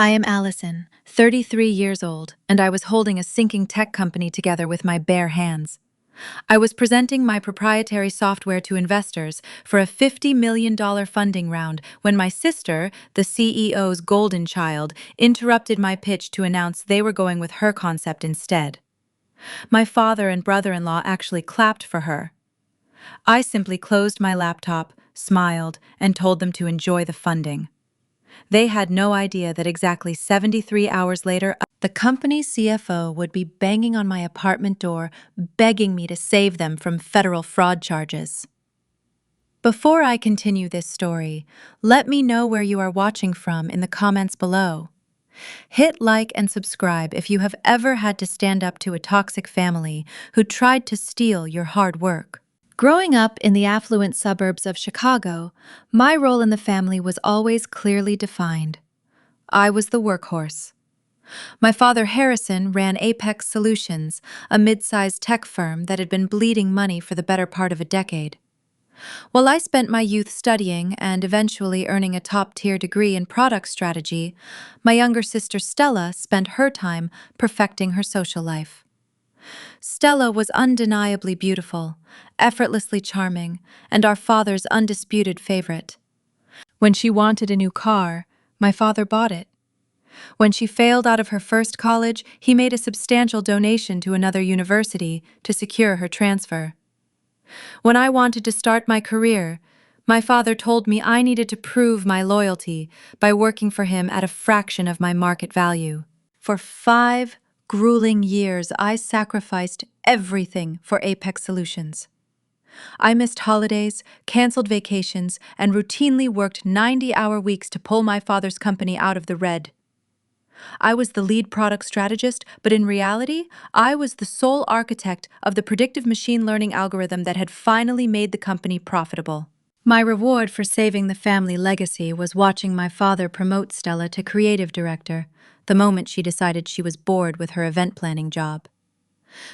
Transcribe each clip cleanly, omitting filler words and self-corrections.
I am Allison, 33 years old, and I was holding a sinking tech company together with my bare hands. I was presenting my proprietary software to investors for a $50 million funding round when my sister, the CEO's golden child, interrupted my pitch to announce they were going with her concept instead. My father and brother-in-law actually clapped for her. I simply closed my laptop, smiled, and told them to enjoy the funding. They had no idea that exactly 73 hours later, the company's CFO would be banging on my apartment door, begging me to save them from federal fraud charges. Before I continue this story, let me know where you are watching from in the comments below. Hit like and subscribe if you have ever had to stand up to a toxic family who tried to steal your hard work. Growing up in the affluent suburbs of Chicago, my role in the family was always clearly defined. I was the workhorse. My father, Harrison, ran Apex Solutions, a mid-sized tech firm that had been bleeding money for the better part of a decade. While I spent my youth studying and eventually earning a top-tier degree in product strategy, my younger sister Stella spent her time perfecting her social life. Stella was undeniably beautiful, effortlessly charming, and our father's undisputed favorite. When she wanted a new car, my father bought it. When she failed out of her first college, he made a substantial donation to another university to secure her transfer. When I wanted to start my career, my father told me I needed to prove my loyalty by working for him at a fraction of my market value. For 5 grueling years, I sacrificed everything for Apex Solutions. I missed holidays, canceled vacations, and routinely worked 90-hour weeks to pull my father's company out of the red. I was the lead product strategist, but in reality, I was the sole architect of the predictive machine learning algorithm that had finally made the company profitable. My reward for saving the family legacy was watching my father promote Stella to creative director, the moment she decided she was bored with her event planning job.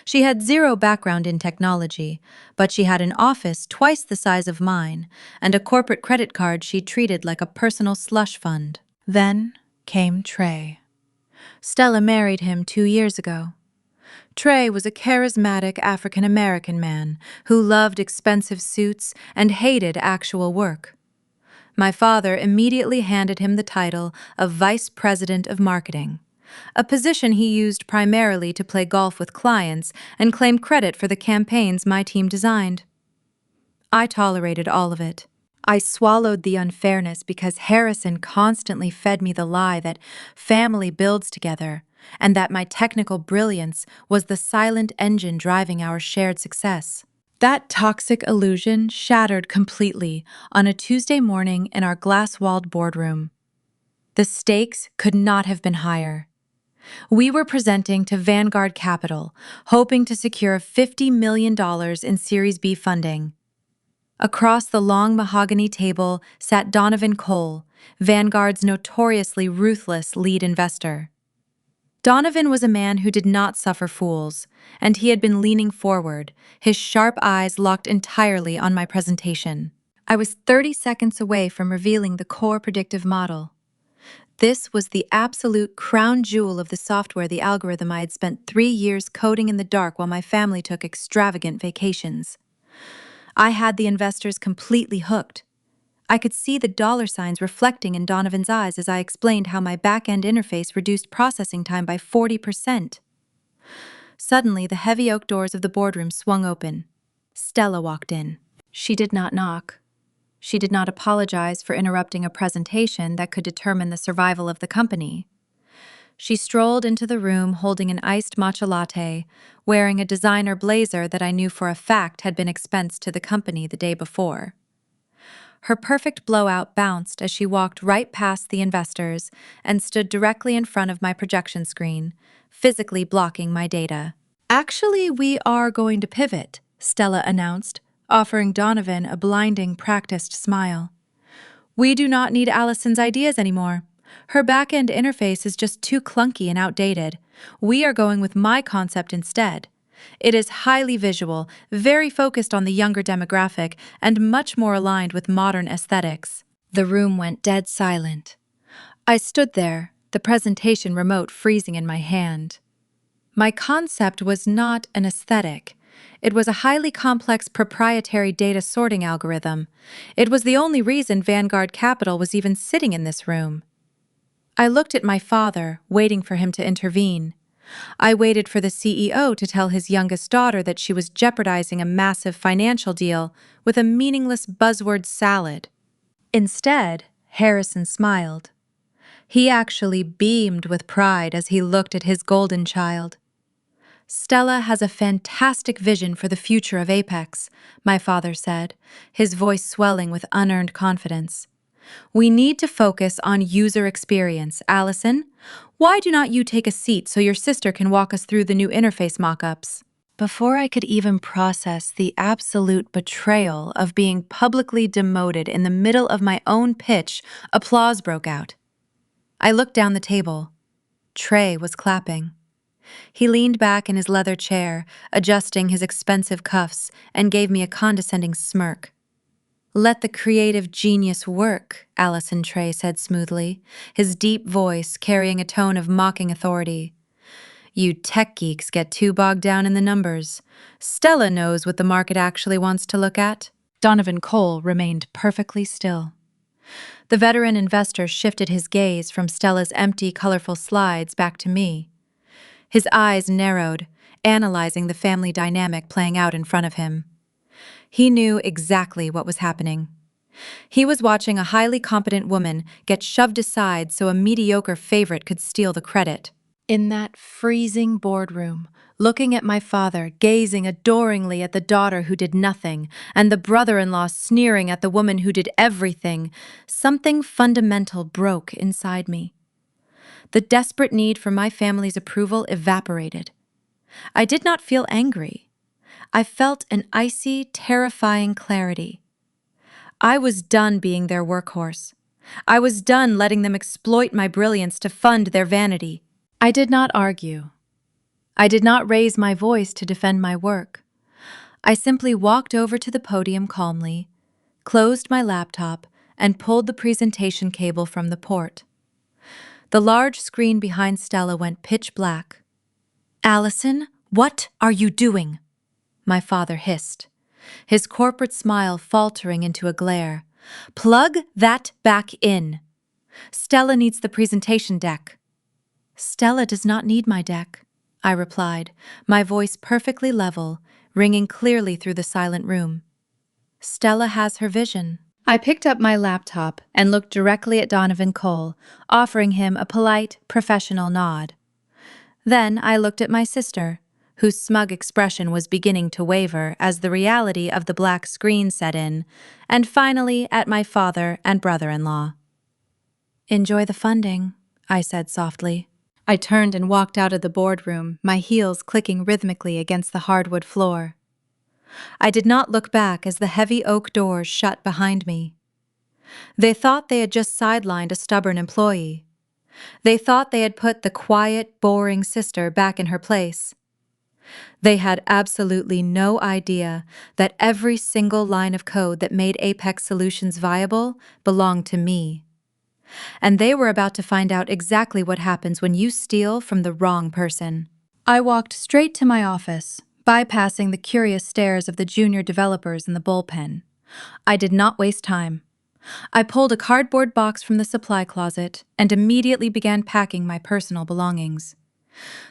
She had zero background in technology, but she had an office twice the size of mine and a corporate credit card she treated like a personal slush fund. Then came Trey. Stella married him 2 years ago. Trey was a charismatic African-American man who loved expensive suits and hated actual work. My father immediately handed him the title of Vice President of Marketing, a position he used primarily to play golf with clients and claim credit for the campaigns my team designed. I tolerated all of it. I swallowed the unfairness because Harrison constantly fed me the lie that family builds together and that my technical brilliance was the silent engine driving our shared success. That toxic illusion shattered completely on a Tuesday morning in our glass-walled boardroom. The stakes could not have been higher. We were presenting to Vanguard Capital, hoping to secure $50 million in Series B funding. Across the long mahogany table sat Donovan Cole, Vanguard's notoriously ruthless lead investor. Donovan was a man who did not suffer fools, and he had been leaning forward, his sharp eyes locked entirely on my presentation. I was 30 seconds away from revealing the core predictive model. This was the absolute crown jewel of the software, the algorithm I had spent 3 years coding in the dark while my family took extravagant vacations. I had the investors completely hooked. I could see the dollar signs reflecting in Donovan's eyes as I explained how my back-end interface reduced processing time by 40%. Suddenly, the heavy oak doors of the boardroom swung open. Stella walked in. She did not knock. She did not apologize for interrupting a presentation that could determine the survival of the company. She strolled into the room holding an iced matcha latte, wearing a designer blazer that I knew for a fact had been expensed to the company the day before. Her perfect blowout bounced as she walked right past the investors and stood directly in front of my projection screen, physically blocking my data. "Actually, we are going to pivot," Stella announced, offering Donovan a blinding, practiced smile. "We do not need Allison's ideas anymore. Her back-end interface is just too clunky and outdated. We are going with my concept instead. It is highly visual, very focused on the younger demographic, and much more aligned with modern aesthetics." The room went dead silent. I stood there, the presentation remote freezing in my hand. My concept was not an aesthetic. It was a highly complex proprietary data sorting algorithm. It was the only reason Vanguard Capital was even sitting in this room. I looked at my father, waiting for him to intervene. I waited for the CEO to tell his youngest daughter that she was jeopardizing a massive financial deal with a meaningless buzzword salad. Instead, Harrison smiled. He actually beamed with pride as he looked at his golden child. Stella has a fantastic vision for the future of Apex, my father said, his voice swelling with unearned confidence. We need to focus on user experience. Allison, why do not you take a seat so your sister can walk us through the new interface mock-ups? Before I could even process the absolute betrayal of being publicly demoted in the middle of my own pitch, applause broke out. I looked down the table. Trey was clapping. He leaned back in his leather chair, adjusting his expensive cuffs, and gave me a condescending smirk. Let the creative genius work, Allison Trey said smoothly, his deep voice carrying a tone of mocking authority. You tech geeks get too bogged down in the numbers. Stella knows what the market actually wants to look at. Donovan Cole remained perfectly still. The veteran investor shifted his gaze from Stella's empty, colorful slides back to me. His eyes narrowed, analyzing the family dynamic playing out in front of him. He knew exactly what was happening. He was watching a highly competent woman get shoved aside so a mediocre favorite could steal the credit. In that freezing boardroom, looking at my father, gazing adoringly at the daughter who did nothing, and the brother-in-law sneering at the woman who did everything, something fundamental broke inside me. The desperate need for my family's approval evaporated. I did not feel angry. I felt an icy, terrifying clarity. I was done being their workhorse. I was done letting them exploit my brilliance to fund their vanity. I did not argue. I did not raise my voice to defend my work. I simply walked over to the podium calmly, closed my laptop, and pulled the presentation cable from the port. The large screen behind Stella went pitch black. Allison, what are you doing? My father hissed, his corporate smile faltering into a glare. Plug that back in. Stella needs the presentation deck. Stella does not need my deck, I replied, my voice perfectly level, ringing clearly through the silent room. Stella has her vision. I picked up my laptop and looked directly at Donovan Cole, offering him a polite, professional nod. Then I looked at my sister, whose smug expression was beginning to waver as the reality of the black screen set in, and finally at my father and brother-in-law. Enjoy the funding, I said softly. I turned and walked out of the boardroom, my heels clicking rhythmically against the hardwood floor. I did not look back as the heavy oak doors shut behind me. They thought they had just sidelined a stubborn employee. They thought they had put the quiet, boring sister back in her place. They had absolutely no idea that every single line of code that made Apex Solutions viable belonged to me. And they were about to find out exactly what happens when you steal from the wrong person. I walked straight to my office, bypassing the curious stares of the junior developers in the bullpen. I did not waste time. I pulled a cardboard box from the supply closet and immediately began packing my personal belongings.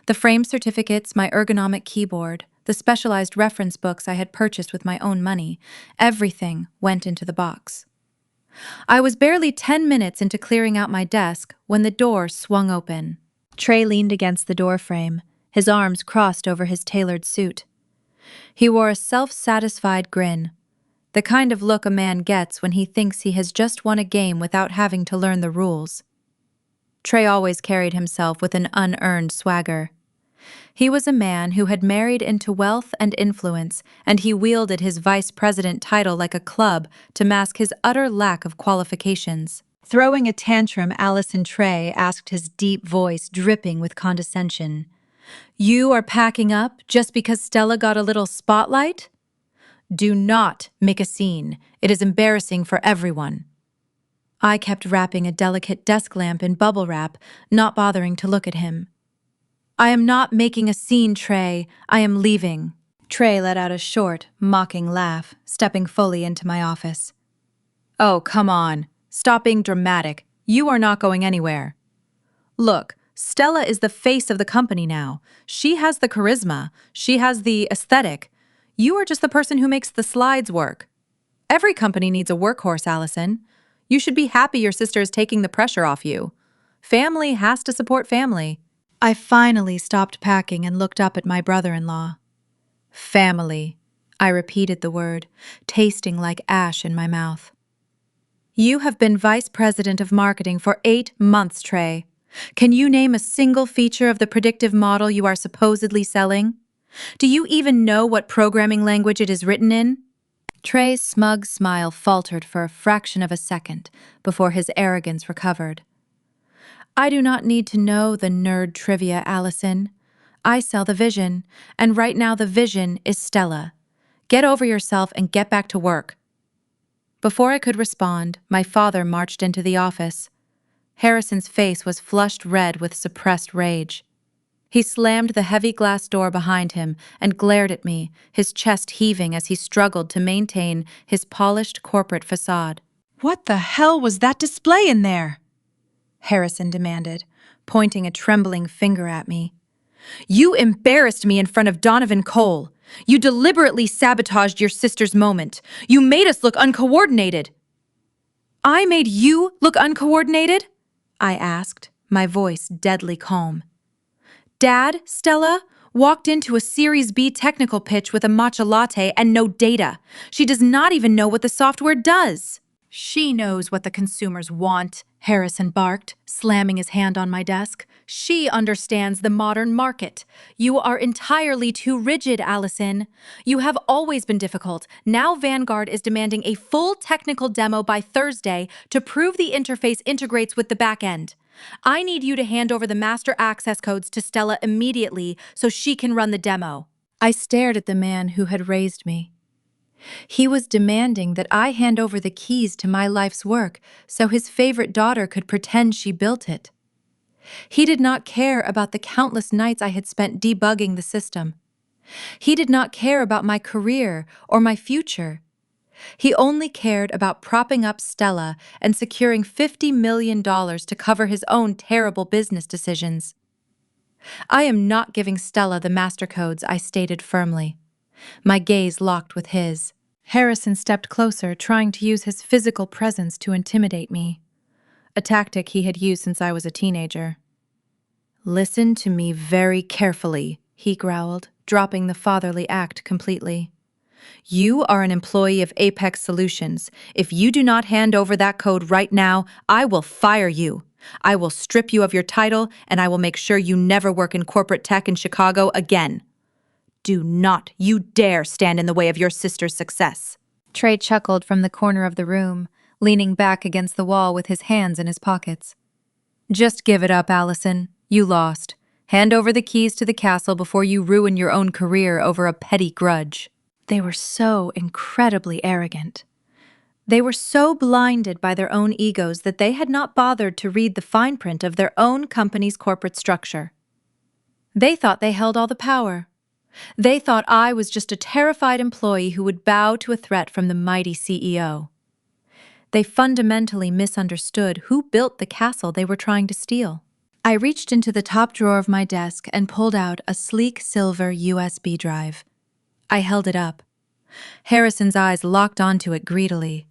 The framed certificates, my ergonomic keyboard, the specialized reference books I had purchased with my own money, everything went into the box. I was barely 10 minutes into clearing out my desk when the door swung open. Trey leaned against the doorframe, his arms crossed over his tailored suit. He wore a self-satisfied grin, the kind of look a man gets when he thinks he has just won a game without having to learn the rules. Trey always carried himself with an unearned swagger. He was a man who had married into wealth and influence, and he wielded his vice president title like a club to mask his utter lack of qualifications. Throwing a tantrum, Allison Trey asked, his deep voice dripping with condescension. You are packing up just because Stella got a little spotlight? Do not make a scene. It is embarrassing for everyone. I kept wrapping a delicate desk lamp in bubble wrap, not bothering to look at him. I am not making a scene, Trey. I am leaving. Trey let out a short, mocking laugh, stepping fully into my office. Oh, come on. Stop being dramatic. You are not going anywhere. Look, Stella is the face of the company now. She has the charisma. She has the aesthetic. You are just the person who makes the slides work. Every company needs a workhorse, Allison. You should be happy your sister is taking the pressure off you. Family has to support family. I finally stopped packing and looked up at my brother-in-law. Family. I repeated the word, tasting like ash in my mouth. You have been vice president of marketing for 8 months, Trey. Can you name a single feature of the predictive model you are supposedly selling? Do you even know what programming language it is written in? Trey's smug smile faltered for a fraction of a second before his arrogance recovered. I do not need to know the nerd trivia, Allison. I sell the vision, and right now the vision is Stella. Get over yourself and get back to work. Before I could respond, my father marched into the office. Harrison's face was flushed red with suppressed rage. He slammed the heavy glass door behind him and glared at me, his chest heaving as he struggled to maintain his polished corporate facade. "What the hell was that display in there?" Harrison demanded, pointing a trembling finger at me. "You embarrassed me in front of Donovan Cole. You deliberately sabotaged your sister's moment. You made us look uncoordinated." "I made you look uncoordinated?" I asked, my voice deadly calm. Dad, Stella, walked into a Series B technical pitch with a matcha latte and no data. She does not even know what the software does. She knows what the consumers want, Harrison barked, slamming his hand on my desk. She understands the modern market. You are entirely too rigid, Allison. You have always been difficult. Now Vanguard is demanding a full technical demo by Thursday to prove the interface integrates with the back end. I need you to hand over the master access codes to Stella immediately so she can run the demo. I stared at the man who had raised me. He was demanding that I hand over the keys to my life's work so his favorite daughter could pretend she built it. He did not care about the countless nights I had spent debugging the system. He did not care about my career or my future. He only cared about propping up Stella and securing $50 million to cover his own terrible business decisions. I am not giving Stella the master codes, I stated firmly. My gaze locked with his. Harrison stepped closer, trying to use his physical presence to intimidate me, a tactic he had used since I was a teenager. "Listen to me very carefully," he growled, dropping the fatherly act completely. "You are an employee of Apex Solutions. If you do not hand over that code right now, I will fire you. I will strip you of your title, and I will make sure you never work in corporate tech in Chicago again. Do not you dare stand in the way of your sister's success." Trey chuckled from the corner of the room, leaning back against the wall with his hands in his pockets. "Just give it up, Allison. You lost. Hand over the keys to the castle before you ruin your own career over a petty grudge." They were so incredibly arrogant. They were so blinded by their own egos that they had not bothered to read the fine print of their own company's corporate structure. They thought they held all the power. They thought I was just a terrified employee who would bow to a threat from the mighty CEO. They fundamentally misunderstood who built the castle they were trying to steal. I reached into the top drawer of my desk and pulled out a sleek silver USB drive. I held it up. Harrison's eyes locked onto it greedily.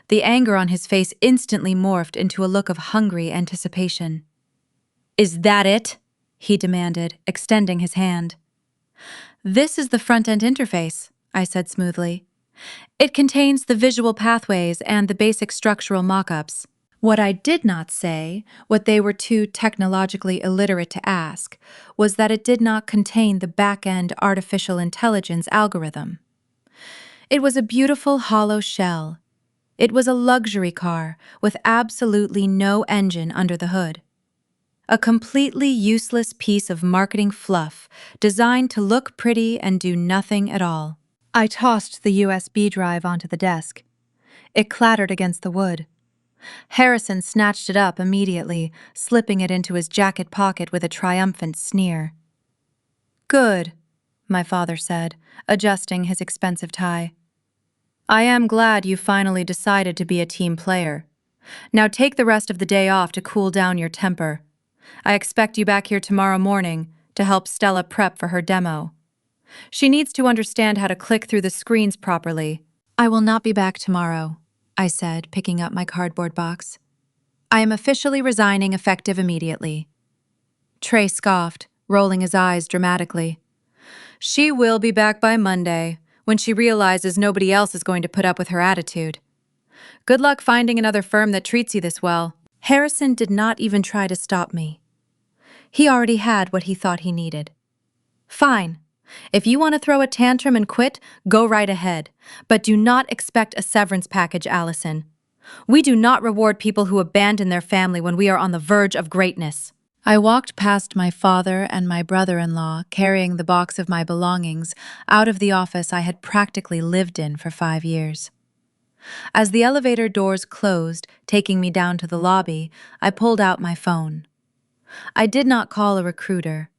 The anger on his face instantly morphed into a look of hungry anticipation. "Is that it?" he demanded, extending his hand. "This is the front-end interface," I said smoothly. "It contains the visual pathways and the basic structural mock-ups." What I did not say, what they were too technologically illiterate to ask, was that it did not contain the back-end artificial intelligence algorithm. It was a beautiful hollow shell. It was a luxury car with absolutely no engine under the hood. A completely useless piece of marketing fluff designed to look pretty and do nothing at all. I tossed the USB drive onto the desk. It clattered against the wood. Harrison snatched it up immediately, slipping it into his jacket pocket with a triumphant sneer. "Good," my father said, adjusting his expensive tie. "I am glad you finally decided to be a team player. Now take the rest of the day off to cool down your temper. I expect you back here tomorrow morning to help Stella prep for her demo. She needs to understand how to click through the screens properly." "I will not be back tomorrow," I said, picking up my cardboard box. "I am officially resigning effective immediately." Trey scoffed, rolling his eyes dramatically. "She will be back by Monday, when she realizes nobody else is going to put up with her attitude. Good luck finding another firm that treats you this well." Harrison did not even try to stop me. He already had what he thought he needed. "Fine. If you want to throw a tantrum and quit, go right ahead. But do not expect a severance package, Allison. We do not reward people who abandon their family when we are on the verge of greatness." I walked past my father and my brother-in-law carrying the box of my belongings out of the office I had practically lived in for 5 years. As the elevator doors closed, taking me down to the lobby, I pulled out my phone. I did not call a recruiter.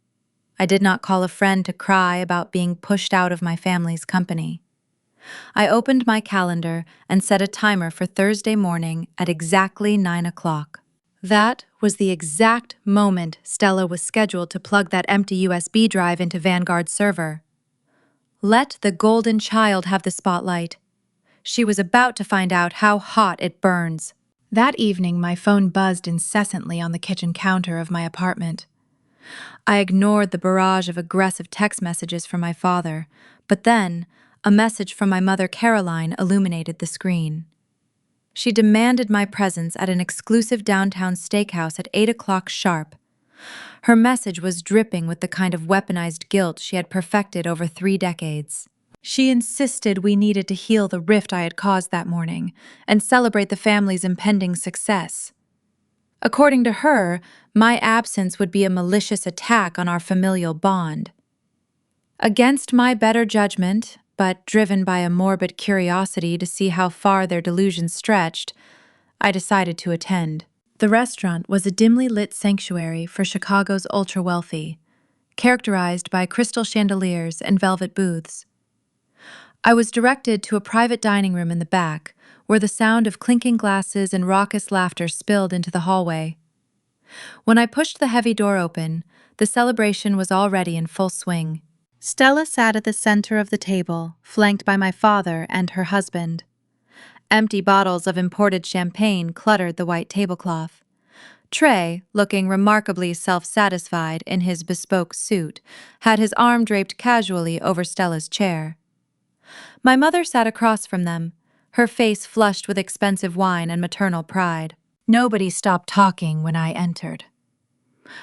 I did not call a friend to cry about being pushed out of my family's company. I opened my calendar and set a timer for Thursday morning at exactly 9 o'clock. That was the exact moment Stella was scheduled to plug that empty USB drive into Vanguard's server. Let the golden child have the spotlight. She was about to find out how hot it burns. That evening, my phone buzzed incessantly on the kitchen counter of my apartment. I ignored the barrage of aggressive text messages from my father, but then a message from my mother Caroline illuminated the screen. She demanded my presence at an exclusive downtown steakhouse at 8 o'clock sharp. Her message was dripping with the kind of weaponized guilt she had perfected over 3 decades. She insisted we needed to heal the rift I had caused that morning and celebrate the family's impending success. According to her, my absence would be a malicious attack on our familial bond. Against my better judgment, but driven by a morbid curiosity to see how far their delusions stretched, I decided to attend. The restaurant was a dimly lit sanctuary for Chicago's ultra-wealthy, characterized by crystal chandeliers and velvet booths. I was directed to a private dining room in the back, where the sound of clinking glasses and raucous laughter spilled into the hallway. When I pushed the heavy door open, the celebration was already in full swing. Stella sat at the center of the table, flanked by my father and her husband. Empty bottles of imported champagne cluttered the white tablecloth. Trey, looking remarkably self-satisfied in his bespoke suit, had his arm draped casually over Stella's chair. My mother sat across from them, her face flushed with expensive wine and maternal pride. Nobody stopped talking when I entered.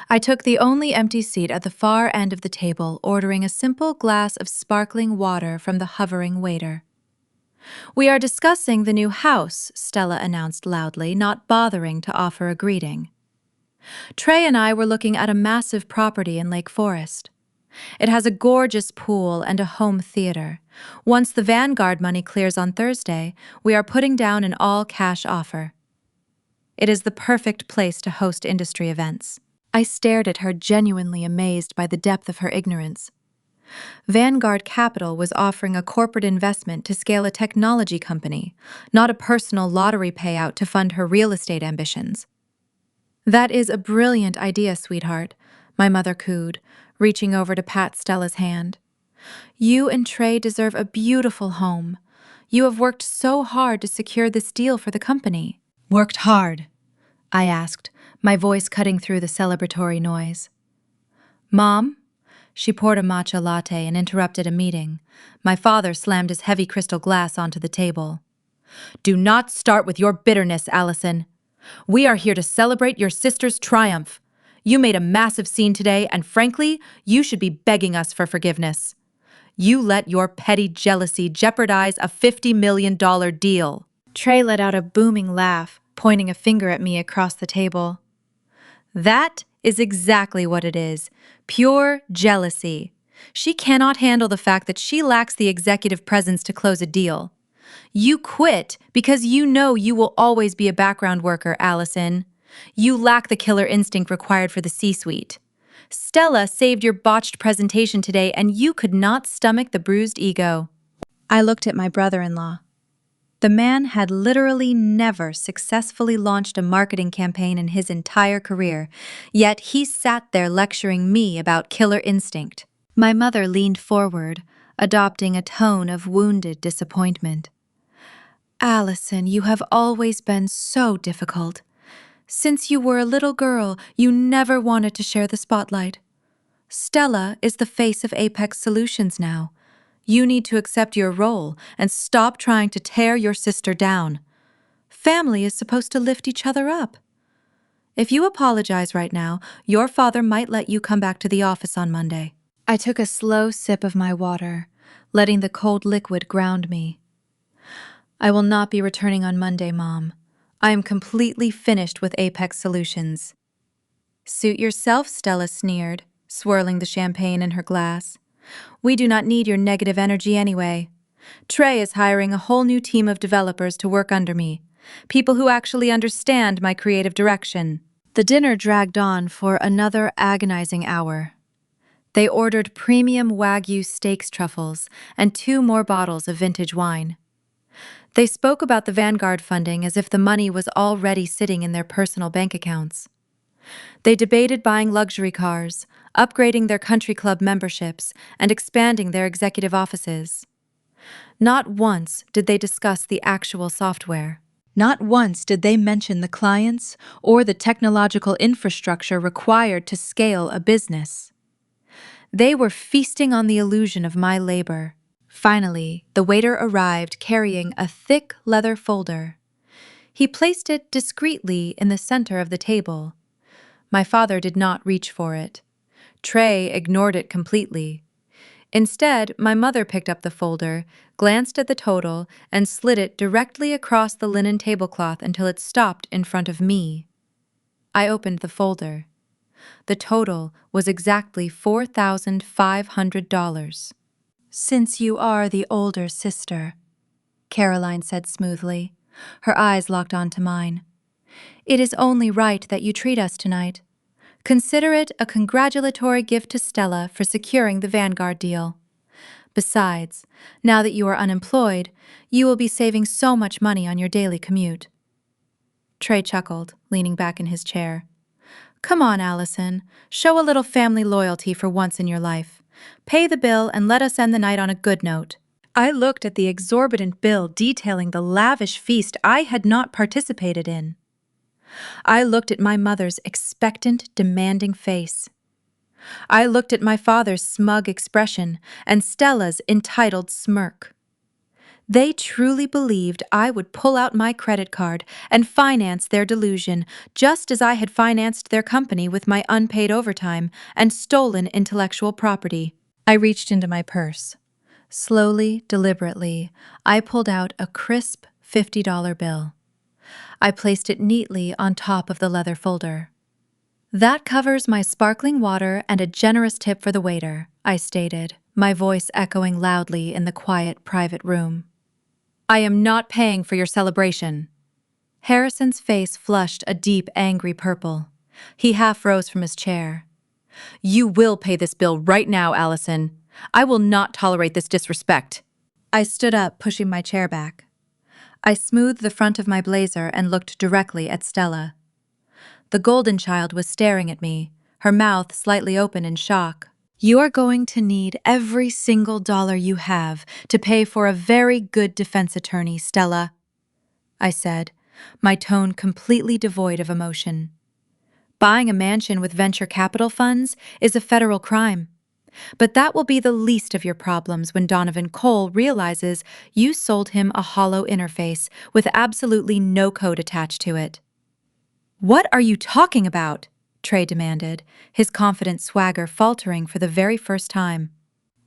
I took the only empty seat at the far end of the table, ordering a simple glass of sparkling water from the hovering waiter. "We are discussing the new house," Stella announced loudly, not bothering to offer a greeting. Trey and I were looking at a massive property in Lake Forest. It has a gorgeous pool and a home theater. Once the Vanguard money clears on Thursday, we are putting down an all-cash offer. It is the perfect place to host industry events. I stared at her, genuinely amazed by the depth of her ignorance. Vanguard Capital was offering a corporate investment to scale a technology company, not a personal lottery payout to fund her real estate ambitions. "That is a brilliant idea, sweetheart," my mother cooed, reaching over to pat Stella's hand. "You and Trey deserve a beautiful home. You have worked so hard to secure this deal for the company." "Worked hard?" I asked, my voice cutting through the celebratory noise. "Mom?" She poured a matcha latte and interrupted a meeting. My father slammed his heavy crystal glass onto the table. "Do not start with your bitterness, Allison. We are here to celebrate your sister's triumph. You made a massive scene today, and frankly, you should be begging us for forgiveness. You let your petty jealousy jeopardize a $50 million deal." Trey let out a booming laugh, pointing a finger at me across the table. "That is exactly what it is. Pure jealousy. She cannot handle the fact that she lacks the executive presence to close a deal. You quit because you know you will always be a background worker, Allison. You lack the killer instinct required for the C-suite. Stella saved your botched presentation today, and you could not stomach the bruised ego. I looked at my brother-in-law. The man had literally never successfully launched a marketing campaign in his entire career, yet he sat there lecturing me about killer instinct. My mother leaned forward, adopting a tone of wounded disappointment. Allison, you have always been so difficult. Since you were a little girl, you never wanted to share the spotlight. Stella is the face of Apex Solutions now. You need to accept your role and stop trying to tear your sister down. Family is supposed to lift each other up. If you apologize right now, your father might let you come back to the office on Monday. I took a slow sip of my water, letting the cold liquid ground me. I will not be returning on Monday, Mom. I am completely finished with Apex Solutions. Suit yourself, Stella sneered, swirling the champagne in her glass. We do not need your negative energy anyway. Trey is hiring a whole new team of developers to work under me, people who actually understand my creative direction. The dinner dragged on for another agonizing hour. They ordered premium Wagyu steaks truffles and 2 more bottles of vintage wine. They spoke about the Vanguard funding as if the money was already sitting in their personal bank accounts. They debated buying luxury cars, upgrading their country club memberships, and expanding their executive offices. Not once did they discuss the actual software. Not once did they mention the clients or the technological infrastructure required to scale a business. They were feasting on the illusion of my labor. Finally, the waiter arrived carrying a thick leather folder. He placed it discreetly in the center of the table. My father did not reach for it. Trey ignored it completely. Instead, my mother picked up the folder, glanced at the total, and slid it directly across the linen tablecloth until it stopped in front of me. I opened the folder. The total was exactly $4,500. Since you are the older sister, Caroline said smoothly, her eyes locked onto mine, it is only right that you treat us tonight. Consider it a congratulatory gift to Stella for securing the Vanguard deal. Besides, now that you are unemployed, you will be saving so much money on your daily commute. Trey chuckled, leaning back in his chair. Come on, Allison. Show a little family loyalty for once in your life. Pay the bill and let us end the night on a good note. I looked at the exorbitant bill detailing the lavish feast I had not participated in. I looked at my mother's expectant, demanding face. I looked at my father's smug expression and Stella's entitled smirk. They truly believed I would pull out my credit card and finance their delusion, just as I had financed their company with my unpaid overtime and stolen intellectual property. I reached into my purse. Slowly, deliberately, I pulled out a crisp $50 bill. I placed it neatly on top of the leather folder. That covers my sparkling water and a generous tip for the waiter, I stated, my voice echoing loudly in the quiet, private room. I am not paying for your celebration. Harrison's face flushed a deep, angry purple. He half rose from his chair. You will pay this bill right now, Allison. I will not tolerate this disrespect. I stood up, pushing my chair back. I smoothed the front of my blazer and looked directly at Stella. The golden child was staring at me, her mouth slightly open in shock. You are going to need every single dollar you have to pay for a very good defense attorney, Stella, I said, my tone completely devoid of emotion. Buying a mansion with venture capital funds is a federal crime. But that will be the least of your problems when Donovan Cole realizes you sold him a hollow interface with absolutely no code attached to it. What are you talking about? Trey demanded, his confident swagger faltering for the very first time.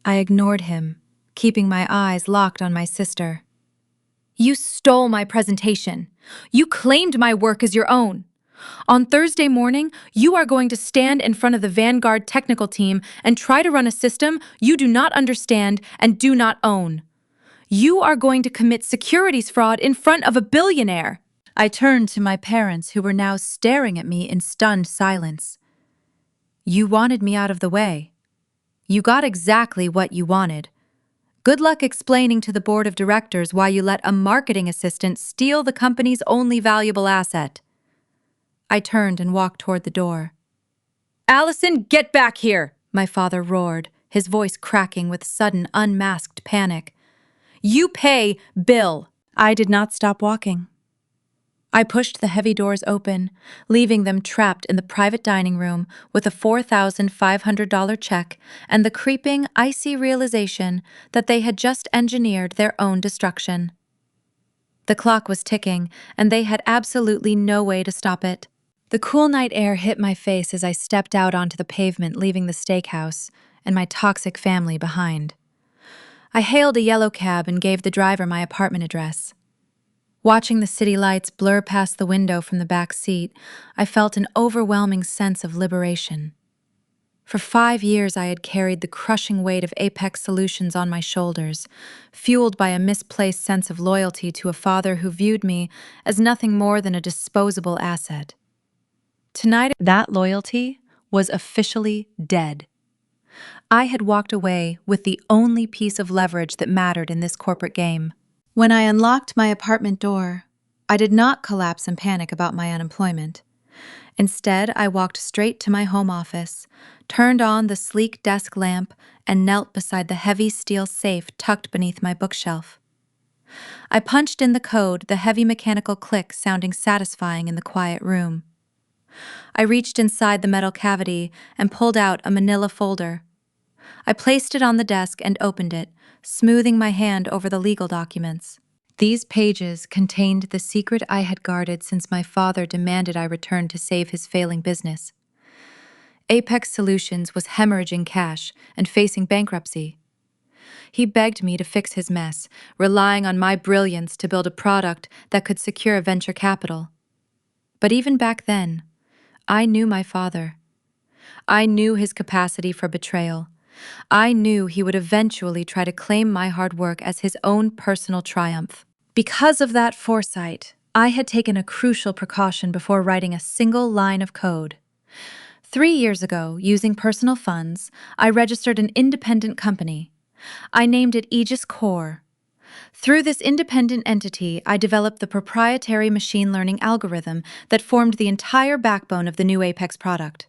I ignored him, keeping my eyes locked on my sister. You stole my presentation. You claimed my work as your own. On Thursday morning, you are going to stand in front of the Vanguard technical team and try to run a system you do not understand and do not own. You are going to commit securities fraud in front of a billionaire. I turned to my parents, who were now staring at me in stunned silence. You wanted me out of the way. You got exactly what you wanted. Good luck explaining to the board of directors why you let a marketing assistant steal the company's only valuable asset. I turned and walked toward the door. Allison, get back here! My father roared, his voice cracking with sudden, unmasked panic. You pay Bill! I did not stop walking. I pushed the heavy doors open, leaving them trapped in the private dining room with a $4,500 check and the creeping, icy realization that they had just engineered their own destruction. The clock was ticking, and they had absolutely no way to stop it. The cool night air hit my face as I stepped out onto the pavement, leaving the steakhouse and my toxic family behind. I hailed a yellow cab and gave the driver my apartment address. Watching the city lights blur past the window from the back seat, I felt an overwhelming sense of liberation. For 5 years, I had carried the crushing weight of Apex Solutions on my shoulders, fueled by a misplaced sense of loyalty to a father who viewed me as nothing more than a disposable asset. Tonight, that loyalty was officially dead. I had walked away with the only piece of leverage that mattered in this corporate game. When I unlocked my apartment door, I did not collapse in panic about my unemployment. Instead, I walked straight to my home office, turned on the sleek desk lamp, and knelt beside the heavy steel safe tucked beneath my bookshelf. I punched in the code, the heavy mechanical click sounding satisfying in the quiet room. I reached inside the metal cavity and pulled out a manila folder. I placed it on the desk and opened it, smoothing my hand over the legal documents. These pages contained the secret I had guarded since my father demanded I return to save his failing business. Apex Solutions was hemorrhaging cash and facing bankruptcy. He begged me to fix his mess, relying on my brilliance to build a product that could secure venture capital. But even back then, I knew my father. I knew his capacity for betrayal. I knew he would eventually try to claim my hard work as his own personal triumph. Because of that foresight, I had taken a crucial precaution before writing a single line of code. 3 years ago, using personal funds, I registered an independent company. I named it Aegis Core. Through this independent entity, I developed the proprietary machine learning algorithm that formed the entire backbone of the new Apex product.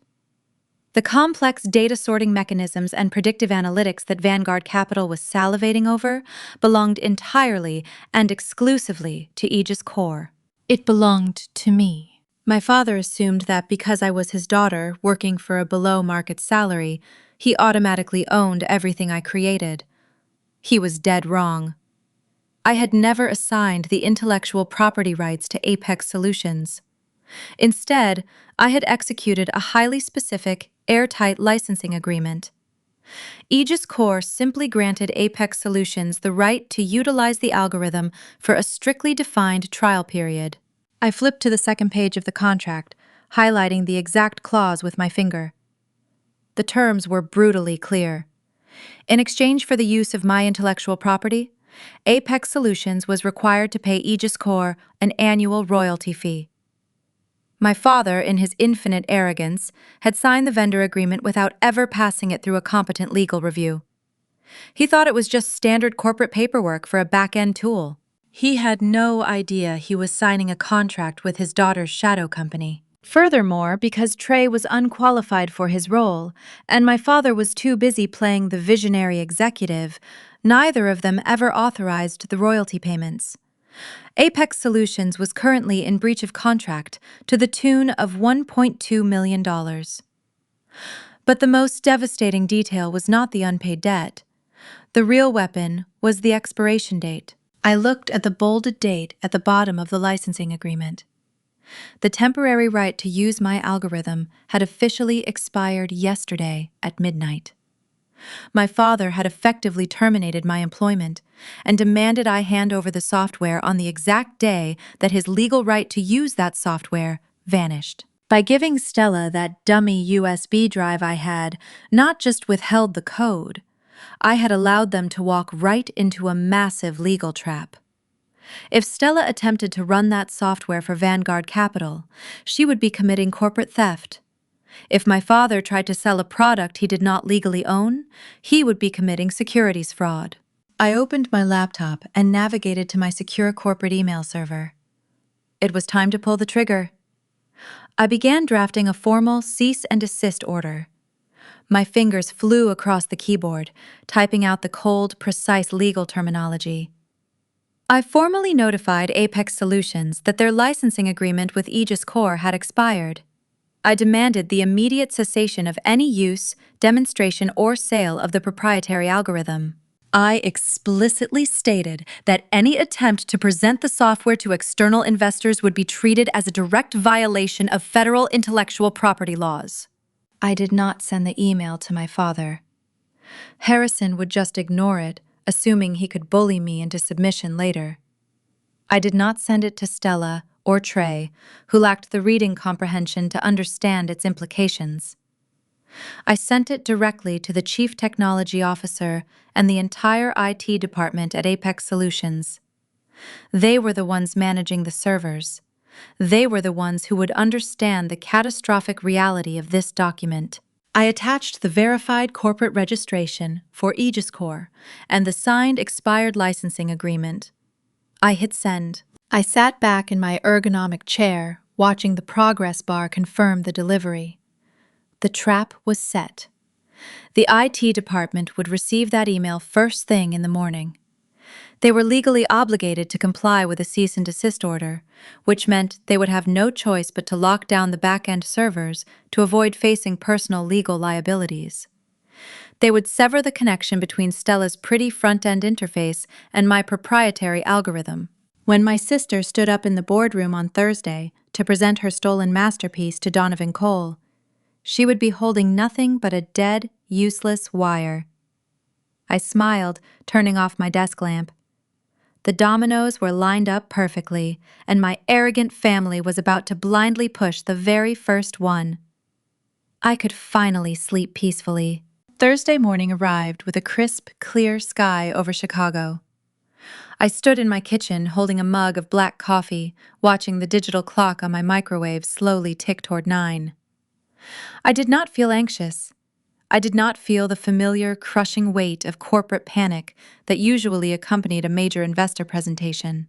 The complex data sorting mechanisms and predictive analytics that Vanguard Capital was salivating over belonged entirely and exclusively to Aegis Core. It belonged to me. My father assumed that because I was his daughter working for a below-market salary, he automatically owned everything I created. He was dead wrong. I had never assigned the intellectual property rights to Apex Solutions. Instead, I had executed a highly specific, airtight licensing agreement. Aegis Core simply granted Apex Solutions the right to utilize the algorithm for a strictly defined trial period. I flipped to the second page of the contract, highlighting the exact clause with my finger. The terms were brutally clear. In exchange for the use of my intellectual property, Apex Solutions was required to pay Aegis Core an annual royalty fee. My father, in his infinite arrogance, had signed the vendor agreement without ever passing it through a competent legal review. He thought it was just standard corporate paperwork for a back-end tool. He had no idea he was signing a contract with his daughter's shadow company. Furthermore, because Trey was unqualified for his role, and my father was too busy playing the visionary executive, neither of them ever authorized the royalty payments. Apex Solutions was currently in breach of contract to the tune of $1.2 million. But the most devastating detail was not the unpaid debt. The real weapon was the expiration date. I looked at the bolded date at the bottom of the licensing agreement. The temporary right to use my algorithm had officially expired yesterday at midnight. My father had effectively terminated my employment and demanded I hand over the software on the exact day that his legal right to use that software vanished. By giving Stella that dummy USB drive I had not just withheld the code, I had allowed them to walk right into a massive legal trap. If Stella attempted to run that software for Vanguard Capital, she would be committing corporate theft. If my father tried to sell a product he did not legally own, he would be committing securities fraud. I opened my laptop and navigated to my secure corporate email server. It was time to pull the trigger. I began drafting a formal cease and desist order. My fingers flew across the keyboard, typing out the cold, precise legal terminology. I formally notified Apex Solutions that their licensing agreement with Aegis Core had expired. I demanded the immediate cessation of any use, demonstration, or sale of the proprietary algorithm. I explicitly stated that any attempt to present the software to external investors would be treated as a direct violation of federal intellectual property laws. I did not send the email to my father. Harrison would just ignore it, assuming he could bully me into submission later. I did not send it to Stella or Trey, who lacked the reading comprehension to understand its implications. I sent it directly to the Chief Technology Officer and the entire IT department at Apex Solutions. They were the ones managing the servers. They were the ones who would understand the catastrophic reality of this document. I attached the verified corporate registration for Aegis Core and the signed expired licensing agreement. I hit send. I sat back in my ergonomic chair, watching the progress bar confirm the delivery. The trap was set. The IT department would receive that email first thing in the morning. They were legally obligated to comply with a cease and desist order, which meant they would have no choice but to lock down the back-end servers to avoid facing personal legal liabilities. They would sever the connection between Stella's pretty front-end interface and my proprietary algorithm. When my sister stood up in the boardroom on Thursday to present her stolen masterpiece to Donovan Cole, she would be holding nothing but a dead, useless wire. I smiled, turning off my desk lamp. The dominoes were lined up perfectly, and my arrogant family was about to blindly push the very first one. I could finally sleep peacefully. Thursday morning arrived with a crisp, clear sky over Chicago. I stood in my kitchen holding a mug of black coffee, watching the digital clock on my microwave slowly tick toward 9. I did not feel anxious. I did not feel the familiar, crushing weight of corporate panic that usually accompanied a major investor presentation.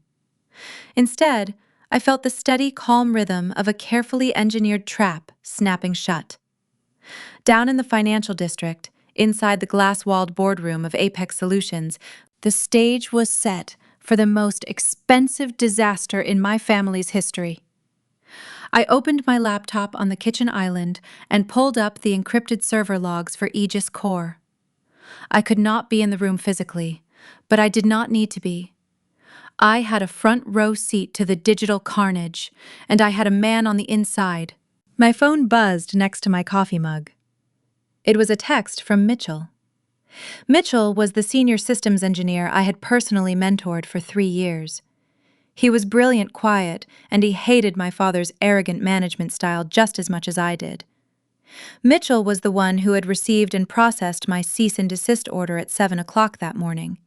Instead, I felt the steady, calm rhythm of a carefully engineered trap snapping shut. Down in the financial district, inside the glass-walled boardroom of Apex Solutions, the stage was set for the most expensive disaster in my family's history. I opened my laptop on the kitchen island and pulled up the encrypted server logs for Aegis Core. I could not be in the room physically, but I did not need to be. I had a front row seat to the digital carnage, and I had a man on the inside. My phone buzzed next to my coffee mug. It was a text from Mitchell. Mitchell was the senior systems engineer I had personally mentored for 3 years. He was brilliant quiet, and he hated my father's arrogant management style just as much as I did. Mitchell was the one who had received and processed my cease and desist order at 7 o'clock that morning.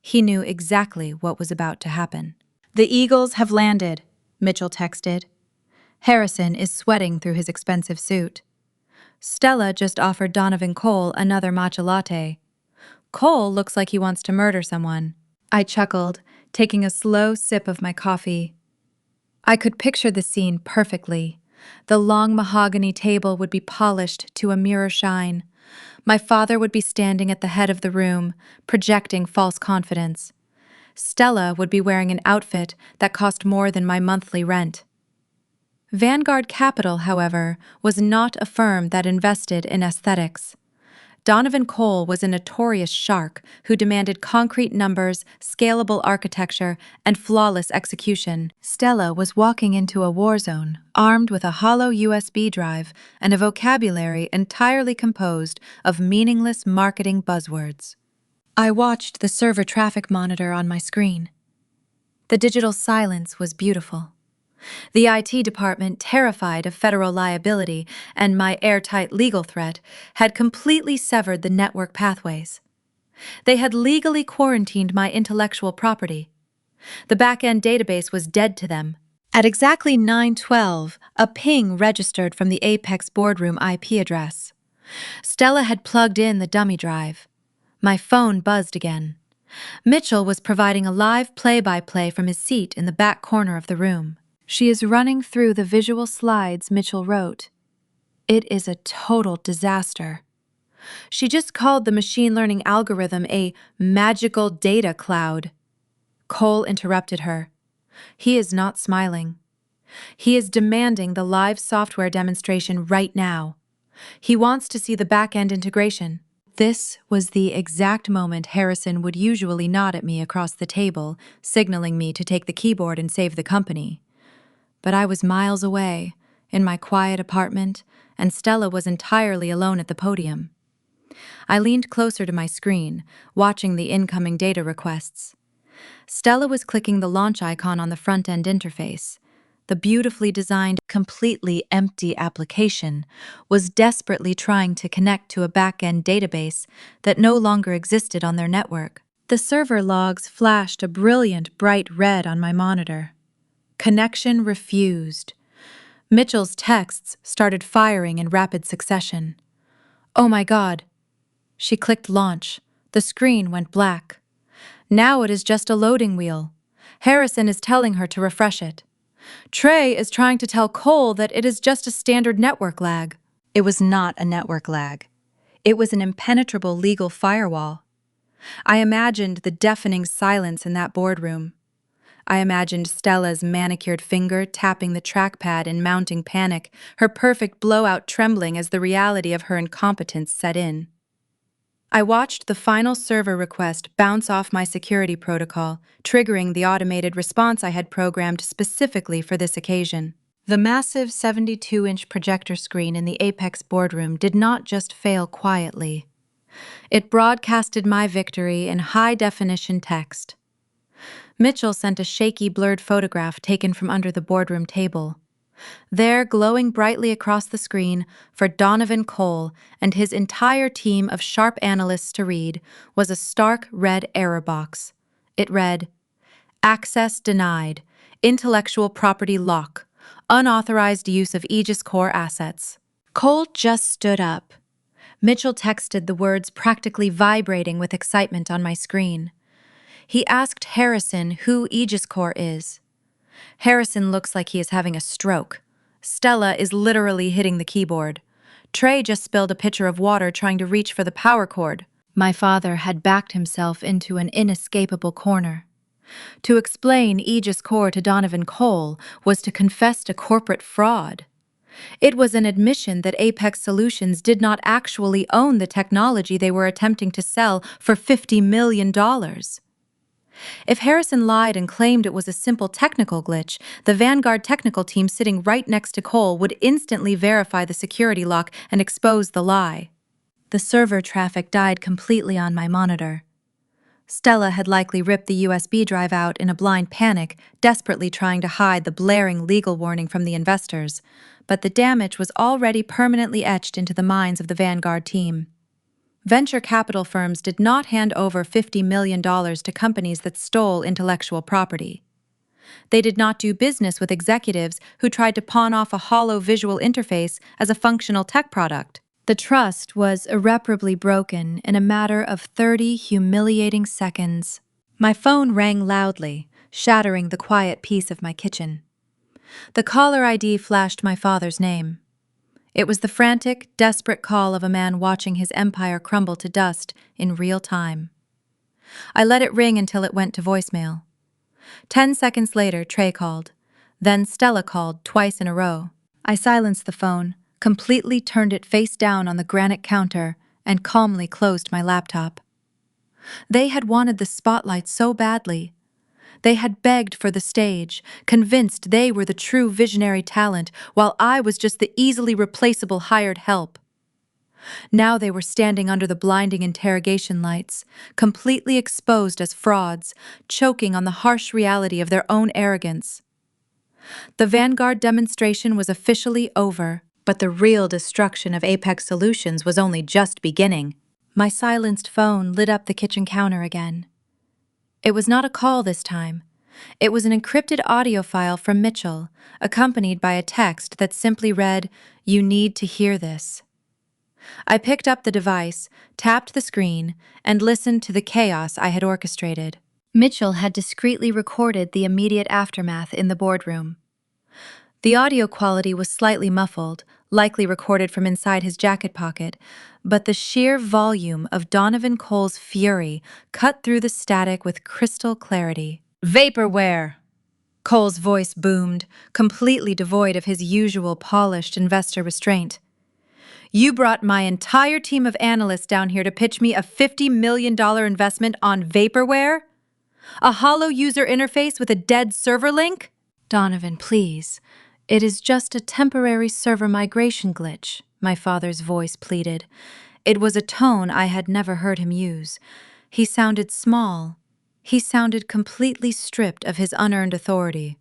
He knew exactly what was about to happen. "The Eagles have landed," Mitchell texted. Harrison is sweating through his expensive suit. Stella just offered Donovan Cole another matcha latte. Cole looks like he wants to murder someone. I chuckled, taking a slow sip of my coffee. I could picture the scene perfectly. The long mahogany table would be polished to a mirror shine. My father would be standing at the head of the room, projecting false confidence. Stella would be wearing an outfit that cost more than my monthly rent. Vanguard Capital, however, was not a firm that invested in aesthetics. Donovan Cole was a notorious shark who demanded concrete numbers, scalable architecture, and flawless execution. Stella was walking into a war zone, armed with a hollow USB drive and a vocabulary entirely composed of meaningless marketing buzzwords. I watched the server traffic monitor on my screen. The digital silence was beautiful. The IT department, terrified of federal liability and my airtight legal threat, had completely severed the network pathways. They had legally quarantined my intellectual property. The back-end database was dead to them. At exactly 9:12, a ping registered from the Apex boardroom IP address. Stella had plugged in the dummy drive. My phone buzzed again. Mitchell was providing a live play-by-play from his seat in the back corner of the room. She is running through the visual slides, Mitchell wrote. It is a total disaster. She just called the machine learning algorithm a magical data cloud. Cole interrupted her. He is not smiling. He is demanding the live software demonstration right now. He wants to see the back-end integration. This was the exact moment Harrison would usually nod at me across the table, signaling me to take the keyboard and save the company. But I was miles away, in my quiet apartment, and Stella was entirely alone at the podium. I leaned closer to my screen, watching the incoming data requests. Stella was clicking the launch icon on the front-end interface. The beautifully designed, completely empty application was desperately trying to connect to a back-end database that no longer existed on their network. The server logs flashed a brilliant bright red on my monitor. Connection refused. Mitchell's texts started firing in rapid succession. Oh my God. She clicked launch. The screen went black. Now it is just a loading wheel. Harrison is telling her to refresh it. Trey is trying to tell Cole that it is just a standard network lag. It was not a network lag. It was an impenetrable legal firewall. I imagined the deafening silence in that boardroom. I imagined Stella's manicured finger tapping the trackpad in mounting panic, her perfect blowout trembling as the reality of her incompetence set in. I watched the final server request bounce off my security protocol, triggering the automated response I had programmed specifically for this occasion. The massive 72-inch projector screen in the Apex boardroom did not just fail quietly. It broadcasted my victory in high-definition text. Mitchell sent a shaky, blurred photograph taken from under the boardroom table. There, glowing brightly across the screen, for Donovan Cole and his entire team of sharp analysts to read, was a stark red error box. It read, "Access denied. Intellectual property lock. Unauthorized use of Aegis Core assets." Cole just stood up. Mitchell texted the words practically vibrating with excitement on my screen. He asked Harrison who Aegis Core is. Harrison looks like he is having a stroke. Stella is literally hitting the keyboard. Trey just spilled a pitcher of water trying to reach for the power cord. My father had backed himself into an inescapable corner. To explain Aegis Core to Donovan Cole was to confess to corporate fraud. It was an admission that Apex Solutions did not actually own the technology they were attempting to sell for $50 million. If Harrison lied and claimed it was a simple technical glitch, the Vanguard technical team sitting right next to Cole would instantly verify the security lock and expose the lie. The server traffic died completely on my monitor. Stella had likely ripped the USB drive out in a blind panic, desperately trying to hide the blaring legal warning from the investors, but the damage was already permanently etched into the minds of the Vanguard team. Venture capital firms did not hand over $50 million to companies that stole intellectual property. They did not do business with executives who tried to pawn off a hollow visual interface as a functional tech product. The trust was irreparably broken in a matter of 30 humiliating seconds. My phone rang loudly, shattering the quiet peace of my kitchen. The caller ID flashed my father's name. It was the frantic, desperate call of a man watching his empire crumble to dust in real time. I let it ring until it went to voicemail. 10 seconds later, Trey called. Then Stella called twice in a row. I silenced the phone, completely turned it face down on the granite counter, and calmly closed my laptop. They had wanted the spotlight so badly. They had begged for the stage, convinced they were the true visionary talent, while I was just the easily replaceable hired help. Now they were standing under the blinding interrogation lights, completely exposed as frauds, choking on the harsh reality of their own arrogance. The Vanguard demonstration was officially over, but the real destruction of Apex Solutions was only just beginning. My silenced phone lit up the kitchen counter again. It was not a call this time. It was an encrypted audio file from Mitchell, accompanied by a text that simply read, "You need to hear this." I picked up the device, tapped the screen, and listened to the chaos I had orchestrated. Mitchell had discreetly recorded the immediate aftermath in the boardroom. The audio quality was slightly muffled, likely recorded from inside his jacket pocket, but the sheer volume of Donovan Cole's fury cut through the static with crystal clarity. "Vaporware!" Cole's voice boomed, completely devoid of his usual polished investor restraint. "You brought my entire team of analysts down here to pitch me a $50 million investment on vaporware? A hollow user interface with a dead server link?" "Donovan, please. It is just a temporary server migration glitch," my father's voice pleaded. It was a tone I had never heard him use. He sounded small. He sounded completely stripped of his unearned authority.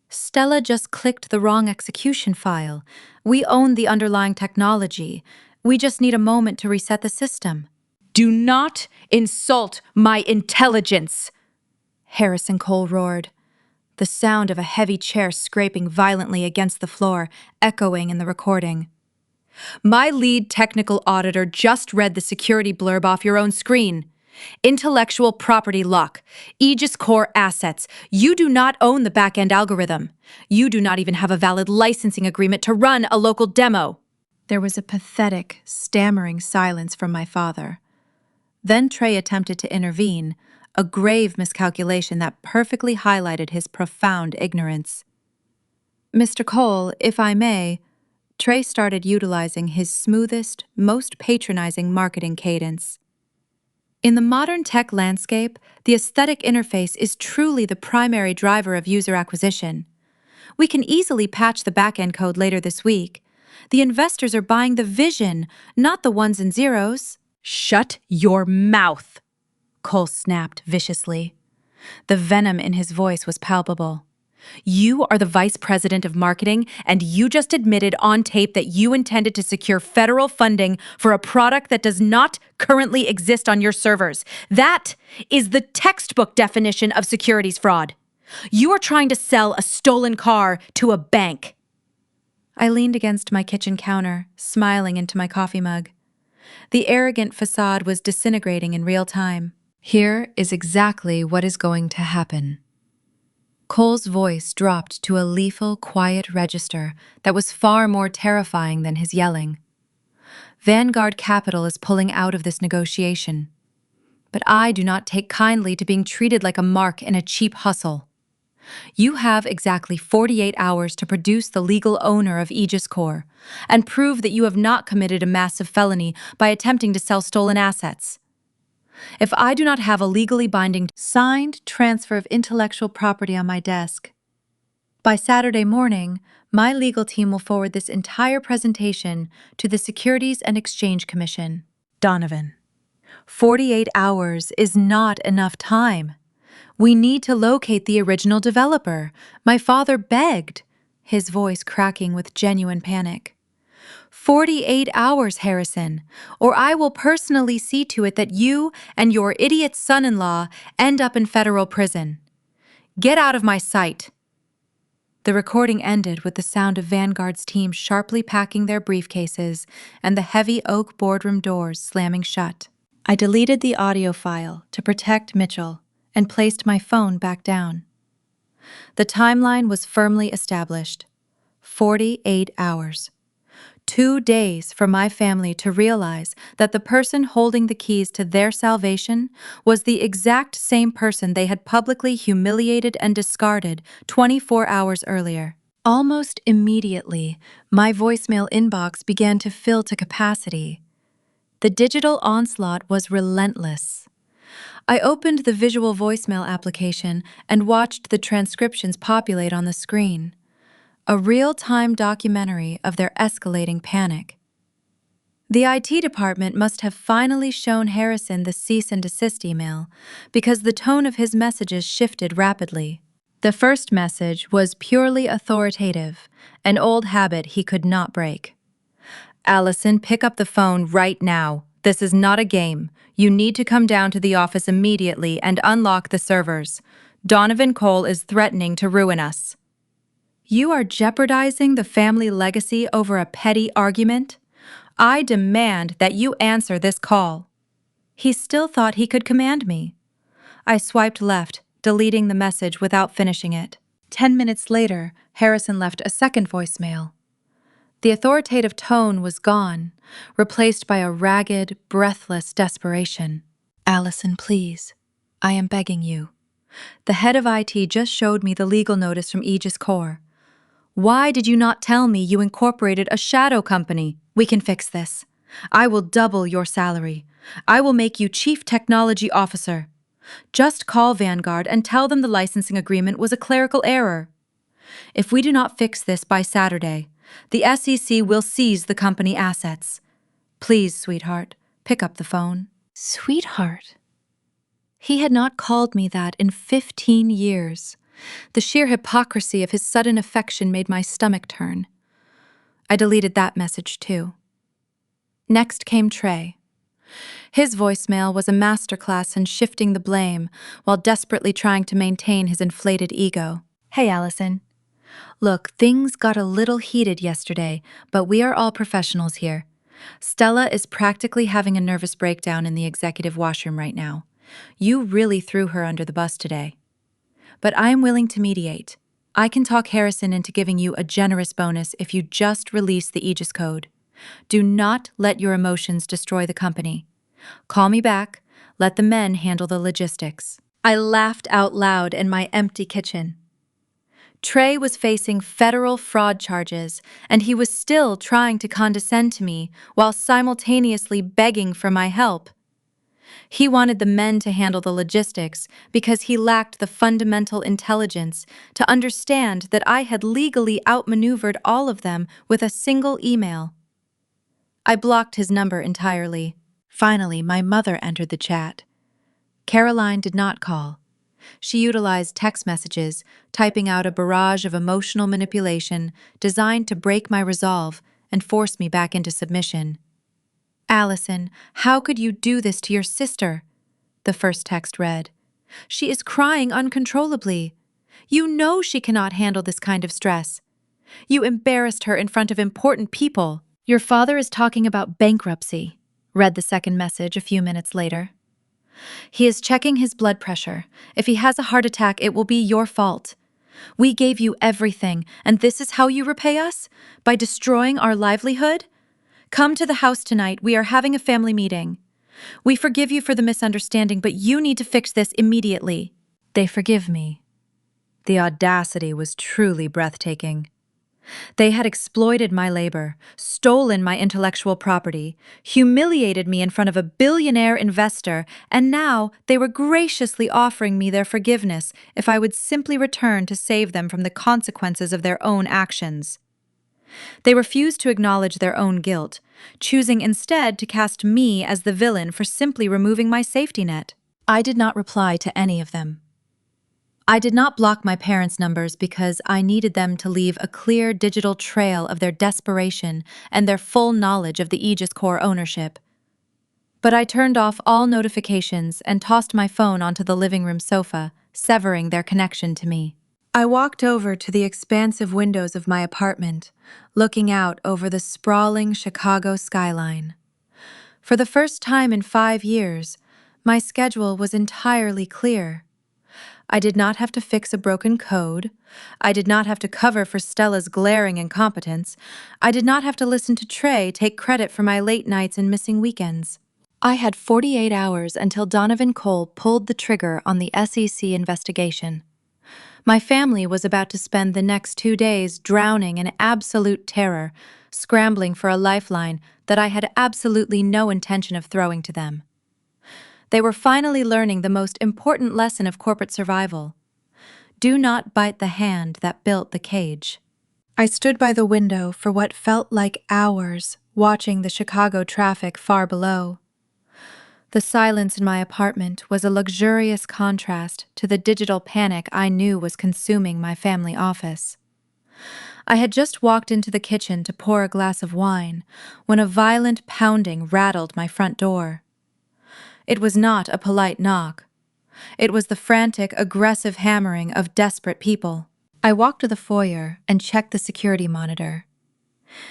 "Stella just clicked the wrong execution file. We own the underlying technology. We just need a moment to reset the system." "Do not insult my intelligence!" Harrison Cole roared, the sound of a heavy chair scraping violently against the floor, echoing in the recording. "My lead technical auditor just read the security blurb off your own screen. Intellectual property lock, Aegis Core assets. You do not own the back-end algorithm. You do not even have a valid licensing agreement to run a local demo." There was a pathetic, stammering silence from my father. Then Trey attempted to intervene, a grave miscalculation that perfectly highlighted his profound ignorance. "Mr. Cole, if I may," Trey started utilizing his smoothest, most patronizing marketing cadence. "In the modern tech landscape, the aesthetic interface is truly the primary driver of user acquisition. We can easily patch the back-end code later this week. The investors are buying the vision, not the ones and zeros." "Shut your mouth!" Cole snapped viciously. The venom in his voice was palpable. "You are the vice president of marketing, and you just admitted on tape that you intended to secure federal funding for a product that does not currently exist on your servers. That is the textbook definition of securities fraud. You are trying to sell a stolen car to a bank." I leaned against my kitchen counter, smiling into my coffee mug. The arrogant facade was disintegrating in real time. "Here is exactly what is going to happen." Cole's voice dropped to a lethal, quiet register that was far more terrifying than his yelling. "Vanguard Capital is pulling out of this negotiation. But I do not take kindly to being treated like a mark in a cheap hustle. You have exactly 48 hours to produce the legal owner of Aegis Core and prove that you have not committed a massive felony by attempting to sell stolen assets. If I do not have a legally binding signed transfer of intellectual property on my desk, by Saturday morning, my legal team will forward this entire presentation to the Securities and Exchange Commission." "Donovan, 48 hours is not enough time. We need to locate the original developer. My father begged," his voice cracking with genuine panic. 48 hours, Harrison, or I will personally see to it that you and your idiot son-in-law end up in federal prison. Get out of my sight." The recording ended with the sound of Vanguard's team sharply packing their briefcases and the heavy oak boardroom doors slamming shut. I deleted the audio file to protect Mitchell and placed my phone back down. The timeline was firmly established. 48 hours. 2 days for my family to realize that the person holding the keys to their salvation was the exact same person they had publicly humiliated and discarded 24 hours earlier. Almost immediately, my voicemail inbox began to fill to capacity. The digital onslaught was relentless. I opened the visual voicemail application and watched the transcriptions populate on the screen. A real-time documentary of their escalating panic. The IT department must have finally shown Harrison the cease and desist email, because the tone of his messages shifted rapidly. The first message was purely authoritative, an old habit he could not break. "Allison, pick up the phone right now. This is not a game. You need to come down to the office immediately and unlock the servers. Donovan Cole is threatening to ruin us. You are jeopardizing the family legacy over a petty argument? I demand that you answer this call. He still thought he could command me. I swiped left, deleting the message without finishing it. 10 minutes later, Harrison left a second voicemail. The authoritative tone was gone, replaced by a ragged, breathless desperation. Allison, please. I am begging you. The head of IT just showed me the legal notice from Aegis Corps. Why did you not tell me you incorporated a shadow company? We can fix this. I will double your salary. I will make you Chief Technology Officer. Just call Vanguard and tell them the licensing agreement was a clerical error. If we do not fix this by Saturday, the SEC will seize the company assets. Please, sweetheart, pick up the phone. Sweetheart? He had not called me that in 15 years. The sheer hypocrisy of his sudden affection made my stomach turn. I deleted that message too. Next came Trey. His voicemail was a masterclass in shifting the blame while desperately trying to maintain his inflated ego. Hey, Allison. Look, things got a little heated yesterday, but we are all professionals here. Stella is practically having a nervous breakdown in the executive washroom right now. You really threw her under the bus today. But I am willing to mediate. I can talk Harrison into giving you a generous bonus if you just release the Aegis code. Do not let your emotions destroy the company. Call me back. Let the men handle the logistics. I laughed out loud in my empty kitchen. Trey was facing federal fraud charges, and he was still trying to condescend to me while simultaneously begging for my help. He wanted the men to handle the logistics because he lacked the fundamental intelligence to understand that I had legally outmaneuvered all of them with a single email. I blocked his number entirely. Finally, my mother entered the chat. Caroline did not call. She utilized text messages, typing out a barrage of emotional manipulation designed to break my resolve and force me back into submission. Allison, how could you do this to your sister? The first text read. She is crying uncontrollably. You know she cannot handle this kind of stress. You embarrassed her in front of important people. Your father is talking about bankruptcy, read the second message a few minutes later. He is checking his blood pressure. If he has a heart attack, it will be your fault. We gave you everything, and this is how you repay us? By destroying our livelihood? Come to the house tonight. We are having a family meeting. We forgive you for the misunderstanding, but you need to fix this immediately. They forgive me. The audacity was truly breathtaking. They had exploited my labor, stolen my intellectual property, humiliated me in front of a billionaire investor, and now they were graciously offering me their forgiveness if I would simply return to save them from the consequences of their own actions. They refused to acknowledge their own guilt, choosing instead to cast me as the villain for simply removing my safety net. I did not reply to any of them. I did not block my parents' numbers because I needed them to leave a clear digital trail of their desperation and their full knowledge of the Aegis Corps ownership. But I turned off all notifications and tossed my phone onto the living room sofa, severing their connection to me. I walked over to the expansive windows of my apartment, looking out over the sprawling Chicago skyline. For the first time in 5 years, my schedule was entirely clear. I did not have to fix a broken code. I did not have to cover for Stella's glaring incompetence. I did not have to listen to Trey take credit for my late nights and missing weekends. I had 48 hours until Donovan Cole pulled the trigger on the SEC investigation. My family was about to spend the next 2 days drowning in absolute terror, scrambling for a lifeline that I had absolutely no intention of throwing to them. They were finally learning the most important lesson of corporate survival. Do not bite the hand that built the cage. I stood by the window for what felt like hours, watching the Chicago traffic far below. The silence in my apartment was a luxurious contrast to the digital panic I knew was consuming my family office. I had just walked into the kitchen to pour a glass of wine when a violent pounding rattled my front door. It was not a polite knock. It was the frantic, aggressive hammering of desperate people. I walked to the foyer and checked the security monitor.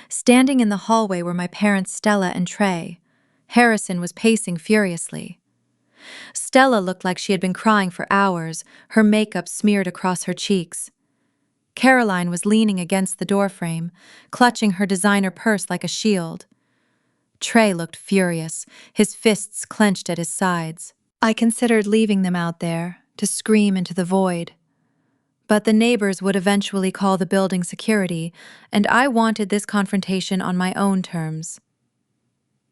Standing in the hallway were my parents Stella and Trey. Harrison was pacing furiously. Stella looked like she had been crying for hours, her makeup smeared across her cheeks. Caroline was leaning against the doorframe, clutching her designer purse like a shield. Trey looked furious, his fists clenched at his sides. I considered leaving them out there, to scream into the void. But the neighbors would eventually call the building security, and I wanted this confrontation on my own terms.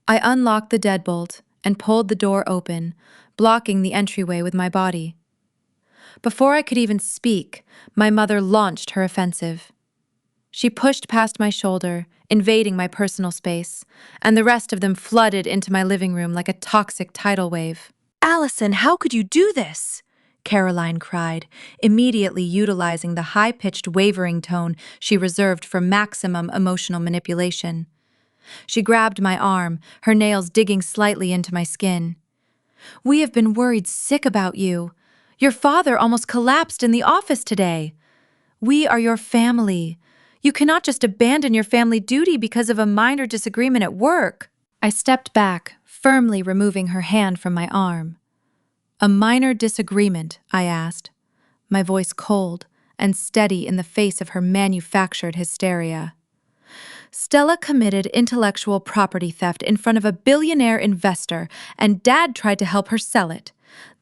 I unlocked the deadbolt and pulled the door open, blocking the entryway with my body. Before I could even speak, my mother launched her offensive. She pushed past my shoulder, invading my personal space, and the rest of them flooded into my living room like a toxic tidal wave. "Allison, how could you do this?" Caroline cried, immediately utilizing the high-pitched wavering tone she reserved for maximum emotional manipulation. She grabbed my arm, her nails digging slightly into my skin. "We have been worried sick about you. Your father almost collapsed in the office today. We are your family. You cannot just abandon your family duty because of a minor disagreement at work." I stepped back, firmly removing her hand from my arm. "A minor disagreement?" I asked, my voice cold and steady in the face of her manufactured hysteria. "Stella committed intellectual property theft in front of a billionaire investor, and Dad tried to help her sell it.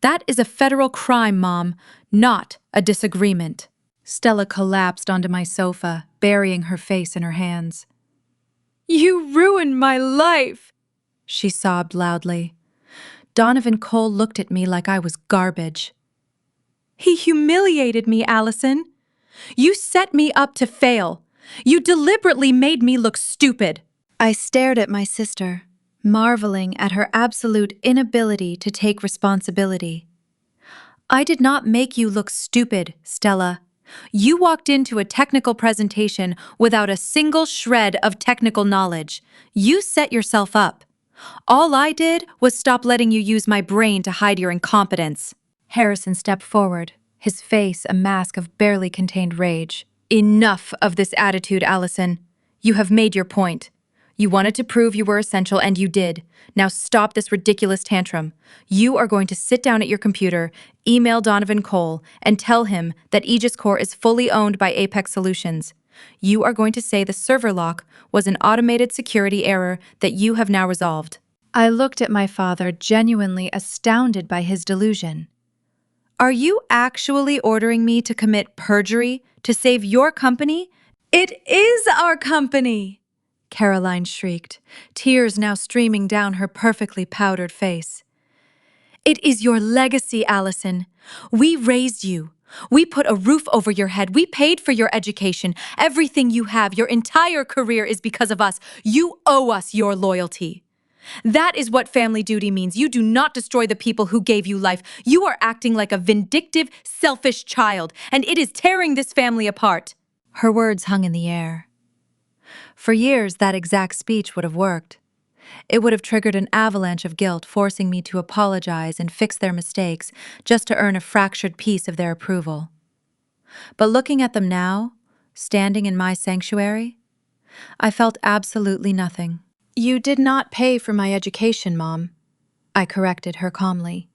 That is a federal crime, Mom, not a disagreement." Stella collapsed onto my sofa, burying her face in her hands. "You ruined my life," she sobbed loudly. Donovan Cole looked at me like I was garbage. "He humiliated me, Allison. You set me up to fail. You deliberately made me look stupid." I stared at my sister, marveling at her absolute inability to take responsibility. "I did not make you look stupid, Stella. You walked into a technical presentation without a single shred of technical knowledge. You set yourself up. All I did was stop letting you use my brain to hide your incompetence." Harrison stepped forward, his face a mask of barely contained rage. "Enough of this attitude, Allison. You have made your point. You wanted to prove you were essential, and you did. Now stop this ridiculous tantrum. You are going to sit down at your computer, email Donovan Cole, and tell him that Aegis Core is fully owned by Apex Solutions. You are going to say the server lock was an automated security error that you have now resolved." I looked at my father, genuinely astounded by his delusion. "Are you actually ordering me to commit perjury to save your company?" "It is our company!" Caroline shrieked, tears now streaming down her perfectly powdered face. "It is your legacy, Allison. We raised you. We put a roof over your head. We paid for your education. Everything you have, your entire career is because of us. You owe us your loyalty. That is what family duty means. You do not destroy the people who gave you life. You are acting like a vindictive, selfish child, and it is tearing this family apart." Her words hung in the air. For years, that exact speech would have worked. It would have triggered an avalanche of guilt, forcing me to apologize and fix their mistakes just to earn a fractured piece of their approval. But looking at them now, standing in my sanctuary, I felt absolutely nothing. "You did not pay for my education, Mom," I corrected her calmly.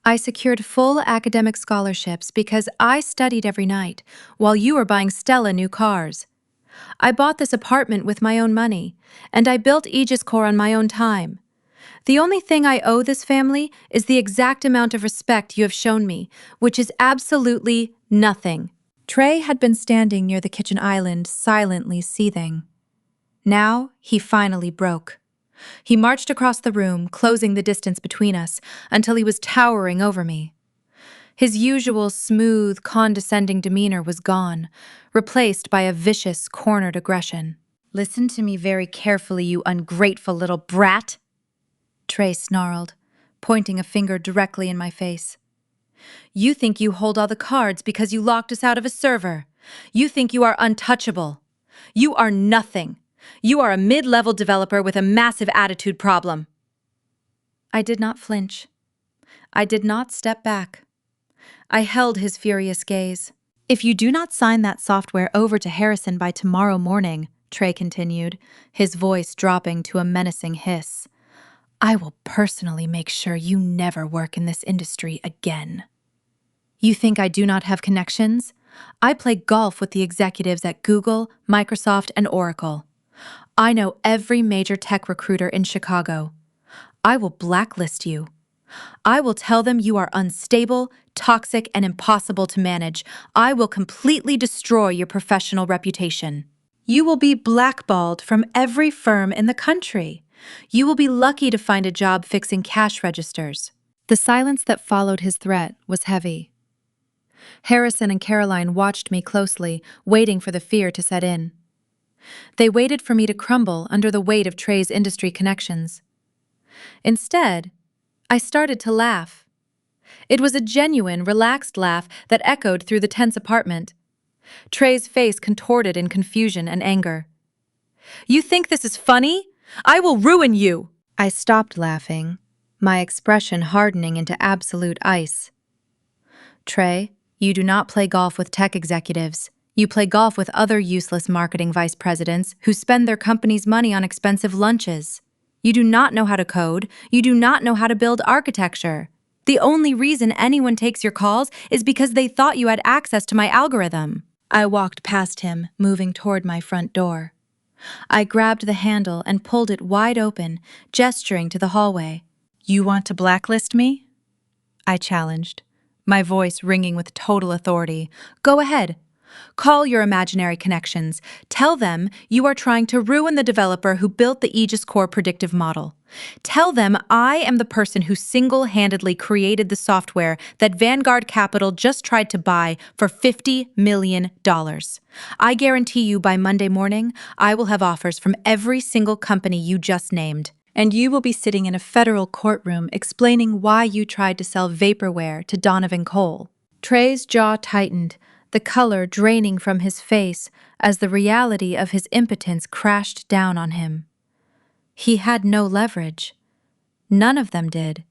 "I secured full academic scholarships because I studied every night, while you were buying Stella new cars. I bought this apartment with my own money, and I built Aegis Core on my own time. The only thing I owe this family is the exact amount of respect you have shown me, which is absolutely nothing." Trey had been standing near the kitchen island, silently seething. Now, he finally broke. He marched across the room, closing the distance between us, until he was towering over me. His usual smooth, condescending demeanor was gone, replaced by a vicious, cornered aggression. "Listen to me very carefully, you ungrateful little brat," Trey snarled, pointing a finger directly in my face. "You think you hold all the cards because you locked us out of a server. You think you are untouchable. You are nothing. You are a mid-level developer with a massive attitude problem. I did not flinch. I did not step back. I held his furious gaze. If you do not sign that software over to Harrison by tomorrow morning, Trey continued, his voice dropping to a menacing hiss, I will personally make sure you never work in this industry again. You think I do not have connections? I play golf with the executives at Google, Microsoft, and Oracle. I know every major tech recruiter in Chicago. I will blacklist you. I will tell them you are unstable, toxic, and impossible to manage. I will completely destroy your professional reputation. You will be blackballed from every firm in the country. You will be lucky to find a job fixing cash registers. The silence that followed his threat was heavy. Harrison and Caroline watched me closely, waiting for the fear to set in. They waited for me to crumble under the weight of Trey's industry connections. Instead, I started to laugh. It was a genuine, relaxed laugh that echoed through the tense apartment. Trey's face contorted in confusion and anger. You think this is funny? I will ruin you! I stopped laughing, my expression hardening into absolute ice. Trey, you do not play golf with tech executives. You play golf with other useless marketing vice presidents who spend their company's money on expensive lunches. You do not know how to code. You do not know how to build architecture. The only reason anyone takes your calls is because they thought you had access to my algorithm. I walked past him, moving toward my front door. I grabbed the handle and pulled it wide open, gesturing to the hallway. You want to blacklist me? I challenged, my voice ringing with total authority. Go ahead. Call your imaginary connections. Tell them you are trying to ruin the developer who built the Aegis Core predictive model. Tell them I am the person who single-handedly created the software that Vanguard Capital just tried to buy for $50 million. I guarantee you by Monday morning, I will have offers from every single company you just named. And you will be sitting in a federal courtroom explaining why you tried to sell vaporware to Donovan Cole. Trey's jaw tightened, the color draining from his face as the reality of his impotence crashed down on him. He had no leverage. None of them did.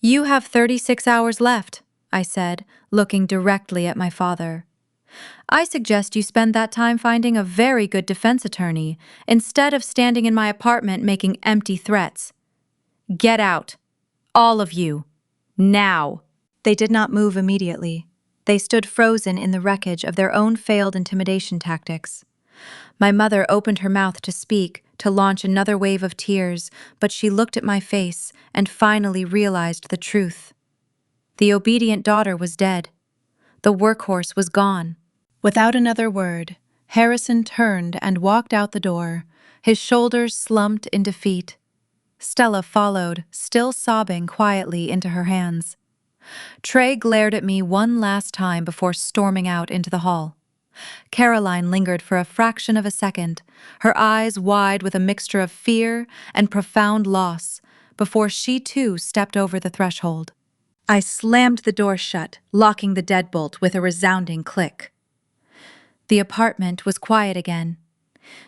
You have 36 hours left, I said, looking directly at my father. I suggest you spend that time finding a very good defense attorney instead of standing in my apartment making empty threats. Get out. All of you. Now. They did not move immediately. They stood frozen in the wreckage of their own failed intimidation tactics. My mother opened her mouth to speak, to launch another wave of tears, but she looked at my face and finally realized the truth. The obedient daughter was dead. The workhorse was gone. Without another word, Harrison turned and walked out the door, his shoulders slumped in defeat. Stella followed, still sobbing quietly into her hands. Trey glared at me one last time before storming out into the hall. Caroline lingered for a fraction of a second, her eyes wide with a mixture of fear and profound loss, before she too stepped over the threshold. I slammed the door shut, locking the deadbolt with a resounding click. The apartment was quiet again.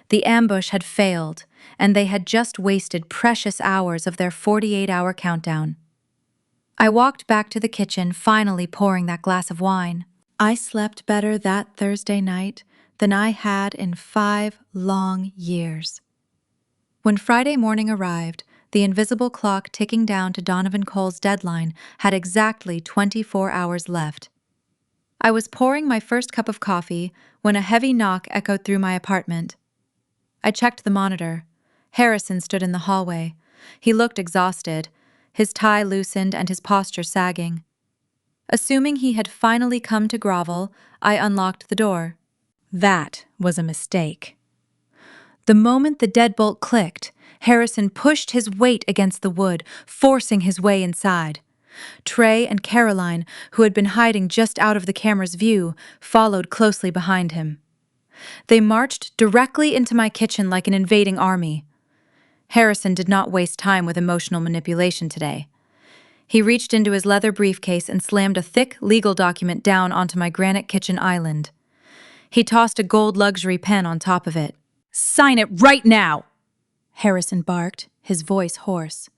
The ambush had failed, and they had just wasted precious hours of their 48-hour countdown. I walked back to the kitchen, finally pouring that glass of wine. I slept better that Thursday night than I had in 5 long years. When Friday morning arrived, the invisible clock ticking down to Donovan Cole's deadline had exactly 24 hours left. I was pouring my first cup of coffee when a heavy knock echoed through my apartment. I checked the monitor. Harrison stood in the hallway. He looked exhausted, his tie loosened and his posture sagging. Assuming he had finally come to grovel, I unlocked the door. That was a mistake. The moment the deadbolt clicked, Harrison pushed his weight against the wood, forcing his way inside. Trey and Caroline, who had been hiding just out of the camera's view, followed closely behind him. They marched directly into my kitchen like an invading army. Harrison did not waste time with emotional manipulation today. He reached into his leather briefcase and slammed a thick legal document down onto my granite kitchen island. He tossed a gold luxury pen on top of it. "Sign it right now!" Harrison barked, his voice hoarse.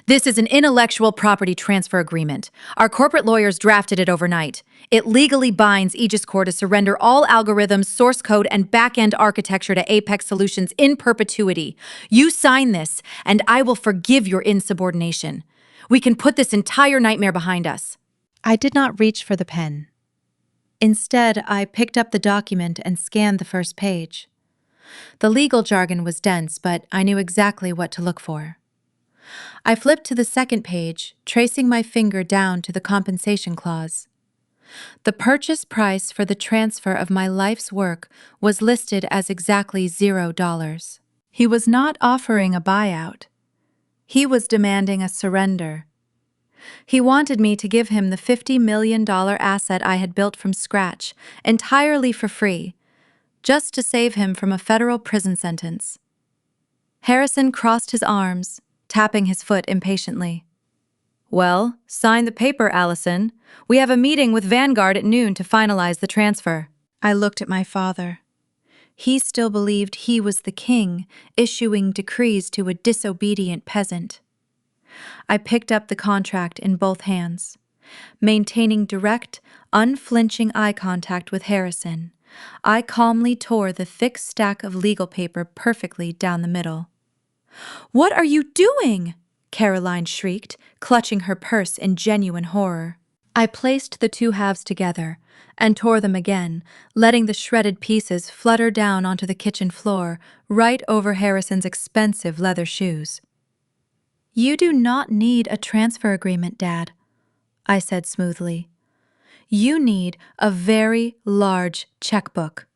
"This is an intellectual property transfer agreement. Our corporate lawyers drafted it overnight. It legally binds Aegis Corp to surrender all algorithms, source code, and back-end architecture to Apex Solutions in perpetuity. You sign this, and I will forgive your insubordination. We can put this entire nightmare behind us." I did not reach for the pen. Instead, I picked up the document and scanned the first page. The legal jargon was dense, but I knew exactly what to look for. I flipped to the second page, tracing my finger down to the compensation clause. The purchase price for the transfer of my life's work was listed as exactly $0. He was not offering a buyout. He was demanding a surrender. He wanted me to give him the $50 million asset I had built from scratch, entirely for free, just to save him from a federal prison sentence. Harrison crossed his arms, tapping his foot impatiently. "Well, sign the paper, Allison. We have a meeting with Vanguard at noon to finalize the transfer." I looked at my father. He still believed he was the king, issuing decrees to a disobedient peasant. I picked up the contract in both hands, maintaining direct, unflinching eye contact with Harrison. I calmly tore the thick stack of legal paper perfectly down the middle. "What are you doing?" Caroline shrieked, clutching her purse in genuine horror. I placed the two halves together and tore them again, letting the shredded pieces flutter down onto the kitchen floor, right over Harrison's expensive leather shoes. "You do not need a transfer agreement, Dad," I said smoothly. "You need a very large checkbook."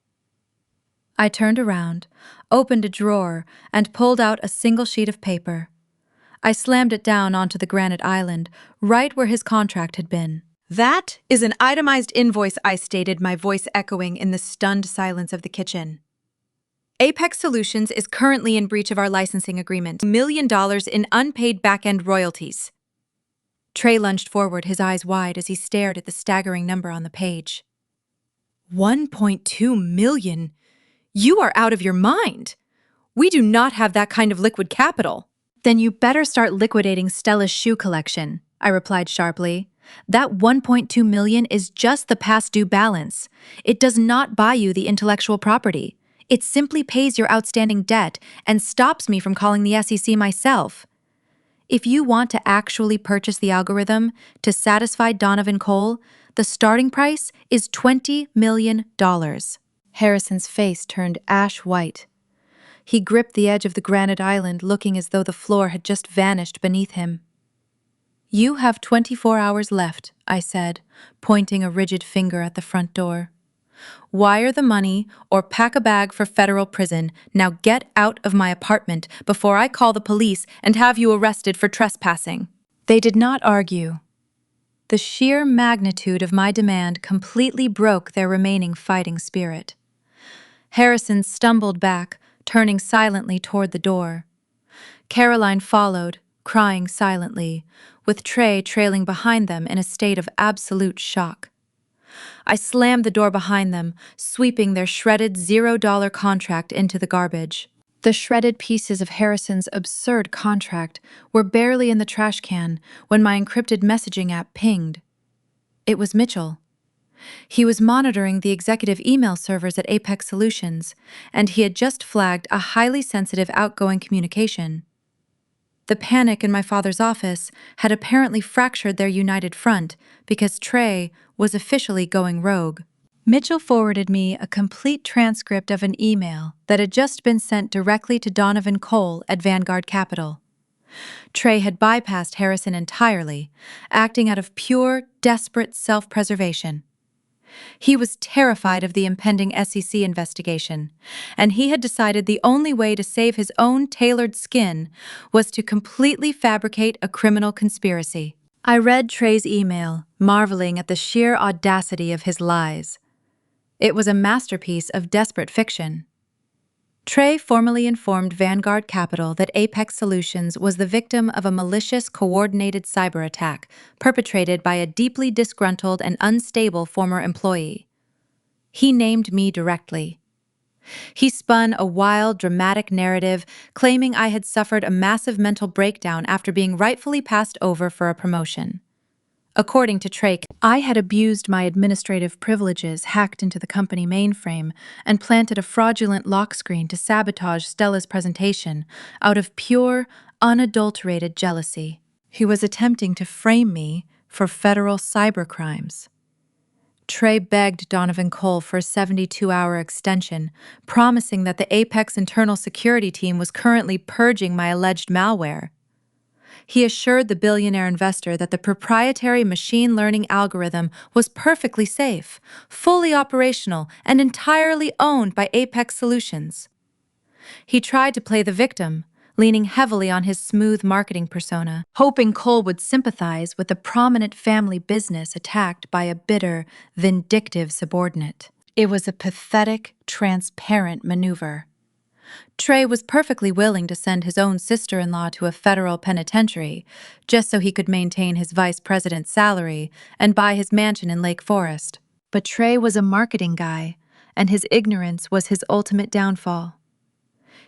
I turned around, opened a drawer, and pulled out a single sheet of paper. I slammed it down onto the granite island, right where his contract had been. "That is an itemized invoice," I stated, my voice echoing in the stunned silence of the kitchen. "Apex Solutions is currently in breach of our licensing agreement. $1 million in unpaid back-end royalties." Trey lunged forward, his eyes wide as he stared at the staggering number on the page. $1.2 million? You are out of your mind! We do not have that kind of liquid capital. "Then you better start liquidating Stella's shoe collection," I replied sharply. "That $1.2 million is just the past due balance. It does not buy you the intellectual property. It simply pays your outstanding debt and stops me from calling the SEC myself. If you want to actually purchase the algorithm to satisfy Donovan Cole, the starting price is $20 million. Harrison's face turned ash white. He gripped the edge of the granite island, looking as though the floor had just vanished beneath him. "You have 24 hours left," I said, pointing a rigid finger at the front door. "Wire the money or pack a bag for federal prison. Now get out of my apartment before I call the police and have you arrested for trespassing." They did not argue. The sheer magnitude of my demand completely broke their remaining fighting spirit. Harrison stumbled back, turning silently toward the door. Caroline followed, crying silently, with Trey trailing behind them in a state of absolute shock. I slammed the door behind them, sweeping their shredded $0 contract into the garbage. The shredded pieces of Harrison's absurd contract were barely in the trash can when my encrypted messaging app pinged. It was Mitchell. He was monitoring the executive email servers at Apex Solutions, and he had just flagged a highly sensitive outgoing communication. The panic in my father's office had apparently fractured their united front because Trey was officially going rogue. Mitchell forwarded me a complete transcript of an email that had just been sent directly to Donovan Cole at Vanguard Capital. Trey had bypassed Harrison entirely, acting out of pure, desperate self-preservation. He was terrified of the impending SEC investigation, and he had decided the only way to save his own tailored skin was to completely fabricate a criminal conspiracy. I read Trey's email, marveling at the sheer audacity of his lies. It was a masterpiece of desperate fiction. Trey formally informed Vanguard Capital that Apex Solutions was the victim of a malicious, coordinated cyber attack perpetrated by a deeply disgruntled and unstable former employee. He named me directly. He spun a wild, dramatic narrative claiming I had suffered a massive mental breakdown after being rightfully passed over for a promotion. According to Trake, I had abused my administrative privileges, hacked into the company mainframe, and planted a fraudulent lock screen to sabotage Stella's presentation out of pure, unadulterated jealousy. He was attempting to frame me for federal cybercrimes. Trey begged Donovan Cole for a 72-hour extension, promising that the Apex internal security team was currently purging my alleged malware. He assured the billionaire investor that the proprietary machine learning algorithm was perfectly safe, fully operational, and entirely owned by Apex Solutions. He tried to play the victim, leaning heavily on his smooth marketing persona, hoping Cole would sympathize with the prominent family business attacked by a bitter, vindictive subordinate. It was a pathetic, transparent maneuver. Trey was perfectly willing to send his own sister-in-law to a federal penitentiary just so he could maintain his vice president's salary and buy his mansion in Lake Forest. But Trey was a marketing guy, and his ignorance was his ultimate downfall.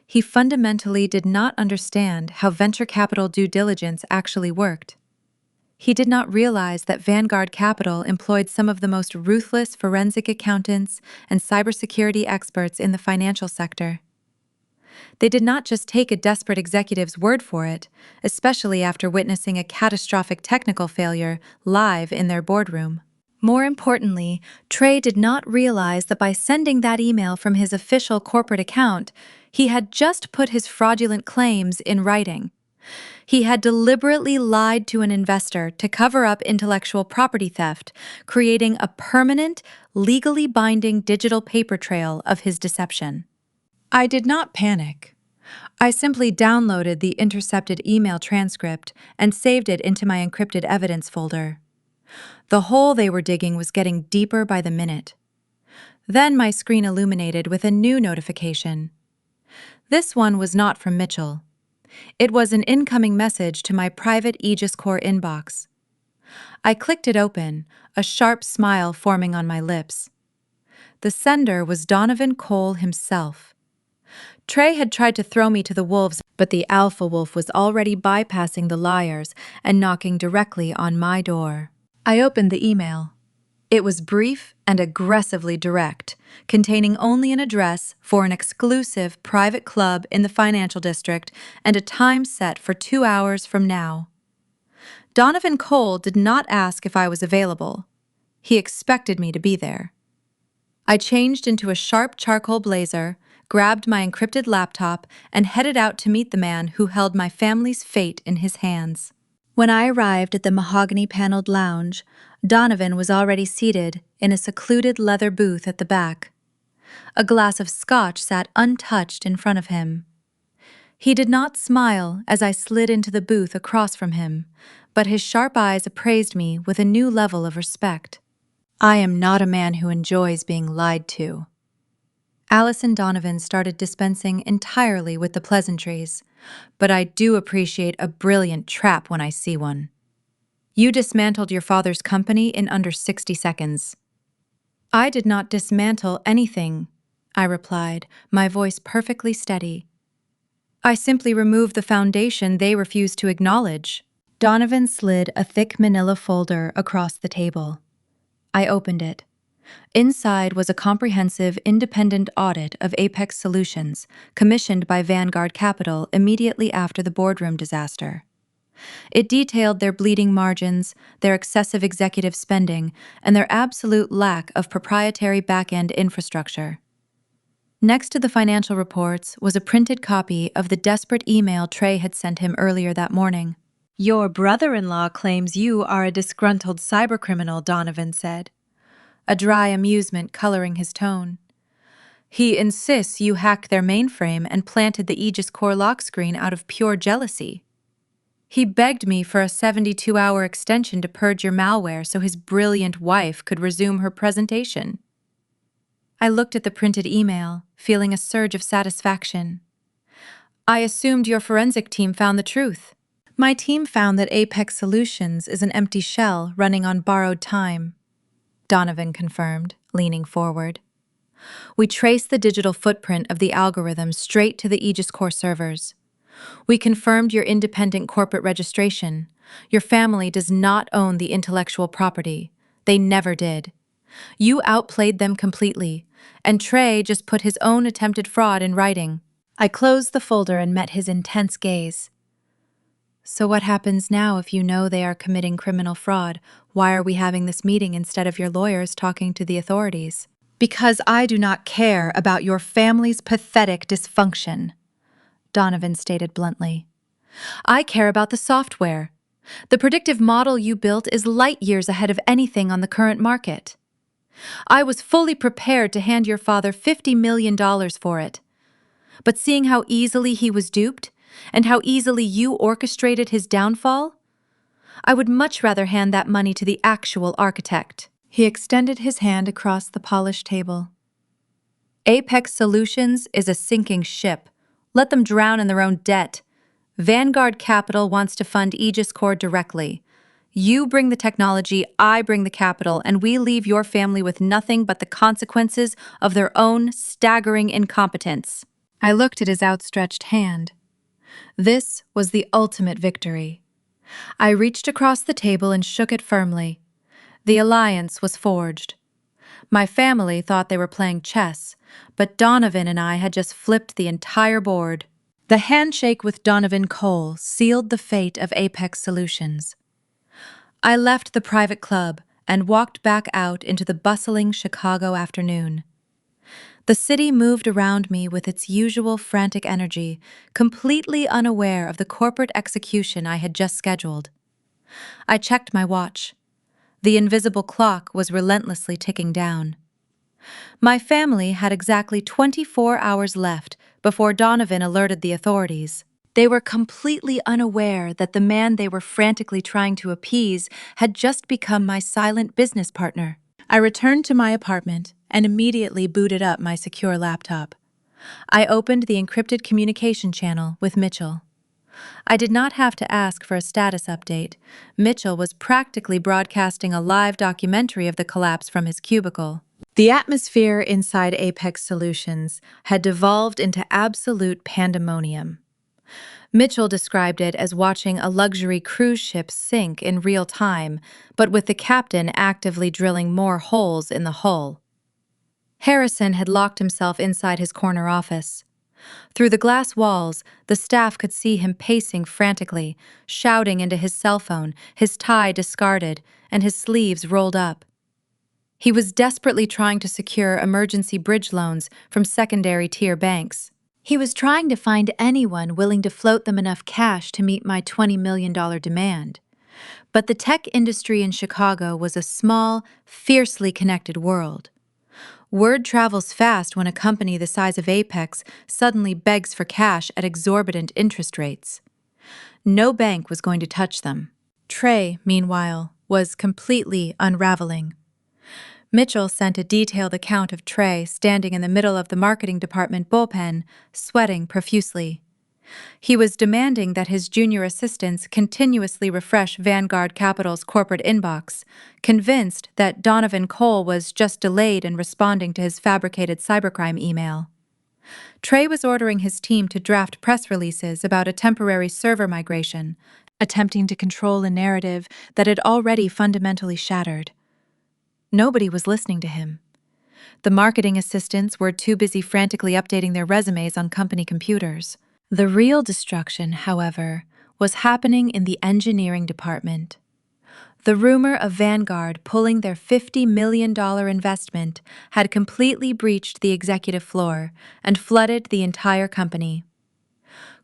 He fundamentally did not understand how venture capital due diligence actually worked. He did not realize that Vanguard Capital employed some of the most ruthless forensic accountants and cybersecurity experts in the financial sector. They did not just take a desperate executive's word for it, especially after witnessing a catastrophic technical failure live in their boardroom. More importantly, Trey did not realize that by sending that email from his official corporate account, he had just put his fraudulent claims in writing. He had deliberately lied to an investor to cover up intellectual property theft, creating a permanent, legally binding digital paper trail of his deception. I did not panic. I simply downloaded the intercepted email transcript and saved it into my encrypted evidence folder. The hole they were digging was getting deeper by the minute. Then my screen illuminated with a new notification. This one was not from Mitchell. It was an incoming message to my private Aegis Core inbox. I clicked it open, a sharp smile forming on my lips. The sender was Donovan Cole himself. Trey had tried to throw me to the wolves, but the alpha wolf was already bypassing the liars and knocking directly on my door. I opened the email. It was brief and aggressively direct, containing only an address for an exclusive private club in the financial district and a time set for 2 hours from now. Donovan Cole did not ask if I was available. He expected me to be there. I changed into a sharp charcoal blazer, grabbed my encrypted laptop, and headed out to meet the man who held my family's fate in his hands. When I arrived at the mahogany-paneled lounge, Donovan was already seated in a secluded leather booth at the back. A glass of scotch sat untouched in front of him. He did not smile as I slid into the booth across from him, but his sharp eyes appraised me with a new level of respect. I am not a man who enjoys being lied to. Allison Donovan started dispensing entirely with the pleasantries, but I do appreciate a brilliant trap when I see one. You dismantled your father's company in under 60 seconds. I did not dismantle anything, I replied, my voice perfectly steady. I simply removed the foundation they refused to acknowledge. Donovan slid a thick manila folder across the table. I opened it. Inside was a comprehensive independent audit of Apex Solutions, commissioned by Vanguard Capital immediately after the boardroom disaster. It detailed their bleeding margins, their excessive executive spending, and their absolute lack of proprietary back-end infrastructure. Next to the financial reports was a printed copy of the desperate email Trey had sent him earlier that morning. Your brother-in-law claims you are a disgruntled cybercriminal, Donovan said, a dry amusement coloring his tone. He insists you hacked their mainframe and planted the Aegis Core lock screen out of pure jealousy. He begged me for a 72-hour extension to purge your malware so his brilliant wife could resume her presentation. I looked at the printed email, feeling a surge of satisfaction. I assumed your forensic team found the truth. My team found that Apex Solutions is an empty shell running on borrowed time, Donovan confirmed, leaning forward. We traced the digital footprint of the algorithm straight to the Aegis Core servers. We confirmed your independent corporate registration. Your family does not own the intellectual property. They never did. You outplayed them completely, and Trey just put his own attempted fraud in writing. I closed the folder and met his intense gaze. So what happens now if you know they are committing criminal fraud? Why are we having this meeting instead of your lawyers talking to the authorities? Because I do not care about your family's pathetic dysfunction, Donovan stated bluntly. I care about the software. The predictive model you built is light years ahead of anything on the current market. I was fully prepared to hand your father $50 million for it. But seeing how easily he was duped, and how easily you orchestrated his downfall, I would much rather hand that money to the actual architect. He extended his hand across the polished table. Apex Solutions is a sinking ship. Let them drown in their own debt. Vanguard Capital wants to fund Aegis Core directly. You bring the technology, I bring the capital, and we leave your family with nothing but the consequences of their own staggering incompetence. I looked at his outstretched hand. This was the ultimate victory. I reached across the table and shook it firmly. The alliance was forged. My family thought they were playing chess, but Donovan and I had just flipped the entire board. The handshake with Donovan Cole sealed the fate of Apex Solutions. I left the private club and walked back out into the bustling Chicago afternoon. The city moved around me with its usual frantic energy, completely unaware of the corporate execution I had just scheduled. I checked my watch. The invisible clock was relentlessly ticking down. My family had exactly 24 hours left before Donovan alerted the authorities. They were completely unaware that the man they were frantically trying to appease had just become my silent business partner. I returned to my apartment and immediately booted up my secure laptop. I opened the encrypted communication channel with Mitchell. I did not have to ask for a status update. Mitchell was practically broadcasting a live documentary of the collapse from his cubicle. The atmosphere inside Apex Solutions had devolved into absolute pandemonium. Mitchell described it as watching a luxury cruise ship sink in real time, but with the captain actively drilling more holes in the hull. Harrison had locked himself inside his corner office. Through the glass walls, the staff could see him pacing frantically, shouting into his cell phone, his tie discarded, and his sleeves rolled up. He was desperately trying to secure emergency bridge loans from secondary-tier banks. He was trying to find anyone willing to float them enough cash to meet my $20 million demand. But the tech industry in Chicago was a small, fiercely connected world. Word travels fast when a company the size of Apex suddenly begs for cash at exorbitant interest rates. No bank was going to touch them. Trey, meanwhile, was completely unraveling. Mitchell sent a detailed account of Trey standing in the middle of the marketing department bullpen, sweating profusely. He was demanding that his junior assistants continuously refresh Vanguard Capital's corporate inbox, convinced that Donovan Cole was just delayed in responding to his fabricated cybercrime email. Trey was ordering his team to draft press releases about a temporary server migration, attempting to control a narrative that had already fundamentally shattered. Nobody was listening to him. The marketing assistants were too busy frantically updating their resumes on company computers. The real destruction, however, was happening in the engineering department. The rumor of Vanguard pulling their $50 million investment had completely breached the executive floor and flooded the entire company.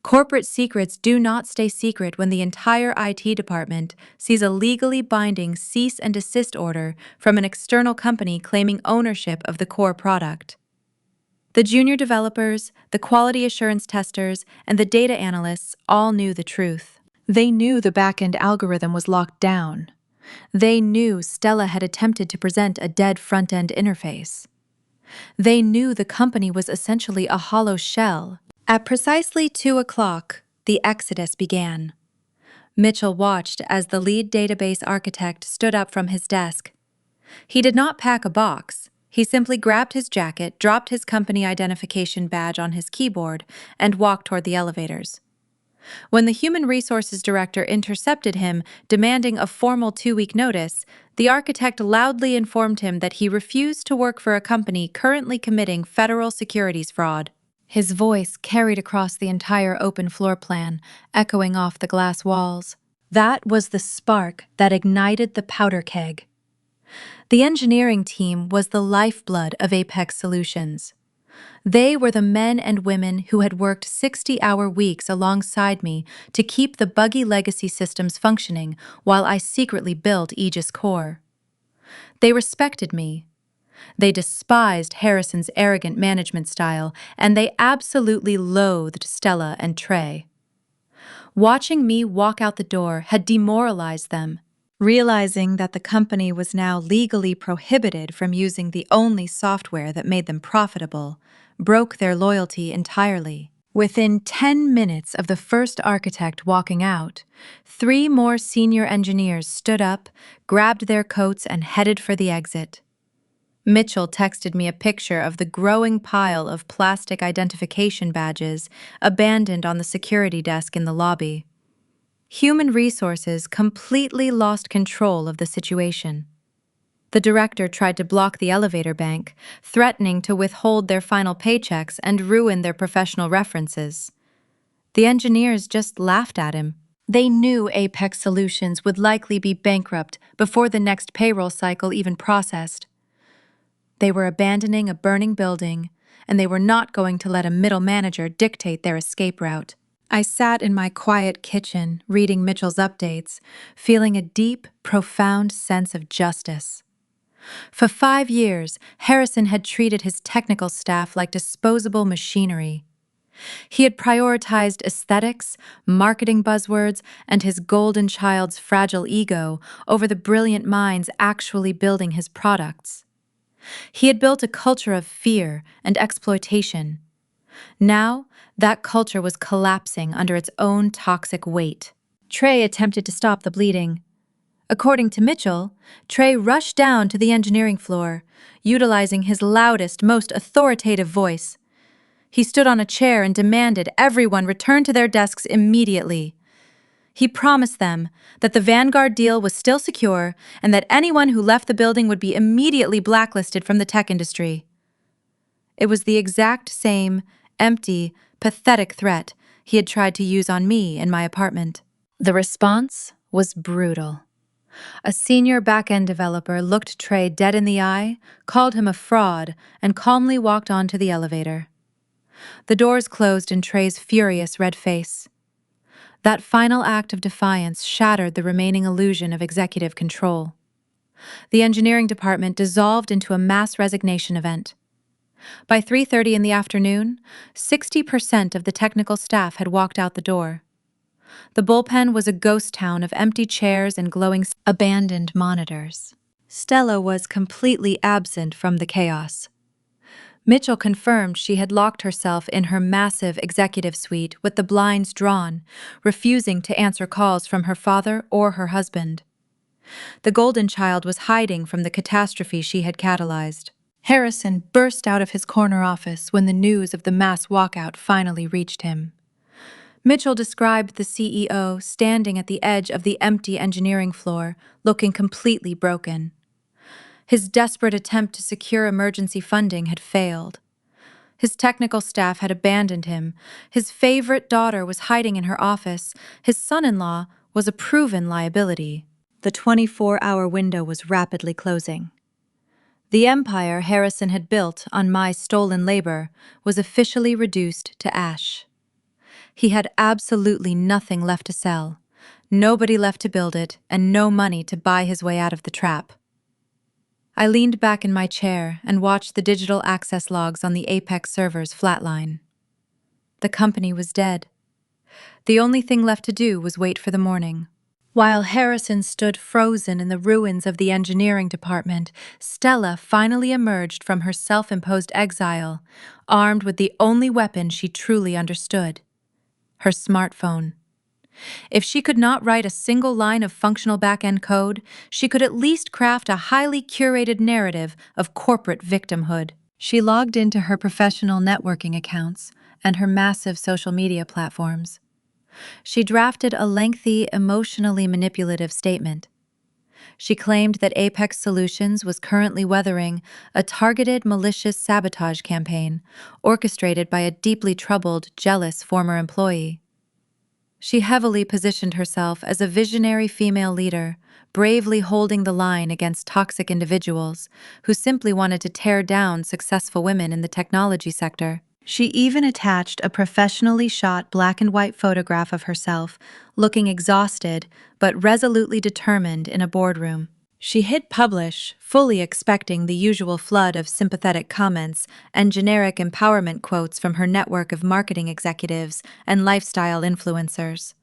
Corporate secrets do not stay secret when the entire IT department sees a legally binding cease and desist order from an external company claiming ownership of the core product. The junior developers, the quality assurance testers, and the data analysts all knew the truth. They knew the back-end algorithm was locked down. They knew Stella had attempted to present a dead front-end interface. They knew the company was essentially a hollow shell. At precisely 2 o'clock, the exodus began. Mitchell watched as the lead database architect stood up from his desk. He did not pack a box. He simply grabbed his jacket, dropped his company identification badge on his keyboard, and walked toward the elevators. When the human resources director intercepted him, demanding a formal 2-week notice, the architect loudly informed him that he refused to work for a company currently committing federal securities fraud. His voice carried across the entire open floor plan, echoing off the glass walls. That was the spark that ignited the powder keg. The engineering team was the lifeblood of Apex Solutions. They were the men and women who had worked 60-hour weeks alongside me to keep the buggy legacy systems functioning while I secretly built Aegis Core. They respected me. They despised Harrison's arrogant management style, and they absolutely loathed Stella and Trey. Watching me walk out the door had demoralized them. Realizing that the company was now legally prohibited from using the only software that made them profitable, broke their loyalty entirely. Within 10 minutes of the first architect walking out, 3 more senior engineers stood up, grabbed their coats, and headed for the exit. Mitchell texted me a picture of the growing pile of plastic identification badges abandoned on the security desk in the lobby. Human resources completely lost control of the situation. The director tried to block the elevator bank, threatening to withhold their final paychecks and ruin their professional references. The engineers just laughed at him. They knew Apex Solutions would likely be bankrupt before the next payroll cycle even processed. They were abandoning a burning building, and they were not going to let a middle manager dictate their escape route. I sat in my quiet kitchen, reading Mitchell's updates, feeling a deep, profound sense of justice. For 5 years, Harrison had treated his technical staff like disposable machinery. He had prioritized aesthetics, marketing buzzwords, and his golden child's fragile ego over the brilliant minds actually building his products. He had built a culture of fear and exploitation. Now, that culture was collapsing under its own toxic weight. Trey attempted to stop the bleeding. According to Mitchell, Trey rushed down to the engineering floor, utilizing his loudest, most authoritative voice. He stood on a chair and demanded everyone return to their desks immediately. He promised them that the Vanguard deal was still secure and that anyone who left the building would be immediately blacklisted from the tech industry. It was the exact same, empty, pathetic threat he had tried to use on me in my apartment. The response was brutal. A senior back-end developer looked Trey dead in the eye, called him a fraud, and calmly walked onto the elevator. The doors closed in Trey's furious red face. That final act of defiance shattered the remaining illusion of executive control. The engineering department dissolved into a mass resignation event. By 3:30 in the afternoon, 60% of the technical staff had walked out the door. The bullpen was a ghost town of empty chairs and glowing abandoned monitors. Stella was completely absent from the chaos. Mitchell confirmed she had locked herself in her massive executive suite with the blinds drawn, refusing to answer calls from her father or her husband. The golden child was hiding from the catastrophe she had catalyzed. Harrison burst out of his corner office when the news of the mass walkout finally reached him. Mitchell described the CEO standing at the edge of the empty engineering floor, looking completely broken. His desperate attempt to secure emergency funding had failed. His technical staff had abandoned him. His favorite daughter was hiding in her office. His son-in-law was a proven liability. The 24-hour window was rapidly closing. The empire Harrison had built on my stolen labor was officially reduced to ash. He had absolutely nothing left to sell, nobody left to build it, and no money to buy his way out of the trap. I leaned back in my chair and watched the digital access logs on the Apex servers flatline. The company was dead. The only thing left to do was wait for the morning. While Harrison stood frozen in the ruins of the engineering department, Stella finally emerged from her self-imposed exile, armed with the only weapon she truly understood: her smartphone. If she could not write a single line of functional back-end code, she could at least craft a highly curated narrative of corporate victimhood. She logged into her professional networking accounts and her massive social media platforms. She drafted a lengthy, emotionally manipulative statement. She claimed that Apex Solutions was currently weathering a targeted malicious sabotage campaign orchestrated by a deeply troubled, jealous former employee. She heavily positioned herself as a visionary female leader, bravely holding the line against toxic individuals who simply wanted to tear down successful women in the technology sector. She even attached a professionally shot black and white photograph of herself, looking exhausted but resolutely determined in a boardroom. She hit publish, fully expecting the usual flood of sympathetic comments and generic empowerment quotes from her network of marketing executives and lifestyle influencers.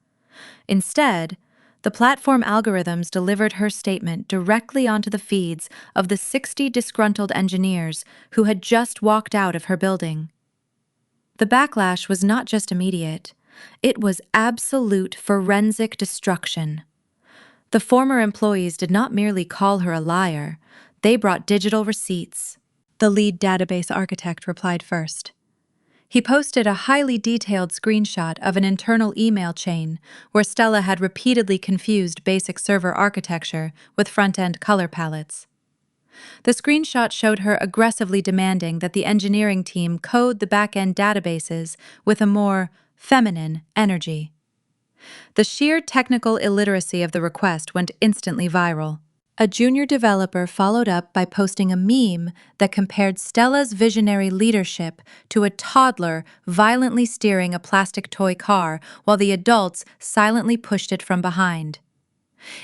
Instead, the platform algorithms delivered her statement directly onto the feeds of the 60 disgruntled engineers who had just walked out of her building. The backlash was not just immediate, it was absolute forensic destruction. The former employees did not merely call her a liar, they brought digital receipts. The lead database architect replied first. He posted a highly detailed screenshot of an internal email chain where Stella had repeatedly confused basic server architecture with front-end color palettes. The screenshot showed her aggressively demanding that the engineering team code the back-end databases with a more feminine energy. The sheer technical illiteracy of the request went instantly viral. A junior developer followed up by posting a meme that compared Stella's visionary leadership to a toddler violently steering a plastic toy car while the adults silently pushed it from behind.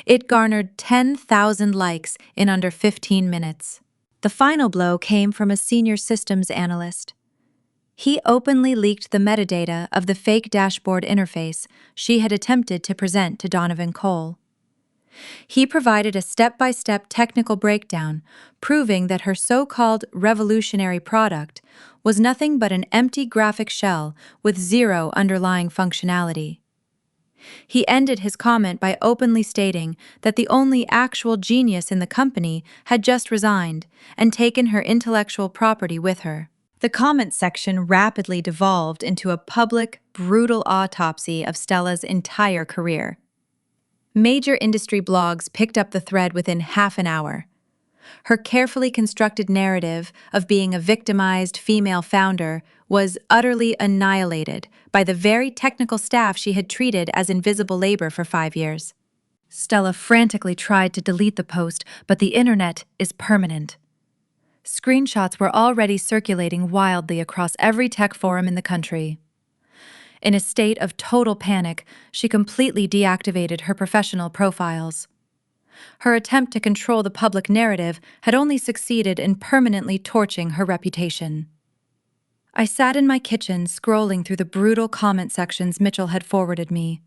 It garnered 10,000 likes in under 15 minutes. The final blow came from a senior systems analyst. He openly leaked the metadata of the fake dashboard interface she had attempted to present to Donovan Cole. He provided a step-by-step technical breakdown, proving that her so-called revolutionary product was nothing but an empty graphic shell with zero underlying functionality. He ended his comment by openly stating that the only actual genius in the company had just resigned and taken her intellectual property with her. The comment section rapidly devolved into a public, brutal autopsy of Stella's entire career. Major industry blogs picked up the thread within half an hour. Her carefully constructed narrative of being a victimized female founder was utterly annihilated by the very technical staff she had treated as invisible labor for 5 years. Stella frantically tried to delete the post, but the internet is permanent. Screenshots were already circulating wildly across every tech forum in the country. In a state of total panic, she completely deactivated her professional profiles. Her attempt to control the public narrative had only succeeded in permanently torching her reputation. I sat in my kitchen scrolling through the brutal comment sections Mitchell had forwarded me,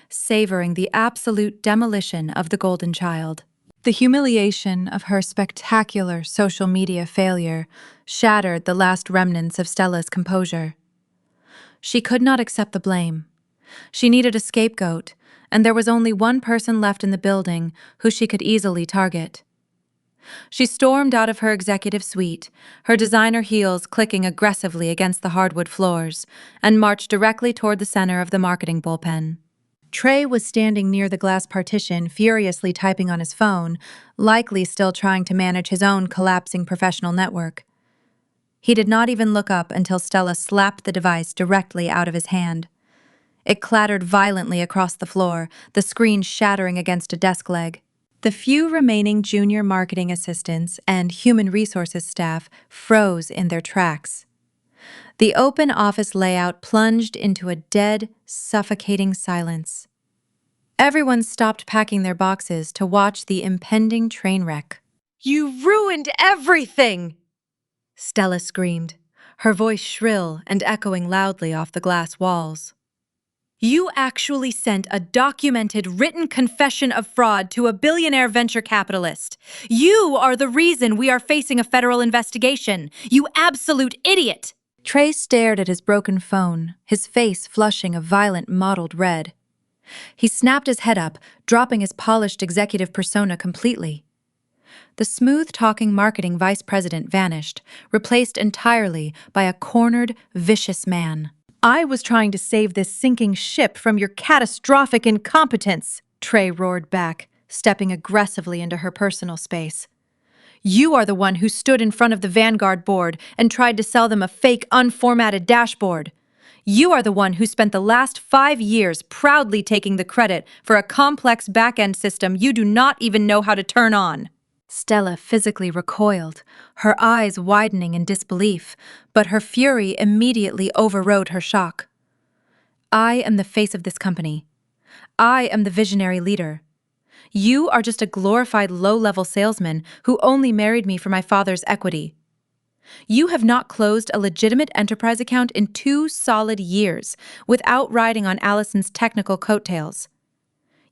savoring the absolute demolition of the golden child. The humiliation of her spectacular social media failure shattered the last remnants of Stella's composure. She could not accept the blame. She needed a scapegoat, and there was only one person left in the building who she could easily target. She stormed out of her executive suite, her designer heels clicking aggressively against the hardwood floors, and marched directly toward the center of the marketing bullpen. Trey was standing near the glass partition, furiously typing on his phone, likely still trying to manage his own collapsing professional network. He did not even look up until Stella slapped the device directly out of his hand. It clattered violently across the floor, the screen shattering against a desk leg. The few remaining junior marketing assistants and human resources staff froze in their tracks. The open office layout plunged into a dead, suffocating silence. Everyone stopped packing their boxes to watch the impending train wreck. "You ruined everything!" Stella screamed, her voice shrill and echoing loudly off the glass walls. "You actually sent a documented written confession of fraud to a billionaire venture capitalist. You are the reason we are facing a federal investigation. You absolute idiot!" Trey stared at his broken phone, his face flushing a violent mottled red. He snapped his head up, dropping his polished executive persona completely. The smooth-talking marketing vice president vanished, replaced entirely by a cornered, vicious man. "I was trying to save this sinking ship from your catastrophic incompetence," Trey roared back, stepping aggressively into her personal space. "You are the one who stood in front of the Vanguard board and tried to sell them a fake, unformatted dashboard. You are the one who spent the last 5 years proudly taking the credit for a complex back-end system you do not even know how to turn on." Stella physically recoiled, her eyes widening in disbelief, but her fury immediately overrode her shock. "I am the face of this company. I am the visionary leader. You are just a glorified low-level salesman who only married me for my father's equity. You have not closed a legitimate enterprise account in 2 solid years without riding on Allison's technical coattails.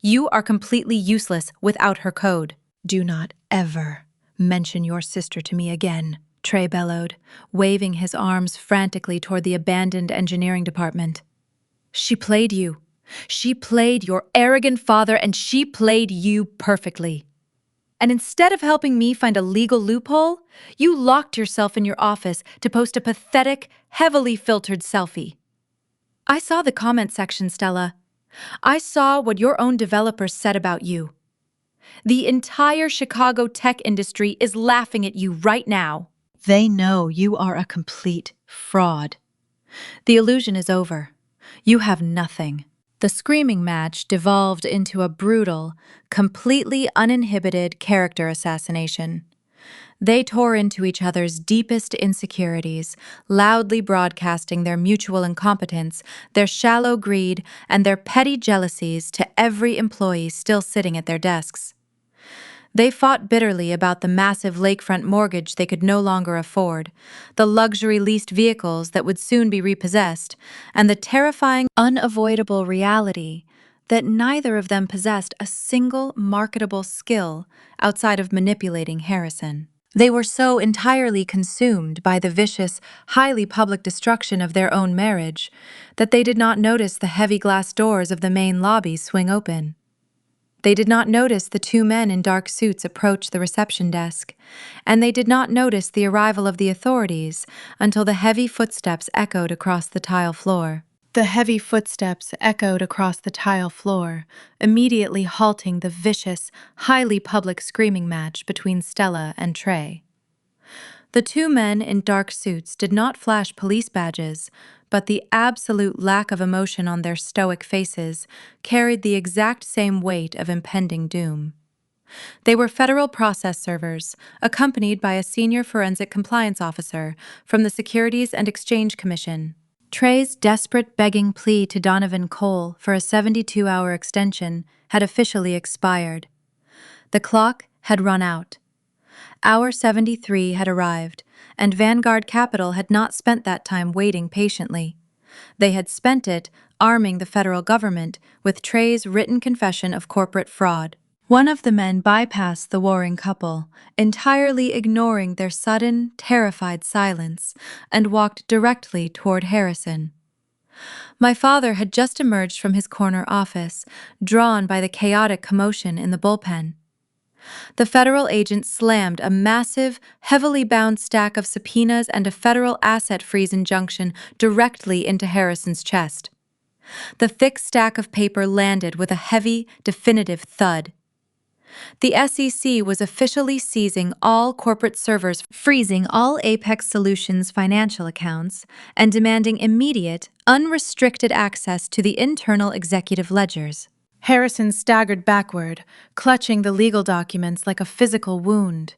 You are completely useless without her code." "Do not ever mention your sister to me again," Trey bellowed, waving his arms frantically toward the abandoned engineering department. "She played you. She played your arrogant father, and she played you perfectly. And instead of helping me find a legal loophole, you locked yourself in your office to post a pathetic, heavily filtered selfie. I saw the comment section, Stella. I saw what your own developers said about you. The entire Chicago tech industry is laughing at you right now. They know you are a complete fraud. The illusion is over. You have nothing." The screaming match devolved into a brutal, completely uninhibited character assassination. They tore into each other's deepest insecurities, loudly broadcasting their mutual incompetence, their shallow greed, and their petty jealousies to every employee still sitting at their desks. They fought bitterly about the massive lakefront mortgage they could no longer afford, the luxury leased vehicles that would soon be repossessed, and the terrifying, unavoidable reality that neither of them possessed a single marketable skill outside of manipulating Harrison. They were so entirely consumed by the vicious, highly public destruction of their own marriage that they did not notice the heavy glass doors of the main lobby swing open. They did not notice the 2 men in dark suits approach the reception desk, and they did not notice the arrival of the authorities until the heavy footsteps echoed across the tile floor. The heavy footsteps echoed across the tile floor, immediately halting the vicious, highly public screaming match between Stella and Trey. The 2 men in dark suits did not flash police badges, but the absolute lack of emotion on their stoic faces carried the exact same weight of impending doom. They were federal process servers, accompanied by a senior forensic compliance officer from the Securities and Exchange Commission. Trey's desperate begging plea to Donovan Cole for a 72-hour extension had officially expired. The clock had run out. Hour 73 had arrived, and Vanguard Capital had not spent that time waiting patiently. They had spent it arming the federal government with Trey's written confession of corporate fraud. One of the men bypassed the warring couple, entirely ignoring their sudden, terrified silence, and walked directly toward Harrison. My father had just emerged from his corner office, drawn by the chaotic commotion in the bullpen. The federal agent slammed a massive, heavily bound stack of subpoenas and a federal asset freeze injunction directly into Harrison's chest. The thick stack of paper landed with a heavy, definitive thud. The SEC was officially seizing all corporate servers, freezing all Apex Solutions financial accounts, and demanding immediate, unrestricted access to the internal executive ledgers. Harrison staggered backward, clutching the legal documents like a physical wound.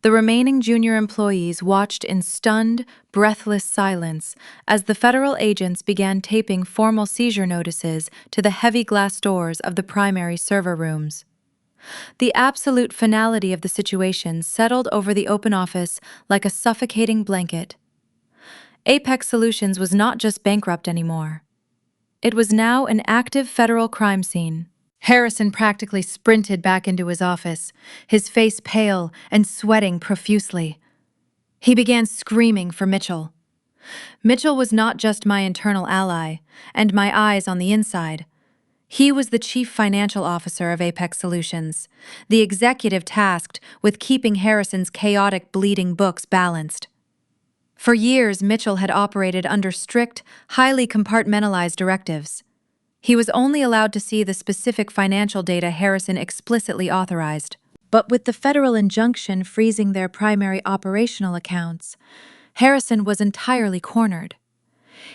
The remaining junior employees watched in stunned, breathless silence as the federal agents began taping formal seizure notices to the heavy glass doors of the primary server rooms. The absolute finality of the situation settled over the open office like a suffocating blanket. Apex Solutions was not just bankrupt anymore. It was now an active federal crime scene. Harrison practically sprinted back into his office, his face pale and sweating profusely. He began screaming for Mitchell. Mitchell was not just my internal ally, and my eyes on the inside. He was the chief financial officer of Apex Solutions, the executive tasked with keeping Harrison's chaotic bleeding books balanced. For years, Mitchell had operated under strict, highly compartmentalized directives. He was only allowed to see the specific financial data Harrison explicitly authorized. But with the federal injunction freezing their primary operational accounts, Harrison was entirely cornered.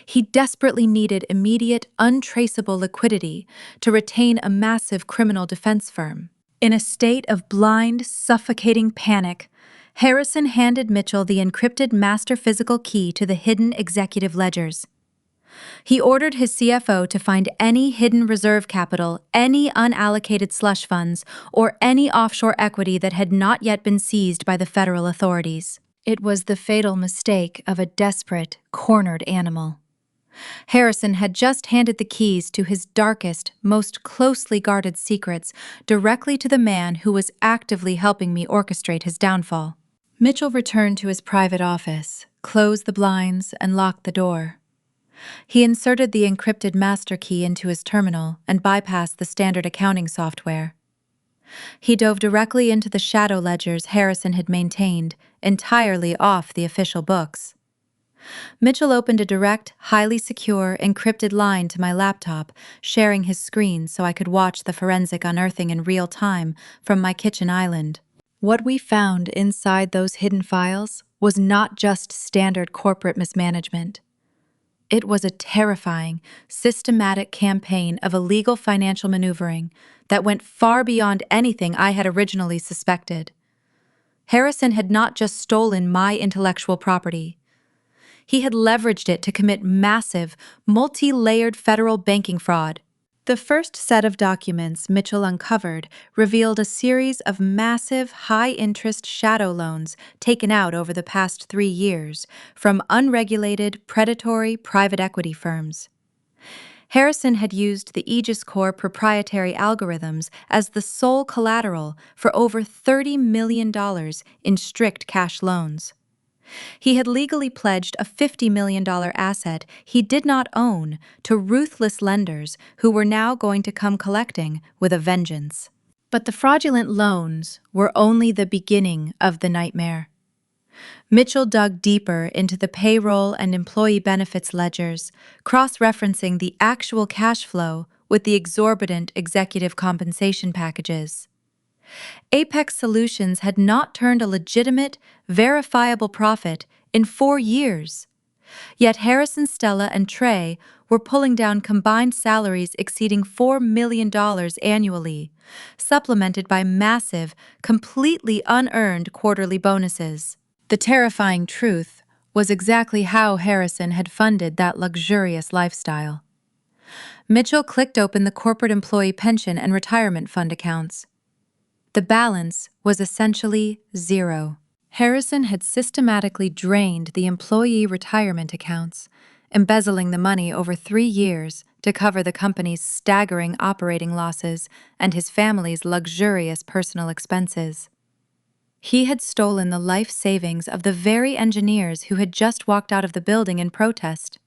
He desperately needed immediate, untraceable liquidity to retain a massive criminal defense firm. In a state of blind, suffocating panic, Harrison handed Mitchell the encrypted master physical key to the hidden executive ledgers. He ordered his CFO to find any hidden reserve capital, any unallocated slush funds, or any offshore equity that had not yet been seized by the federal authorities. It was the fatal mistake of a desperate, cornered animal. Harrison had just handed the keys to his darkest, most closely guarded secrets directly to the man who was actively helping me orchestrate his downfall. Mitchell returned to his private office, closed the blinds, and locked the door. He inserted the encrypted master key into his terminal and bypassed the standard accounting software. He dove directly into the shadow ledgers Harrison had maintained, entirely off the official books. Mitchell opened a direct, highly secure, encrypted line to my laptop, sharing his screen so I could watch the forensic unearthing in real time from my kitchen island. What we found inside those hidden files was not just standard corporate mismanagement. It was a terrifying, systematic campaign of illegal financial maneuvering that went far beyond anything I had originally suspected. Harrison had not just stolen my intellectual property. He had leveraged it to commit massive, multi-layered federal banking fraud. The first set of documents Mitchell uncovered revealed a series of massive, high-interest shadow loans taken out over the past 3 years from unregulated, predatory private equity firms. Harrison had used the Aegis Corp proprietary algorithms as the sole collateral for over $30 million in strict cash loans. He had legally pledged a $50 million asset he did not own to ruthless lenders who were now going to come collecting with a vengeance. But the fraudulent loans were only the beginning of the nightmare. Mitchell dug deeper into the payroll and employee benefits ledgers, cross-referencing the actual cash flow with the exorbitant executive compensation packages. Apex Solutions had not turned a legitimate, verifiable profit in 4 years. Yet Harrison, Stella, and Trey were pulling down combined salaries exceeding $4 million annually, supplemented by massive, completely unearned quarterly bonuses. The terrifying truth was exactly how Harrison had funded that luxurious lifestyle. Mitchell clicked open the corporate employee pension and retirement fund accounts. The balance was essentially zero. Harrison had systematically drained the employee retirement accounts, embezzling the money over 3 years to cover the company's staggering operating losses and his family's luxurious personal expenses. He had stolen the life savings of the very engineers who had just walked out of the building in protest.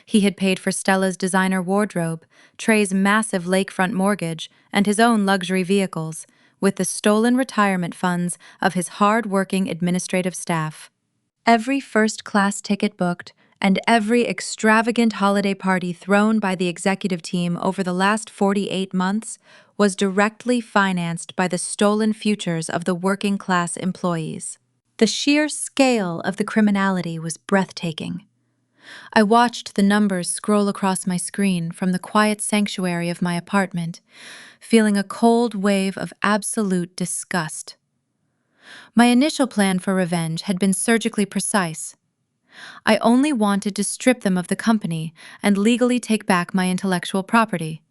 He had paid for Stella's designer wardrobe, Trey's massive lakefront mortgage, and his own luxury vehicles, with the stolen retirement funds of his hard-working administrative staff. Every first-class ticket booked and every extravagant holiday party thrown by the executive team over the last 48 months was directly financed by the stolen futures of the working-class employees. The sheer scale of the criminality was breathtaking. I watched the numbers scroll across my screen from the quiet sanctuary of my apartment, feeling a cold wave of absolute disgust. My initial plan for revenge had been surgically precise. I only wanted to strip them of the company and legally take back my intellectual property.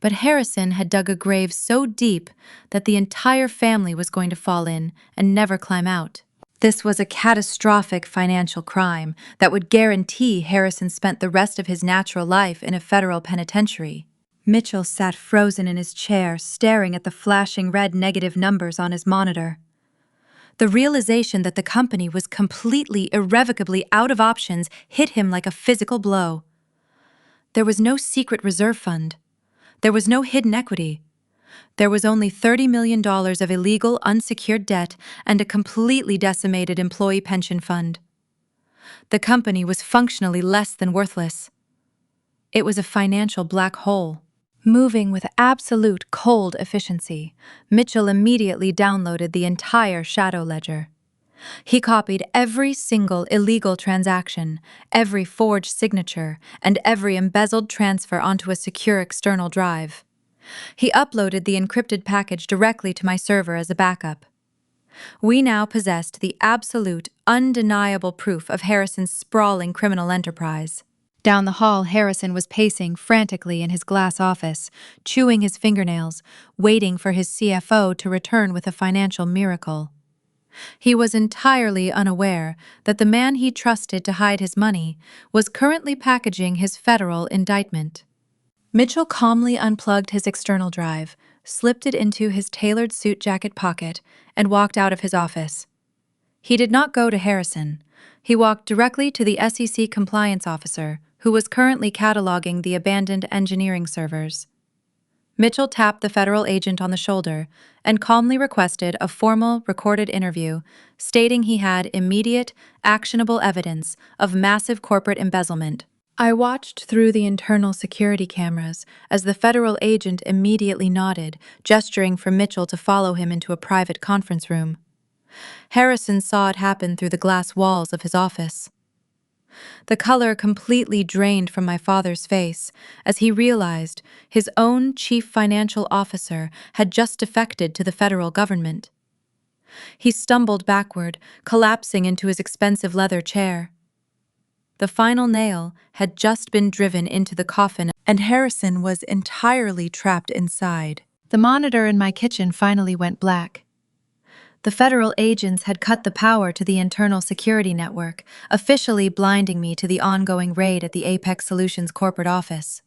But Harrison had dug a grave so deep that the entire family was going to fall in and never climb out. This was a catastrophic financial crime that would guarantee Harrison spent the rest of his natural life in a federal penitentiary. Mitchell sat frozen in his chair, staring at the flashing red negative numbers on his monitor. The realization that the company was completely, irrevocably out of options hit him like a physical blow. There was no secret reserve fund. There was no hidden equity. There was only $30 million of illegal, unsecured debt and a completely decimated employee pension fund. The company was functionally less than worthless. It was a financial black hole. Moving with absolute cold efficiency, Mitchell immediately downloaded the entire shadow ledger. He copied every single illegal transaction, every forged signature, and every embezzled transfer onto a secure external drive. He uploaded the encrypted package directly to my server as a backup. We now possessed the absolute, undeniable proof of Harrison's sprawling criminal enterprise. Down the hall, Harrison was pacing frantically in his glass office, chewing his fingernails, waiting for his CFO to return with a financial miracle. He was entirely unaware that the man he trusted to hide his money was currently packaging his federal indictment. Mitchell calmly unplugged his external drive, slipped it into his tailored suit jacket pocket, and walked out of his office. He did not go to Harrison. He walked directly to the SEC compliance officer, who was currently cataloging the abandoned engineering servers. Mitchell tapped the federal agent on the shoulder and calmly requested a formal, recorded interview, stating he had immediate, actionable evidence of massive corporate embezzlement. I watched through the internal security cameras as the federal agent immediately nodded, gesturing for Mitchell to follow him into a private conference room. Harrison saw it happen through the glass walls of his office. The color completely drained from my father's face as he realized his own chief financial officer had just defected to the federal government. He stumbled backward, collapsing into his expensive leather chair. The final nail had just been driven into the coffin, and Harrison was entirely trapped inside. The monitor in my kitchen finally went black. The federal agents had cut the power to the internal security network, officially blinding me to the ongoing raid at the Apex Solutions corporate office.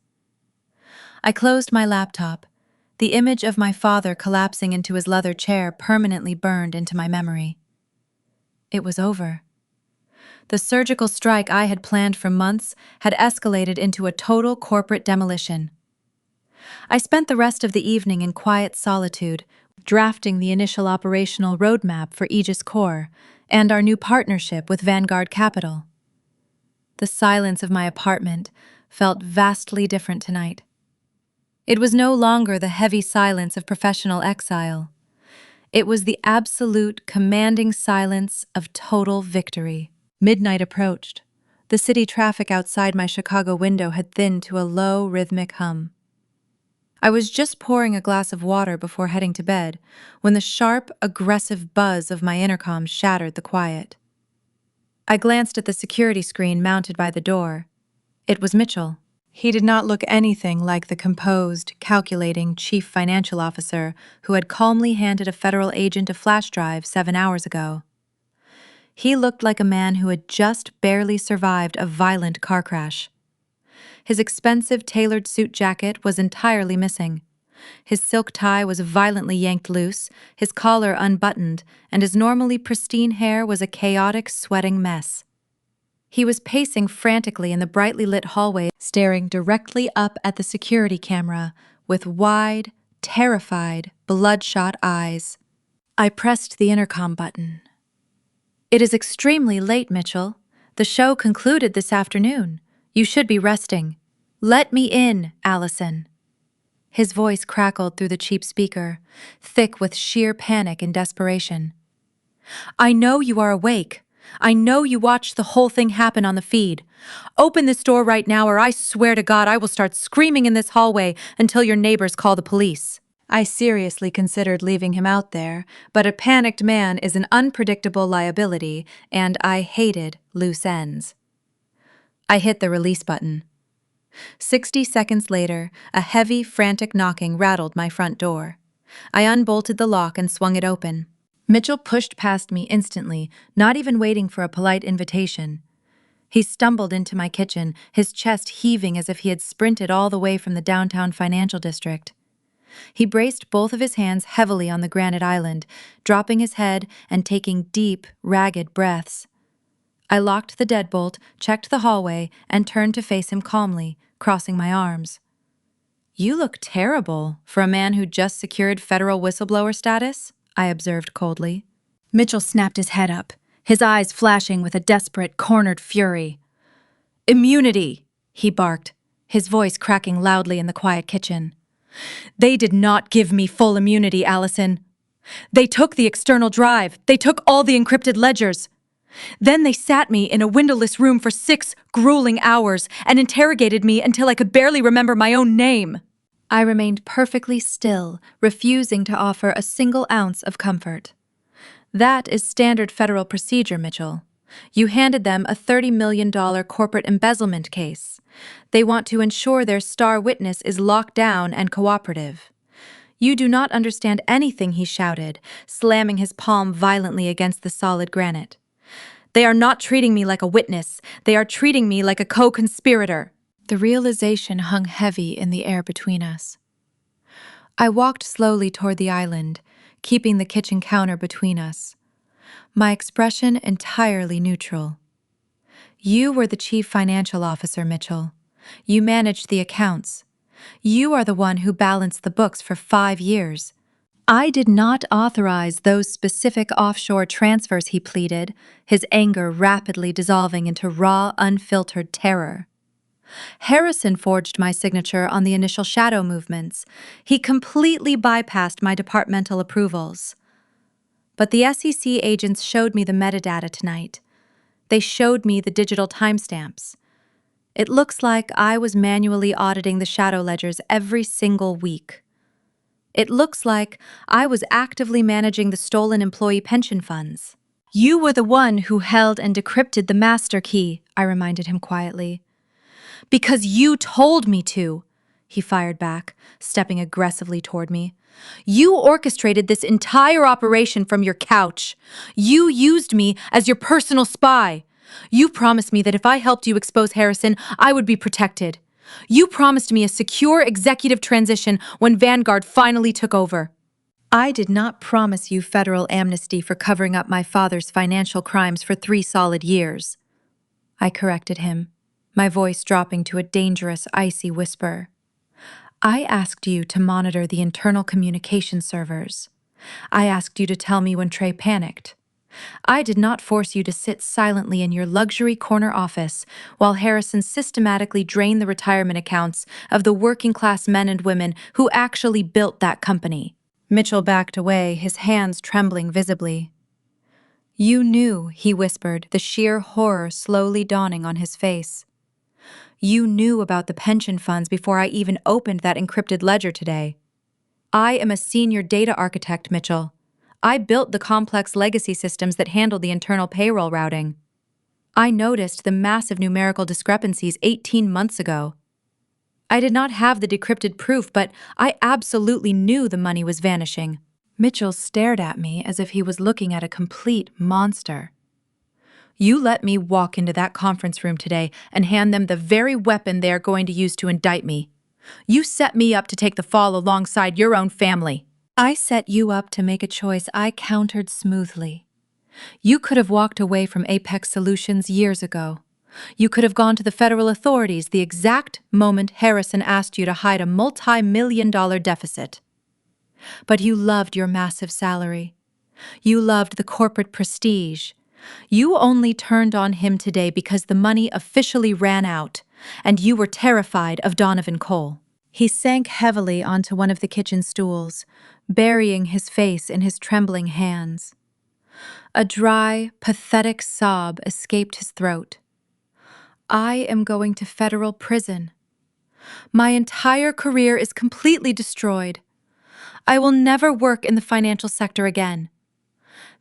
I closed my laptop. The image of my father collapsing into his leather chair permanently burned into my memory. It was over. The surgical strike I had planned for months had escalated into a total corporate demolition. I spent the rest of the evening in quiet solitude, drafting the initial operational roadmap for Aegis Core and our new partnership with Vanguard Capital. The silence of my apartment felt vastly different tonight. It was no longer the heavy silence of professional exile. It was the absolute, commanding silence of total victory. Midnight approached. The city traffic outside my Chicago window had thinned to a low, rhythmic hum. I was just pouring a glass of water before heading to bed when the sharp, aggressive buzz of my intercom shattered the quiet. I glanced at the security screen mounted by the door. It was Mitchell. He did not look anything like the composed, calculating chief financial officer who had calmly handed a federal agent a flash drive 7 hours ago. He looked like a man who had just barely survived a violent car crash. His expensive tailored suit jacket was entirely missing. His silk tie was violently yanked loose, his collar unbuttoned, and his normally pristine hair was a chaotic, sweating mess. He was pacing frantically in the brightly lit hallway, staring directly up at the security camera with wide, terrified, bloodshot eyes. I pressed the intercom button. "It is extremely late, Mitchell. The show concluded this afternoon. You should be resting. Let me in, Allison." His voice crackled through the cheap speaker, thick with sheer panic and desperation. "I know you are awake. I know you watched the whole thing happen on the feed. Open this door right now or I swear to God I will start screaming in this hallway until your neighbors call the police." I seriously considered leaving him out there, but a panicked man is an unpredictable liability, and I hated loose ends. I hit the release button. 60 seconds later, a heavy, frantic knocking rattled my front door. I unbolted the lock and swung it open. Mitchell pushed past me instantly, not even waiting for a polite invitation. He stumbled into my kitchen, his chest heaving as if he had sprinted all the way from the downtown financial district. He braced both of his hands heavily on the granite island, dropping his head and taking deep, ragged breaths. I locked the deadbolt, checked the hallway, and turned to face him calmly, crossing my arms. You look terrible for a man who just secured federal whistleblower status, I observed coldly. Mitchell snapped his head up, his eyes flashing with a desperate, cornered fury. Immunity, he barked, his voice cracking loudly in the quiet kitchen. They did not give me full immunity, Allison. They took the external drive. They took all the encrypted ledgers. Then they sat me in a windowless room for 6 grueling hours and interrogated me until I could barely remember my own name. I remained perfectly still, refusing to offer a single ounce of comfort. That is standard federal procedure, Mitchell. You handed them a $30 million corporate embezzlement case. They want to ensure their star witness is locked down and cooperative. You do not understand anything, he shouted, slamming his palm violently against the solid granite. They are not treating me like a witness. They are treating me like a co-conspirator. The realization hung heavy in the air between us. I walked slowly toward the island, keeping the kitchen counter between us, my expression entirely neutral. You were the chief financial officer, Mitchell. You managed the accounts. You are the one who balanced the books for 5 years. I did not authorize those specific offshore transfers, he pleaded, his anger rapidly dissolving into raw, unfiltered terror. Harrison forged my signature on the initial shadow movements. He completely bypassed my departmental approvals. But the SEC agents showed me the metadata tonight. They showed me the digital timestamps. It looks like I was manually auditing the shadow ledgers every single week. It looks like I was actively managing the stolen employee pension funds. You were the one who held and decrypted the master key, I reminded him quietly. Because you told me to, he fired back, stepping aggressively toward me. You orchestrated this entire operation from your couch. You used me as your personal spy. You promised me that if I helped you expose Harrison, I would be protected. You promised me a secure executive transition when Vanguard finally took over. I did not promise you federal amnesty for covering up my father's financial crimes for 3 solid years. I corrected him, my voice dropping to a dangerous, icy whisper. I asked you to monitor the internal communication servers. I asked you to tell me when Trey panicked. I did not force you to sit silently in your luxury corner office while Harrison systematically drained the retirement accounts of the working-class men and women who actually built that company. Mitchell backed away, his hands trembling visibly. You knew, he whispered, the sheer horror slowly dawning on his face. You knew about the pension funds before I even opened that encrypted ledger today. I am a senior data architect, Mitchell. I built the complex legacy systems that handle the internal payroll routing. I noticed the massive numerical discrepancies 18 months ago. I did not have the decrypted proof, but I absolutely knew the money was vanishing. Mitchell stared at me as if he was looking at a complete monster. You let me walk into that conference room today and hand them the very weapon they are going to use to indict me. You set me up to take the fall alongside your own family. I set you up to make a choice I countered smoothly. You could have walked away from Apex Solutions years ago. You could have gone to the federal authorities the exact moment Harrison asked you to hide a multi-million-dollar deficit. But you loved your massive salary. You loved the corporate prestige. You only turned on him today because the money officially ran out, and you were terrified of Donovan Cole. He sank heavily onto one of the kitchen stools, burying his face in his trembling hands. A dry, pathetic sob escaped his throat. I am going to federal prison. My entire career is completely destroyed. I will never work in the financial sector again.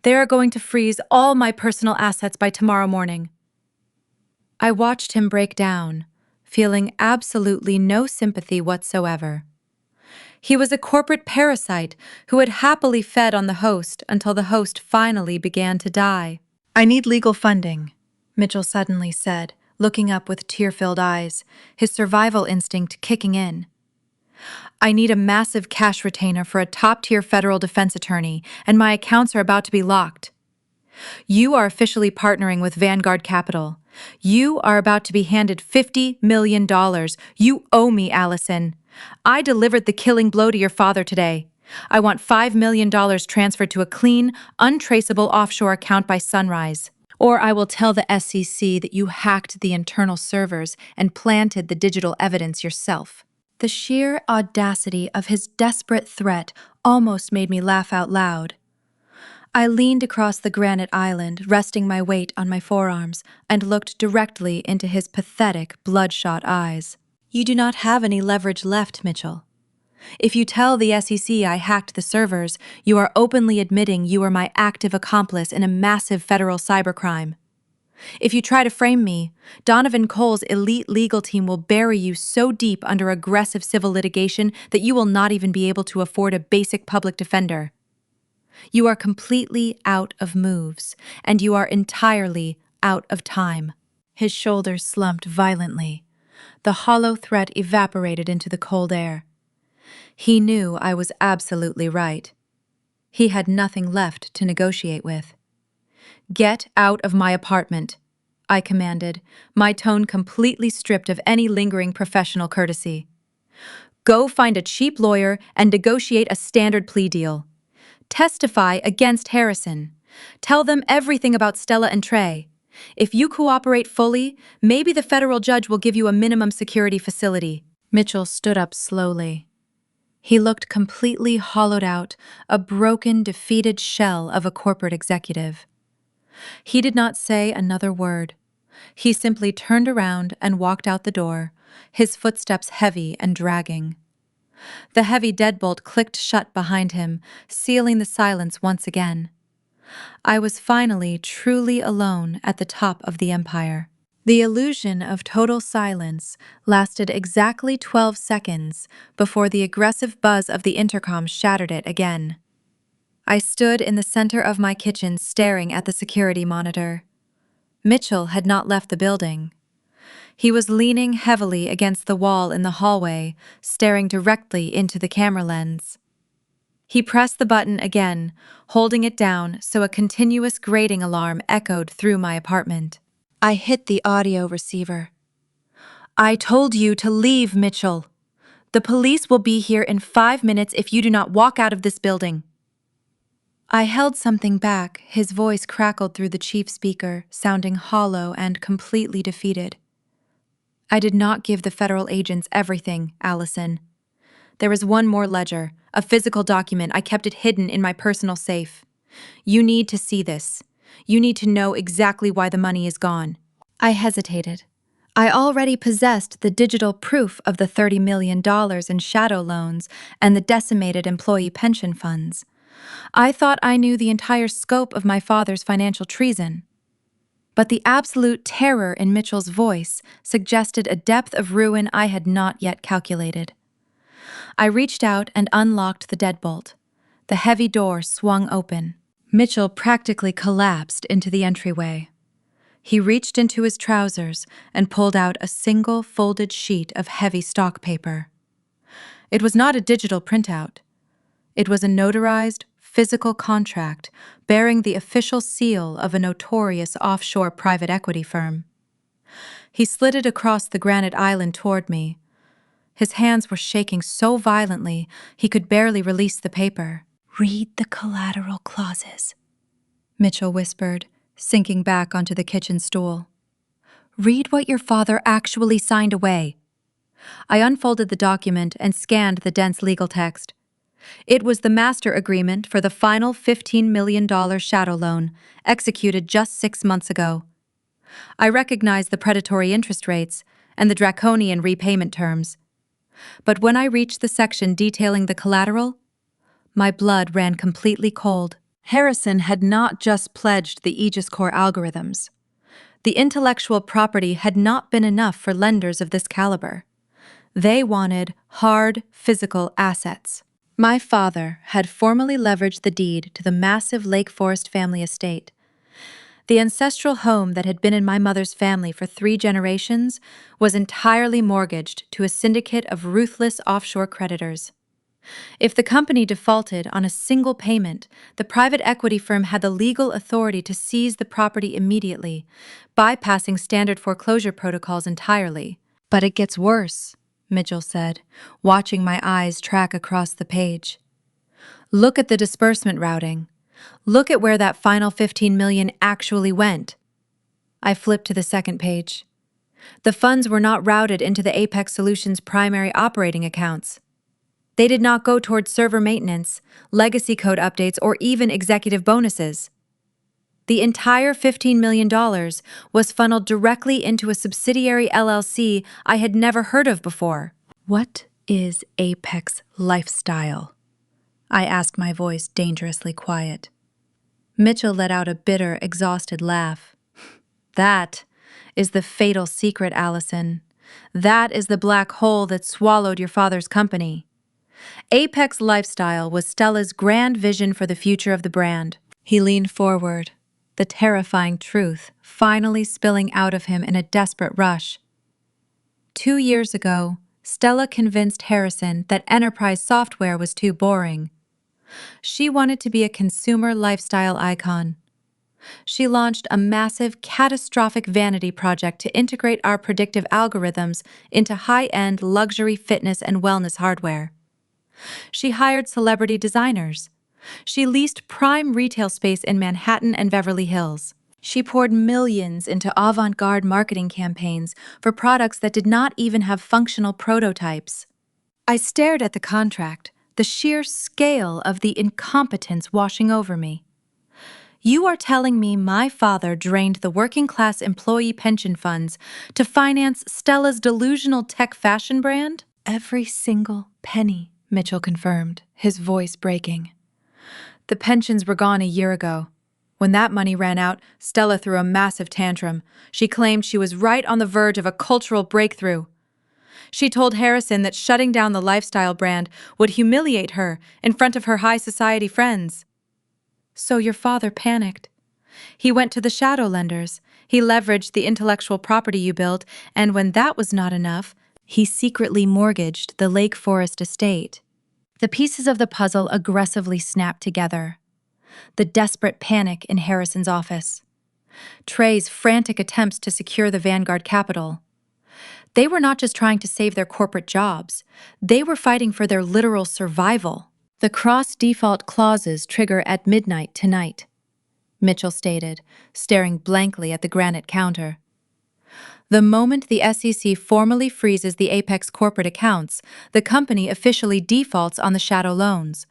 They are going to freeze all my personal assets by tomorrow morning. I watched him break down, feeling absolutely no sympathy whatsoever. He was a corporate parasite who had happily fed on the host until the host finally began to die. I need legal funding, Mitchell suddenly said, looking up with tear-filled eyes, his survival instinct kicking in. I need a massive cash retainer for a top-tier federal defense attorney, and my accounts are about to be locked. You are officially partnering with Vanguard Capital. You are about to be handed $50 million. You owe me, Allison. I delivered the killing blow to your father today. I want $5 million transferred to a clean, untraceable offshore account by sunrise. Or I will tell the SEC that you hacked the internal servers and planted the digital evidence yourself. The sheer audacity of his desperate threat almost made me laugh out loud. I leaned across the granite island, resting my weight on my forearms, and looked directly into his pathetic, bloodshot eyes. You do not have any leverage left, Mitchell. If you tell the SEC I hacked the servers, you are openly admitting you are my active accomplice in a massive federal cybercrime. If you try to frame me, Donovan Cole's elite legal team will bury you so deep under aggressive civil litigation that you will not even be able to afford a basic public defender. You are completely out of moves, and you are entirely out of time. His shoulders slumped violently. The hollow threat evaporated into the cold air. He knew I was absolutely right. He had nothing left to negotiate with. Get out of my apartment, I commanded, my tone completely stripped of any lingering professional courtesy. Go find a cheap lawyer and negotiate a standard plea deal. Testify against Harrison. Tell them everything about Stella and Trey. If you cooperate fully, maybe the federal judge will give you a minimum security facility. Mitchell stood up slowly. He looked completely hollowed out, a broken, defeated shell of a corporate executive. He did not say another word. He simply turned around and walked out the door, his footsteps heavy and dragging. The heavy deadbolt clicked shut behind him, sealing the silence once again. I was finally truly alone at the top of the empire. The illusion of total silence lasted exactly 12 seconds before the aggressive buzz of the intercom shattered it again. I stood in the center of my kitchen staring at the security monitor. Mitchell had not left the building. He was leaning heavily against the wall in the hallway, staring directly into the camera lens. He pressed the button again, holding it down so a continuous grating alarm echoed through my apartment. I hit the audio receiver. I told you to leave, Mitchell. The police will be here in 5 minutes if you do not walk out of this building. I held something back, his voice crackled through the chief speaker, sounding hollow and completely defeated. I did not give the federal agents everything, Allison. There is one more ledger, a physical document. I kept it hidden in my personal safe. You need to see this. You need to know exactly why the money is gone. I hesitated. I already possessed the digital proof of the $30 million in shadow loans and the decimated employee pension funds. I thought I knew the entire scope of my father's financial treason. But the absolute terror in Mitchell's voice suggested a depth of ruin I had not yet calculated. I reached out and unlocked the deadbolt. The heavy door swung open. Mitchell practically collapsed into the entryway. He reached into his trousers and pulled out a single folded sheet of heavy stock paper. It was not a digital printout. It was a notarized, physical contract bearing the official seal of a notorious offshore private equity firm. He slid it across the granite island toward me. His hands were shaking so violently he could barely release the paper. "Read the collateral clauses," Mitchell whispered, sinking back onto the kitchen stool. "Read what your father actually signed away." I unfolded the document and scanned the dense legal text. It was the master agreement for the final $15 million shadow loan, executed just 6 months ago. I recognized the predatory interest rates and the draconian repayment terms. But when I reached the section detailing the collateral, my blood ran completely cold. Harrison had not just pledged the Aegis Core algorithms. The intellectual property had not been enough for lenders of this caliber. They wanted hard, physical assets. My father had formally leveraged the deed to the massive Lake Forest family estate. The ancestral home that had been in my mother's family for 3 generations was entirely mortgaged to a syndicate of ruthless offshore creditors. If the company defaulted on a single payment, the private equity firm had the legal authority to seize the property immediately, bypassing standard foreclosure protocols entirely. But it gets worse, Mitchell said, watching my eyes track across the page. Look at the disbursement routing. Look at where that final 15 million actually went. I flipped to the second page. The funds were not routed into the Apex Solutions primary operating accounts. They did not go towards server maintenance, legacy code updates, or even executive bonuses. The entire $15 million was funneled directly into a subsidiary LLC I had never heard of before. What is Apex Lifestyle? I asked, my voice dangerously quiet. Mitchell let out a bitter, exhausted laugh. That is the fatal secret, Allison. That is the black hole that swallowed your father's company. Apex Lifestyle was Stella's grand vision for the future of the brand. He leaned forward, the terrifying truth finally spilling out of him in a desperate rush. 2 years ago, Stella convinced Harrison that enterprise software was too boring. She wanted to be a consumer lifestyle icon. She launched a massive, catastrophic vanity project to integrate our predictive algorithms into high-end luxury fitness and wellness hardware. She hired celebrity designers. She leased prime retail space in Manhattan and Beverly Hills. She poured millions into avant-garde marketing campaigns for products that did not even have functional prototypes. I stared at the contract, the sheer scale of the incompetence washing over me. You are telling me my father drained the working-class employee pension funds to finance Stella's delusional tech fashion brand? Every single penny, Mitchell confirmed, his voice breaking. The pensions were gone a year ago. When that money ran out, Stella threw a massive tantrum. She claimed she was right on the verge of a cultural breakthrough. She told Harrison that shutting down the lifestyle brand would humiliate her in front of her high society friends. So your father panicked. He went to the shadow lenders. He leveraged the intellectual property you built, and when that was not enough, he secretly mortgaged the Lake Forest estate. The pieces of the puzzle aggressively snapped together. The desperate panic in Harrison's office. Trey's frantic attempts to secure the Vanguard capital. They were not just trying to save their corporate jobs. They were fighting for their literal survival. The cross-default clauses trigger at midnight tonight, Mitchell stated, staring blankly at the granite counter. The moment the SEC formally freezes the Apex corporate accounts, the company officially defaults on the shadow loans.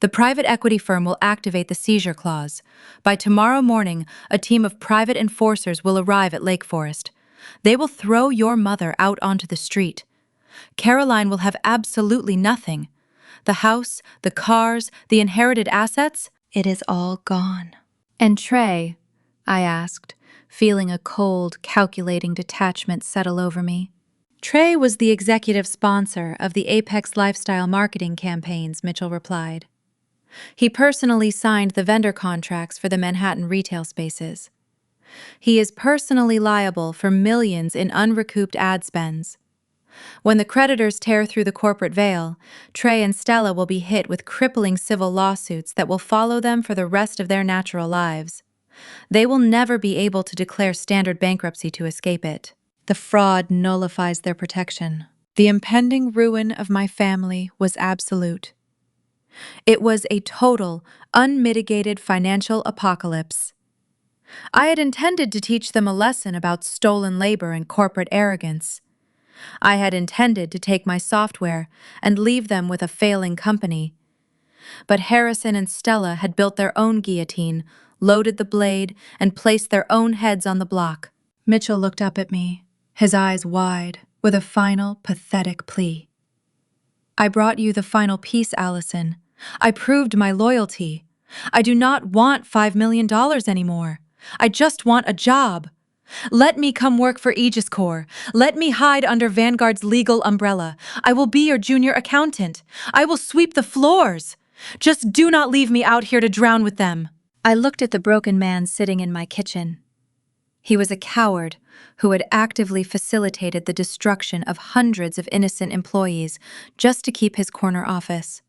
The private equity firm will activate the seizure clause. By tomorrow morning, a team of private enforcers will arrive at Lake Forest. They will throw your mother out onto the street. Caroline will have absolutely nothing. The house, the cars, the inherited assets, it is all gone. And Trey? I asked, feeling a cold, calculating detachment settle over me. Trey was the executive sponsor of the Apex Lifestyle marketing campaigns, Mitchell replied. He personally signed the vendor contracts for the Manhattan retail spaces. He is personally liable for millions in unrecouped ad spends. When the creditors tear through the corporate veil, Trey and Stella will be hit with crippling civil lawsuits that will follow them for the rest of their natural lives. They will never be able to declare standard bankruptcy to escape it. The fraud nullifies their protection. The impending ruin of my family was absolute. It was a total, unmitigated financial apocalypse. I had intended to teach them a lesson about stolen labor and corporate arrogance. I had intended to take my software and leave them with a failing company. But Harrison and Stella had built their own guillotine, loaded the blade, and placed their own heads on the block. Mitchell looked up at me, his eyes wide, with a final, pathetic plea. I brought you the final piece, Allison. I proved my loyalty. I do not want $5 million anymore. I just want a job. Let me come work for Aegis Corps. Let me hide under Vanguard's legal umbrella. I will be your junior accountant. I will sweep the floors. Just do not leave me out here to drown with them. I looked at the broken man sitting in my kitchen. He was a coward who had actively facilitated the destruction of hundreds of innocent employees just to keep his corner office.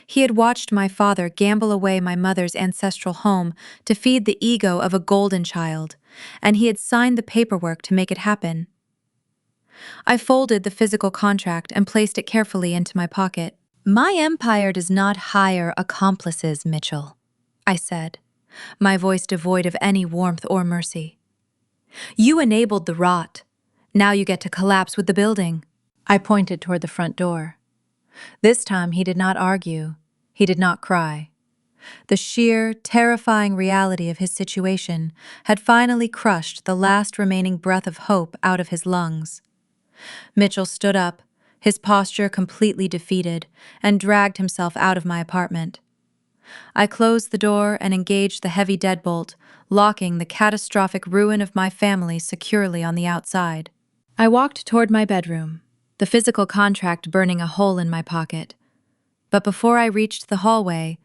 He had watched my father gamble away my mother's ancestral home to feed the ego of a golden child, and he had signed the paperwork to make it happen. I folded the physical contract and placed it carefully into my pocket. "My empire does not hire accomplices, Mitchell," I said, my voice devoid of any warmth or mercy. "You enabled the rot. Now you get to collapse with the building." I pointed toward the front door. This time he did not argue. He did not cry. The sheer, terrifying reality of his situation had finally crushed the last remaining breath of hope out of his lungs. Mitchell stood up, his posture completely defeated, and dragged himself out of my apartment. I closed the door and engaged the heavy deadbolt, locking the catastrophic ruin of my family securely on the outside. I walked toward my bedroom, the physical contract burning a hole in my pocket. But before I reached the hallway,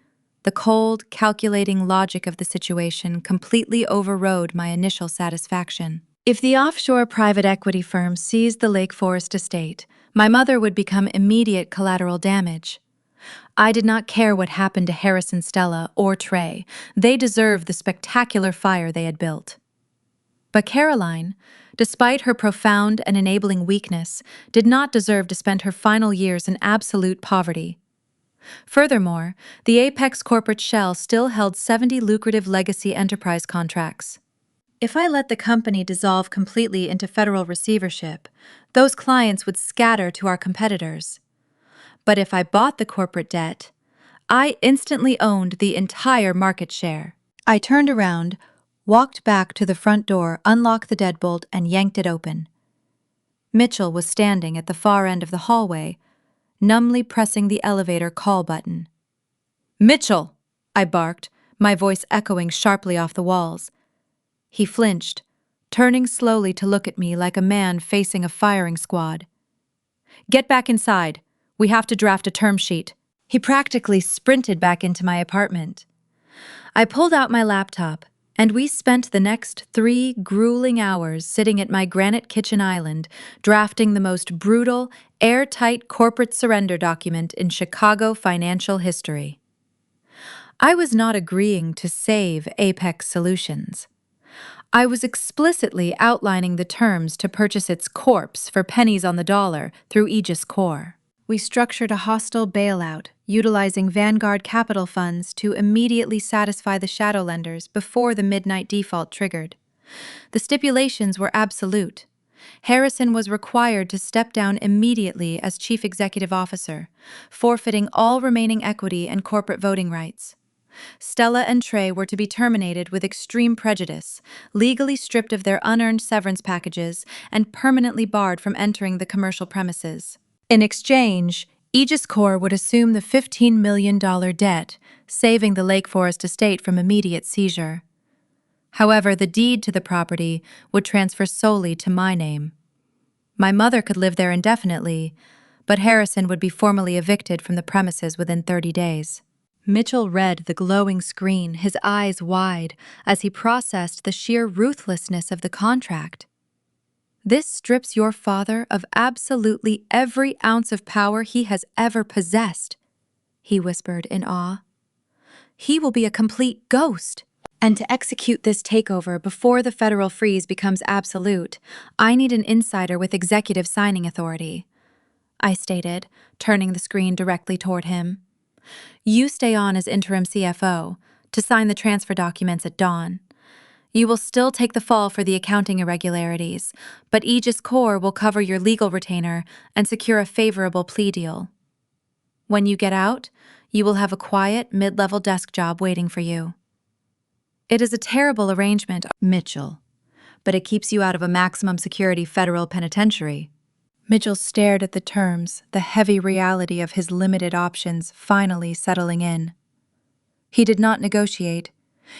the cold, calculating logic of the situation completely overrode my initial satisfaction. If the offshore private equity firm seized the Lake Forest estate, my mother would become immediate collateral damage. I did not care what happened to Harrison, Stella, or Trey. They deserved the spectacular fire they had built. But Caroline, despite her profound and enabling weakness, did not deserve to spend her final years in absolute poverty. Furthermore, the Apex corporate shell still held 70 lucrative legacy enterprise contracts. If I let the company dissolve completely into federal receivership, those clients would scatter to our competitors. But if I bought the corporate debt, I instantly owned the entire market share. I turned around, walked back to the front door, unlocked the deadbolt, and yanked it open. Mitchell was standing at the far end of the hallway, numbly pressing the elevator call button. "Mitchell!" I barked, my voice echoing sharply off the walls. He flinched, turning slowly to look at me like a man facing a firing squad. "Get back inside. We have to draft a term sheet." He practically sprinted back into my apartment. I pulled out my laptop, and we spent the next 3 grueling hours sitting at my granite kitchen island, drafting the most brutal, airtight corporate surrender document in Chicago financial history. I was not agreeing to save Apex Solutions. I was explicitly outlining the terms to purchase its corpse for pennies on the dollar through Aegis Corp. We structured a hostile bailout, utilizing Vanguard capital funds to immediately satisfy the shadow lenders before the midnight default triggered. The stipulations were absolute. Harrison was required to step down immediately as chief executive officer, forfeiting all remaining equity and corporate voting rights. Stella and Trey were to be terminated with extreme prejudice, legally stripped of their unearned severance packages, and permanently barred from entering the commercial premises. In exchange, Aegis Corp would assume the $15 million debt, saving the Lake Forest estate from immediate seizure. However, the deed to the property would transfer solely to my name. My mother could live there indefinitely, but Harrison would be formally evicted from the premises within 30 days. Mitchell read the glowing screen, his eyes wide, as he processed the sheer ruthlessness of the contract. "This strips your father of absolutely every ounce of power he has ever possessed," he whispered in awe. "He will be a complete ghost. And to execute this takeover before the federal freeze becomes absolute, I need an insider with executive signing authority," I stated, turning the screen directly toward him. "You stay on as interim CFO to sign the transfer documents at dawn. You will still take the fall for the accounting irregularities, but Aegis Corp will cover your legal retainer and secure a favorable plea deal. When you get out, you will have a quiet, mid-level desk job waiting for you. It is a terrible arrangement, Mitchell, but it keeps you out of a maximum security federal penitentiary." Mitchell stared at the terms, the heavy reality of his limited options finally settling in. He did not negotiate.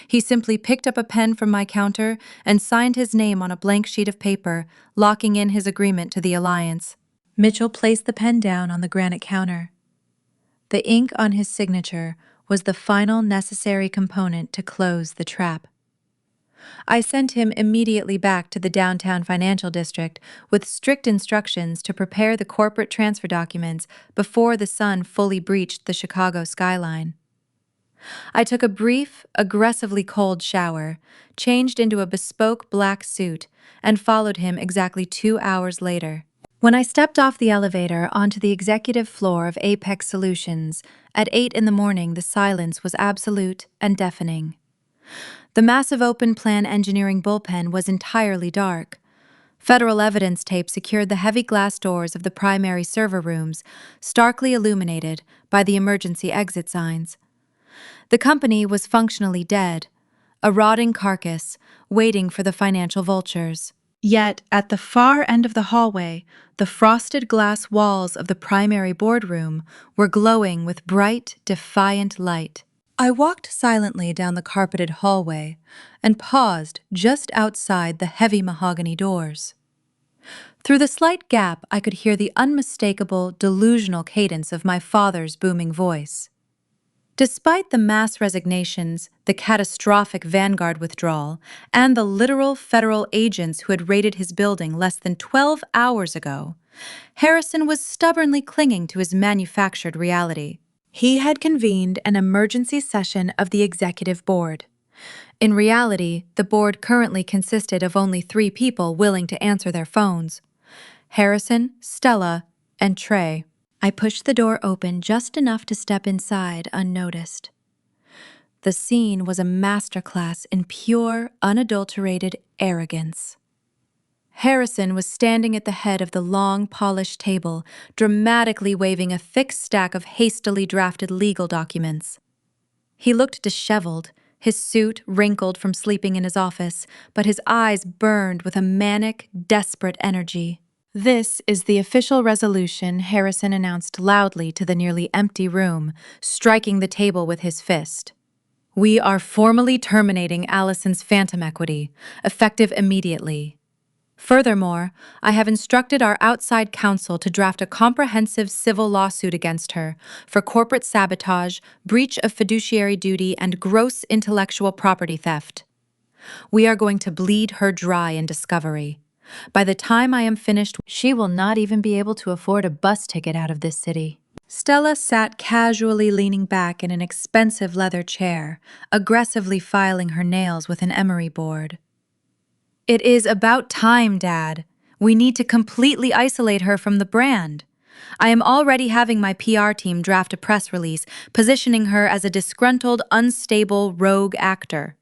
He simply picked up a pen from my counter and signed his name on a blank sheet of paper, locking in his agreement to the alliance. Mitchell placed the pen down on the granite counter. The ink on his signature was the final necessary component to close the trap. I sent him immediately back to the downtown financial district with strict instructions to prepare the corporate transfer documents before the sun fully breached the Chicago skyline. I took a brief, aggressively cold shower, changed into a bespoke black suit, and followed him exactly 2 hours later. When I stepped off the elevator onto the executive floor of Apex Solutions, at 8 in the morning the silence was absolute and deafening. The massive open-plan engineering bullpen was entirely dark. Federal evidence tape secured the heavy glass doors of the primary server rooms, starkly illuminated by the emergency exit signs. The company was functionally dead, a rotting carcass waiting for the financial vultures. Yet, at the far end of the hallway, the frosted glass walls of the primary boardroom were glowing with bright, defiant light. I walked silently down the carpeted hallway and paused just outside the heavy mahogany doors. Through the slight gap, I could hear the unmistakable, delusional cadence of my father's booming voice. Despite the mass resignations, the catastrophic Vanguard withdrawal, and the literal federal agents who had raided his building less than 12 hours ago, Harrison was stubbornly clinging to his manufactured reality. He had convened an emergency session of the executive board. In reality, the board currently consisted of only 3 people willing to answer their phones: Harrison, Stella, and Trey. I pushed the door open just enough to step inside unnoticed. The scene was a masterclass in pure, unadulterated arrogance. Harrison was standing at the head of the long, polished table, dramatically waving a thick stack of hastily drafted legal documents. He looked disheveled, his suit wrinkled from sleeping in his office, but his eyes burned with a manic, desperate energy. "This is the official resolution," Harrison announced loudly to the nearly empty room, striking the table with his fist. "We are formally terminating Allison's phantom equity, effective immediately. Furthermore, I have instructed our outside counsel to draft a comprehensive civil lawsuit against her for corporate sabotage, breach of fiduciary duty, and gross intellectual property theft. We are going to bleed her dry in discovery. By the time I am finished, she will not even be able to afford a bus ticket out of this city." Stella sat casually leaning back in an expensive leather chair, aggressively filing her nails with an emery board. "It is about time, Dad. We need to completely isolate her from the brand. I am already having my PR team draft a press release positioning her as a disgruntled, unstable, rogue actor.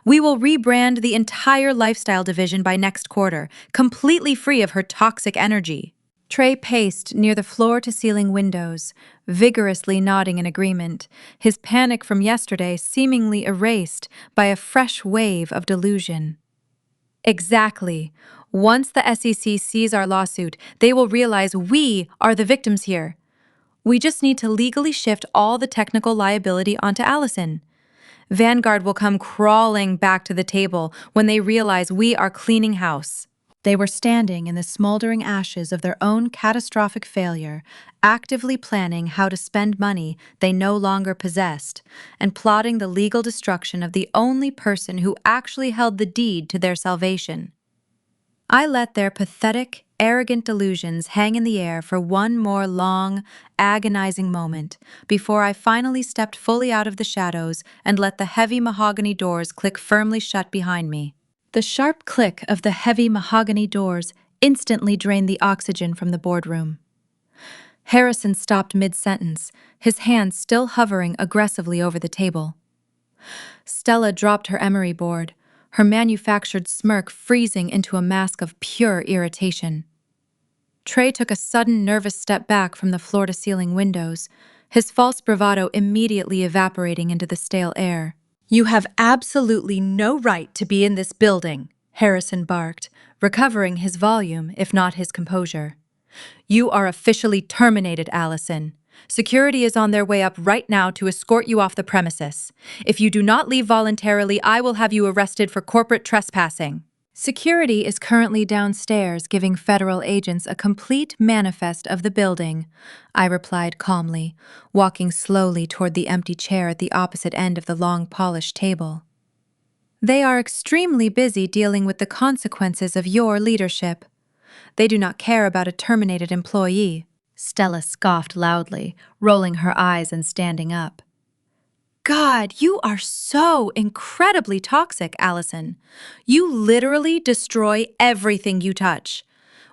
We will rebrand the entire lifestyle division by next quarter, completely free of her toxic energy." Trey paced near the floor-to-ceiling windows, vigorously nodding in agreement, his panic from yesterday seemingly erased by a fresh wave of delusion. "Exactly. Once the SEC sees our lawsuit, they will realize we are the victims here. We just need to legally shift all the technical liability onto Allison. Vanguard will come crawling back to the table when they realize we are cleaning house." They were standing in the smoldering ashes of their own catastrophic failure, actively planning how to spend money they no longer possessed, and plotting the legal destruction of the only person who actually held the deed to their salvation. I let their pathetic, arrogant delusions hang in the air for one more long, agonizing moment before I finally stepped fully out of the shadows and let the heavy mahogany doors click firmly shut behind me. The sharp click of the heavy mahogany doors instantly drained the oxygen from the boardroom. Harrison stopped mid-sentence, his hands still hovering aggressively over the table. Stella dropped her emery board, her manufactured smirk freezing into a mask of pure irritation. Trey took a sudden nervous step back from the floor-to-ceiling windows, his false bravado immediately evaporating into the stale air. "You have absolutely no right to be in this building," Harrison barked, recovering his volume, if not his composure. "You are officially terminated, Allison. Security is on their way up right now to escort you off the premises. If you do not leave voluntarily, I will have you arrested for corporate trespassing." "Security is currently downstairs giving federal agents a complete manifest of the building," I replied calmly, walking slowly toward the empty chair at the opposite end of the long polished table. "They are extremely busy dealing with the consequences of your leadership. They do not care about a terminated employee." Stella scoffed loudly, rolling her eyes and standing up. "God, you are so incredibly toxic, Allison. You literally destroy everything you touch.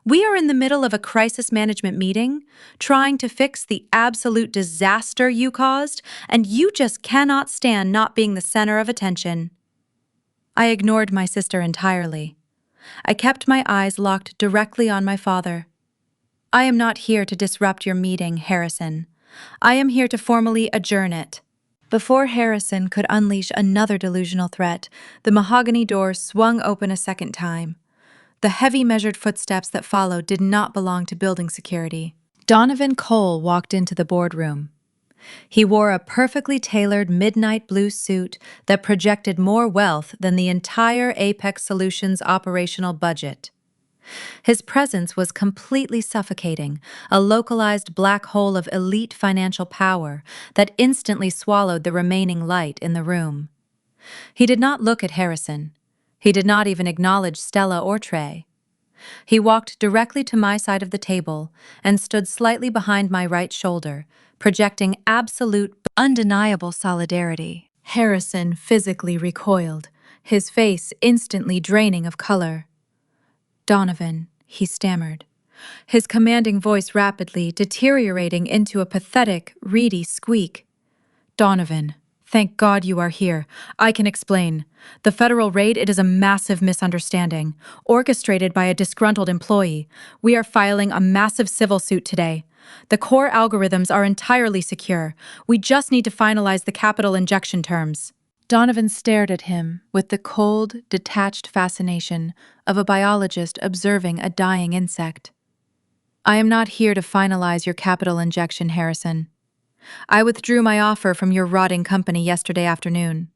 We are in the middle of a crisis management meeting, trying to fix the absolute disaster you caused, and you just cannot stand not being the center of attention." I ignored my sister entirely. I kept my eyes locked directly on my father. "I am not here to disrupt your meeting, Harrison. I am here to formally adjourn it." Before Harrison could unleash another delusional threat, the mahogany door swung open a second time. The heavy measured footsteps that followed did not belong to building security. Donovan Cole walked into the boardroom. He wore a perfectly tailored midnight blue suit that projected more wealth than the entire Apex Solutions operational budget. His presence was completely suffocating, a localized black hole of elite financial power that instantly swallowed the remaining light in the room. He did not look at Harrison. He did not even acknowledge Stella or Trey. He walked directly to my side of the table and stood slightly behind my right shoulder, projecting absolute, undeniable solidarity. Harrison physically recoiled, his face instantly draining of color. "Donovan," he stammered, his commanding voice rapidly deteriorating into a pathetic, reedy squeak. "Donovan, thank God you are here. I can explain. The federal raid, it is a massive misunderstanding, orchestrated by a disgruntled employee. We are filing a massive civil suit today. The core algorithms are entirely secure. We just need to finalize the capital injection terms." Donovan stared at him with the cold, detached fascination of a biologist observing a dying insect. "I am not here to finalize your capital injection, Harrison. I withdrew my offer from your rotting company yesterday afternoon.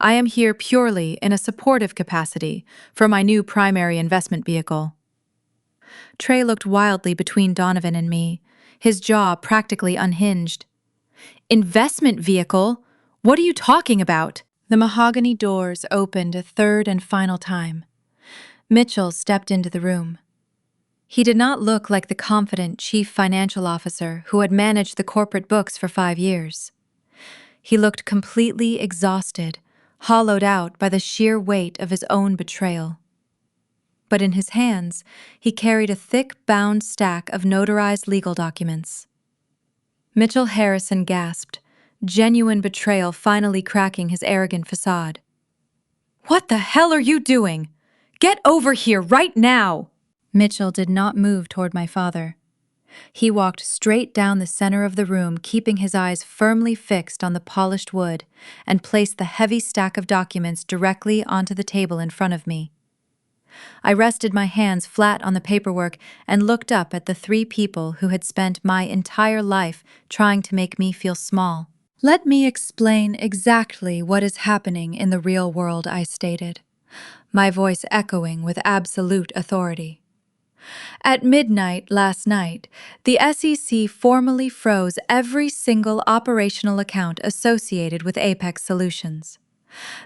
I am here purely in a supportive capacity for my new primary investment vehicle." Trey looked wildly between Donovan and me, his jaw practically unhinged. "Investment vehicle? What are you talking about?" The mahogany doors opened a third and final time. Mitchell stepped into the room. He did not look like the confident chief financial officer who had managed the corporate books for 5 years. He looked completely exhausted, hollowed out by the sheer weight of his own betrayal. But in his hands, he carried a thick, bound stack of notarized legal documents. Mitchell Harrison gasped, genuine betrayal finally cracking his arrogant facade. "What the hell are you doing? Get over here right now!" Mitchell did not move toward my father. He walked straight down the center of the room, keeping his eyes firmly fixed on the polished wood, and placed the heavy stack of documents directly onto the table in front of me. I rested my hands flat on the paperwork and looked up at the 3 people who had spent my entire life trying to make me feel small. "Let me explain exactly what is happening in the real world," I stated, my voice echoing with absolute authority. "At midnight last night, the SEC formally froze every single operational account associated with Apex Solutions.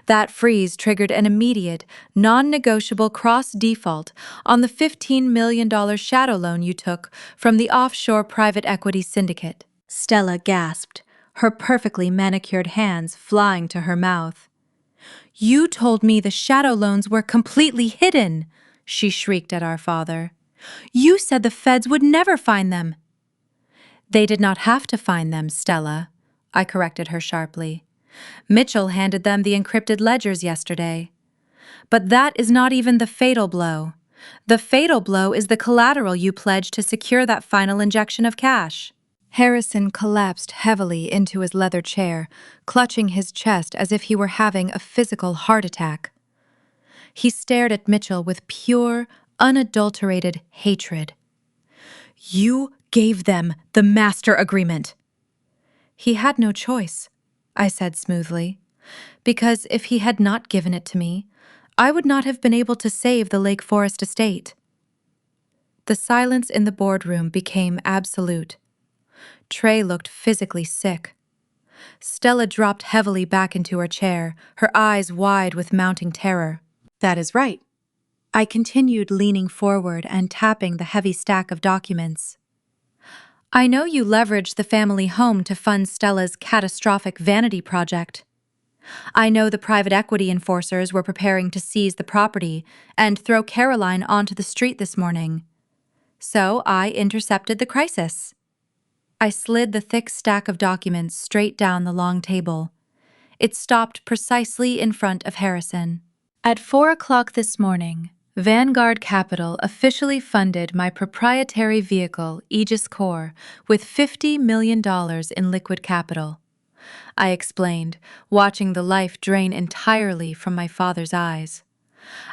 That freeze triggered an immediate, non-negotiable cross-default on the $15 million shadow loan you took from the offshore private equity syndicate." Stella gasped, her perfectly manicured hands flying to her mouth. "You told me the shadow loans were completely hidden," she shrieked at our father. "You said the feds would never find them." "They did not have to find them, Stella," I corrected her sharply. "Mitchell handed them the encrypted ledgers yesterday. But that is not even the fatal blow. The fatal blow is the collateral you pledged to secure that final injection of cash." Harrison collapsed heavily into his leather chair, clutching his chest as if he were having a physical heart attack. He stared at Mitchell with pure, unadulterated hatred. "You gave them the master agreement." "He had no choice," I said smoothly, "because if he had not given it to me, I would not have been able to save the Lake Forest estate." The silence in the boardroom became absolute. Trey looked physically sick. Stella dropped heavily back into her chair, her eyes wide with mounting terror. "That is right," I continued, leaning forward and tapping the heavy stack of documents. "I know you leveraged the family home to fund Stella's catastrophic vanity project. I know the private equity enforcers were preparing to seize the property and throw Caroline onto the street this morning. So I intercepted the crisis. I slid the thick stack of documents straight down the long table. It stopped precisely in front of Harrison. At 4 o'clock this morning, Vanguard Capital officially funded my proprietary vehicle, Aegis Core, with $50 million in liquid capital. I explained, watching the life drain entirely from my father's eyes.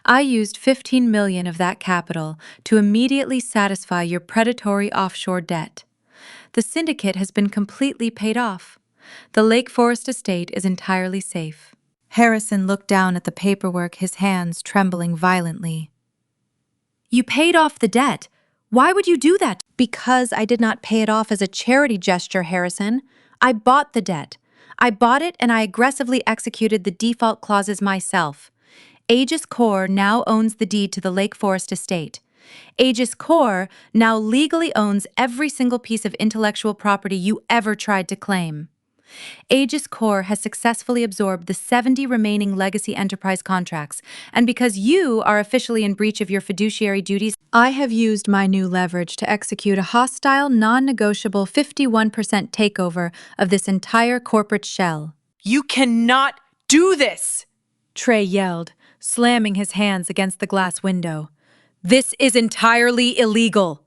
I used $15 million of that capital to immediately satisfy your predatory offshore debt. The syndicate has been completely paid off. The Lake Forest estate is entirely safe. Harrison looked down at the paperwork, his hands trembling violently. You paid off the debt. Why would you do that? Because I did not pay it off as a charity gesture, Harrison. I bought the debt. I bought it and I aggressively executed the default clauses myself. Aegis Core now owns the deed to the Lake Forest estate. Aegis Core now legally owns every single piece of intellectual property you ever tried to claim. Aegis Core has successfully absorbed the 70 remaining legacy enterprise contracts, and because you are officially in breach of your fiduciary duties, I have used my new leverage to execute a hostile, non-negotiable 51% takeover of this entire corporate shell. You cannot do this! Trey yelled, slamming his hands against the glass window. This is entirely illegal.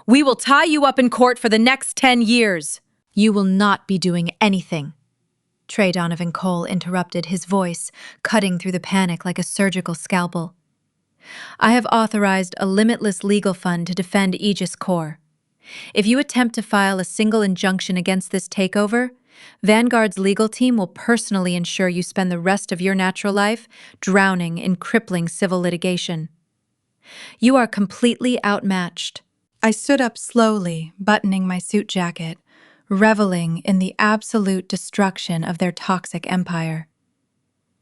We will tie you up in court for the next 10 years. You will not be doing anything. Trey Donovan Cole interrupted, his voice cutting through the panic like a surgical scalpel. I have authorized a limitless legal fund to defend Aegis Core. If you attempt to file a single injunction against this takeover, Vanguard's legal team will personally ensure you spend the rest of your natural life drowning in crippling civil litigation. You are completely outmatched. I stood up slowly, buttoning my suit jacket, reveling in the absolute destruction of their toxic empire.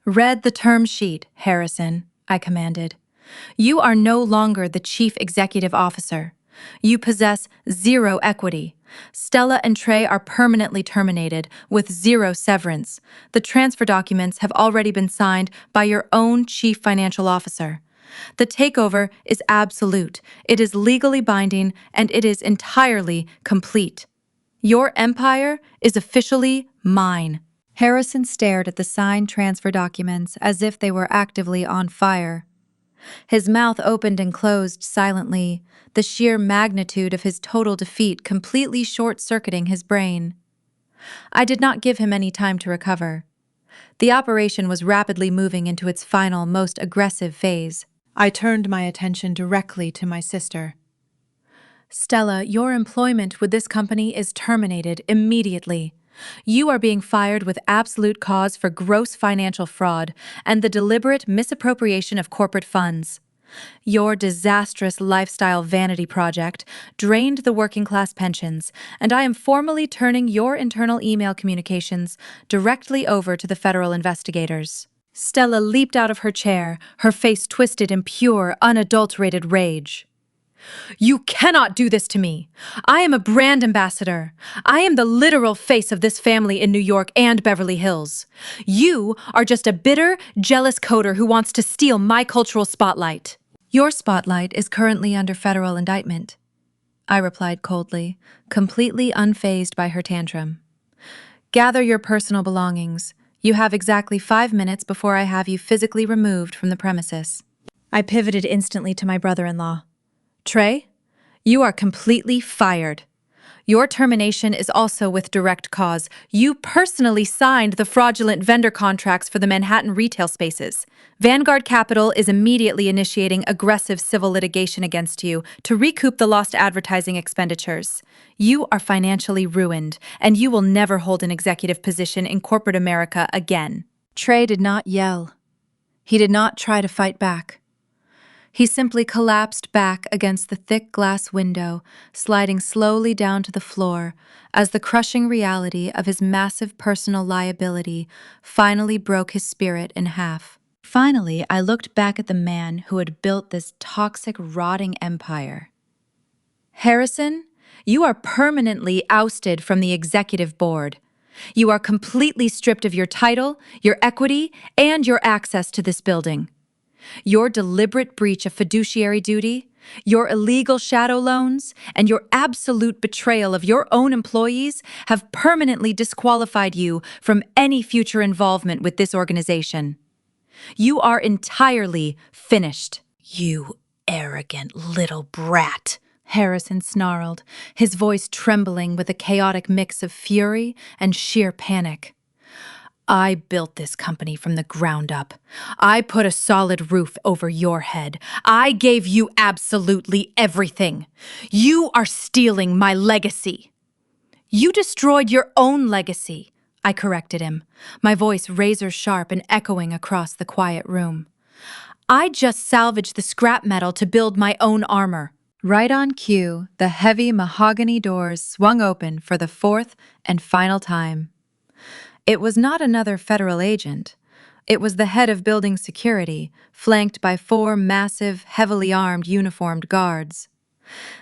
Read the term sheet, Harrison, I commanded. You are no longer the chief executive officer. You possess zero equity. Stella and Trey are permanently terminated with zero severance. The transfer documents have already been signed by your own chief financial officer. The takeover is absolute, it is legally binding, and it is entirely complete. Your empire is officially mine. Harrison stared at the signed transfer documents as if they were actively on fire. His mouth opened and closed silently, the sheer magnitude of his total defeat completely short-circuiting his brain. I did not give him any time to recover. The operation was rapidly moving into its final, most aggressive phase. I turned my attention directly to my sister. Stella, your employment with this company is terminated immediately. You are being fired with absolute cause for gross financial fraud and the deliberate misappropriation of corporate funds. Your disastrous lifestyle vanity project drained the working-class pensions, and I am formally turning your internal email communications directly over to the federal investigators. Stella leaped out of her chair, her face twisted in pure, unadulterated rage. You cannot do this to me. I am a brand ambassador. I am the literal face of this family in New York and Beverly Hills. You are just a bitter, jealous coder who wants to steal my cultural spotlight. Your spotlight is currently under federal indictment, I replied coldly, completely unfazed by her tantrum. Gather your personal belongings. You have exactly 5 minutes before I have you physically removed from the premises. I pivoted instantly to my brother-in-law. Trey, you are completely fired. Your termination is also with direct cause. You personally signed the fraudulent vendor contracts for the Manhattan retail spaces. Vanguard Capital is immediately initiating aggressive civil litigation against you to recoup the lost advertising expenditures. You are financially ruined, and you will never hold an executive position in corporate America again. Trey did not yell. He did not try to fight back. He simply collapsed back against the thick glass window, sliding slowly down to the floor as the crushing reality of his massive personal liability finally broke his spirit in half. Finally, I looked back at the man who had built this toxic, rotting empire. Harrison, you are permanently ousted from the executive board. You are completely stripped of your title, your equity, and your access to this building. Your deliberate breach of fiduciary duty, Your illegal shadow loans and your absolute betrayal of your own employees have permanently disqualified you from any future involvement with this organization. You are entirely finished. You arrogant little brat, Harrison snarled, his voice trembling with a chaotic mix of fury and sheer panic. I built this company from the ground up. I put a solid roof over your head. I gave you absolutely everything. You are stealing my legacy. You destroyed your own legacy, I corrected him, my voice razor sharp and echoing across the quiet room. I just salvaged the scrap metal to build my own armor. Right on cue, the heavy mahogany doors swung open for the fourth and final time. It was not another federal agent. It was the head of building security, flanked by 4 massive, heavily armed, uniformed guards.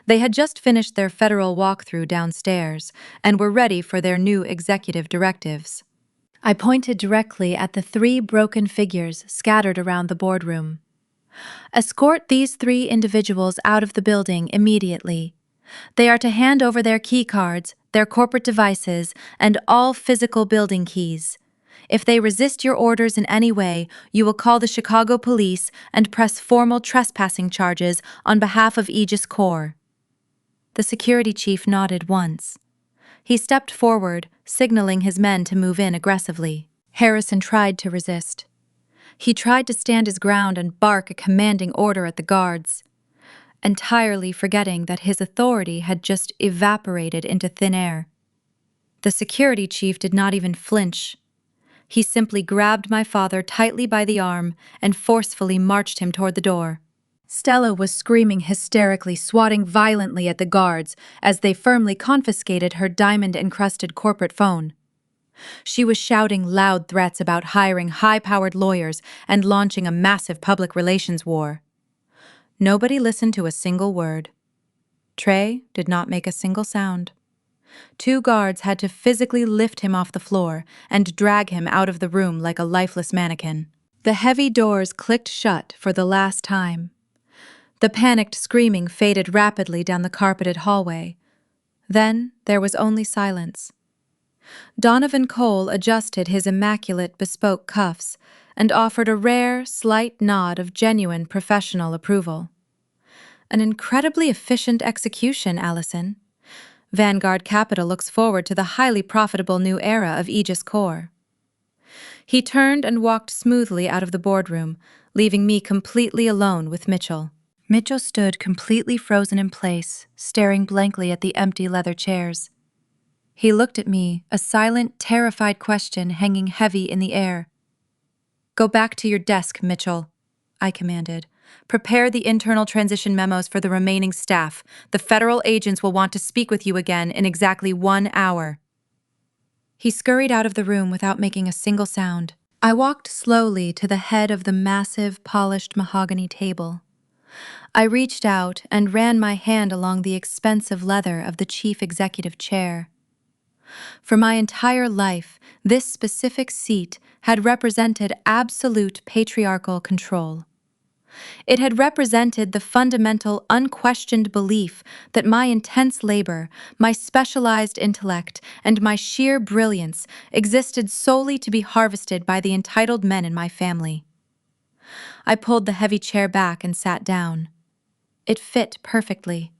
They had just finished their federal walkthrough downstairs and were ready for their new executive directives. I pointed directly at the 3 broken figures scattered around the boardroom. Escort these 3 individuals out of the building immediately. They are to hand over their key cards, their corporate devices, and all physical building keys. If they resist your orders in any way, you will call the Chicago police and press formal trespassing charges on behalf of Aegis Corps. The security chief nodded once. He stepped forward, signaling his men to move in aggressively. Harrison tried to resist. He tried to stand his ground and bark a commanding order at the guards, entirely forgetting that his authority had just evaporated into thin air. The security chief did not even flinch. He simply grabbed my father tightly by the arm and forcefully marched him toward the door. Stella was screaming hysterically, swatting violently at the guards as they firmly confiscated her diamond-encrusted corporate phone. She was shouting loud threats about hiring high-powered lawyers and launching a massive public relations war. Nobody listened to a single word. Trey did not make a single sound. 2 guards had to physically lift him off the floor and drag him out of the room like a lifeless mannequin. The heavy doors clicked shut for the last time. The panicked screaming faded rapidly down the carpeted hallway. Then there was only silence. Donovan Cole adjusted his immaculate bespoke cuffs and offered a rare, slight nod of genuine professional approval. An incredibly efficient execution, Allison. Vanguard Capital looks forward to the highly profitable new era of Aegis Corps. He turned and walked smoothly out of the boardroom, leaving me completely alone with Mitchell. Mitchell stood completely frozen in place, staring blankly at the empty leather chairs. He looked at me, a silent, terrified question hanging heavy in the air. "Go back to your desk, Mitchell," I commanded. "Prepare the internal transition memos for the remaining staff. The federal agents will want to speak with you again in exactly 1 hour." He scurried out of the room without making a single sound. I walked slowly to the head of the massive, polished mahogany table. I reached out and ran my hand along the expensive leather of the chief executive chair. For my entire life, this specific seat had represented absolute patriarchal control. It had represented the fundamental, unquestioned belief that my intense labor, my specialized intellect, and my sheer brilliance existed solely to be harvested by the entitled men in my family. I pulled the heavy chair back and sat down. It fit perfectly.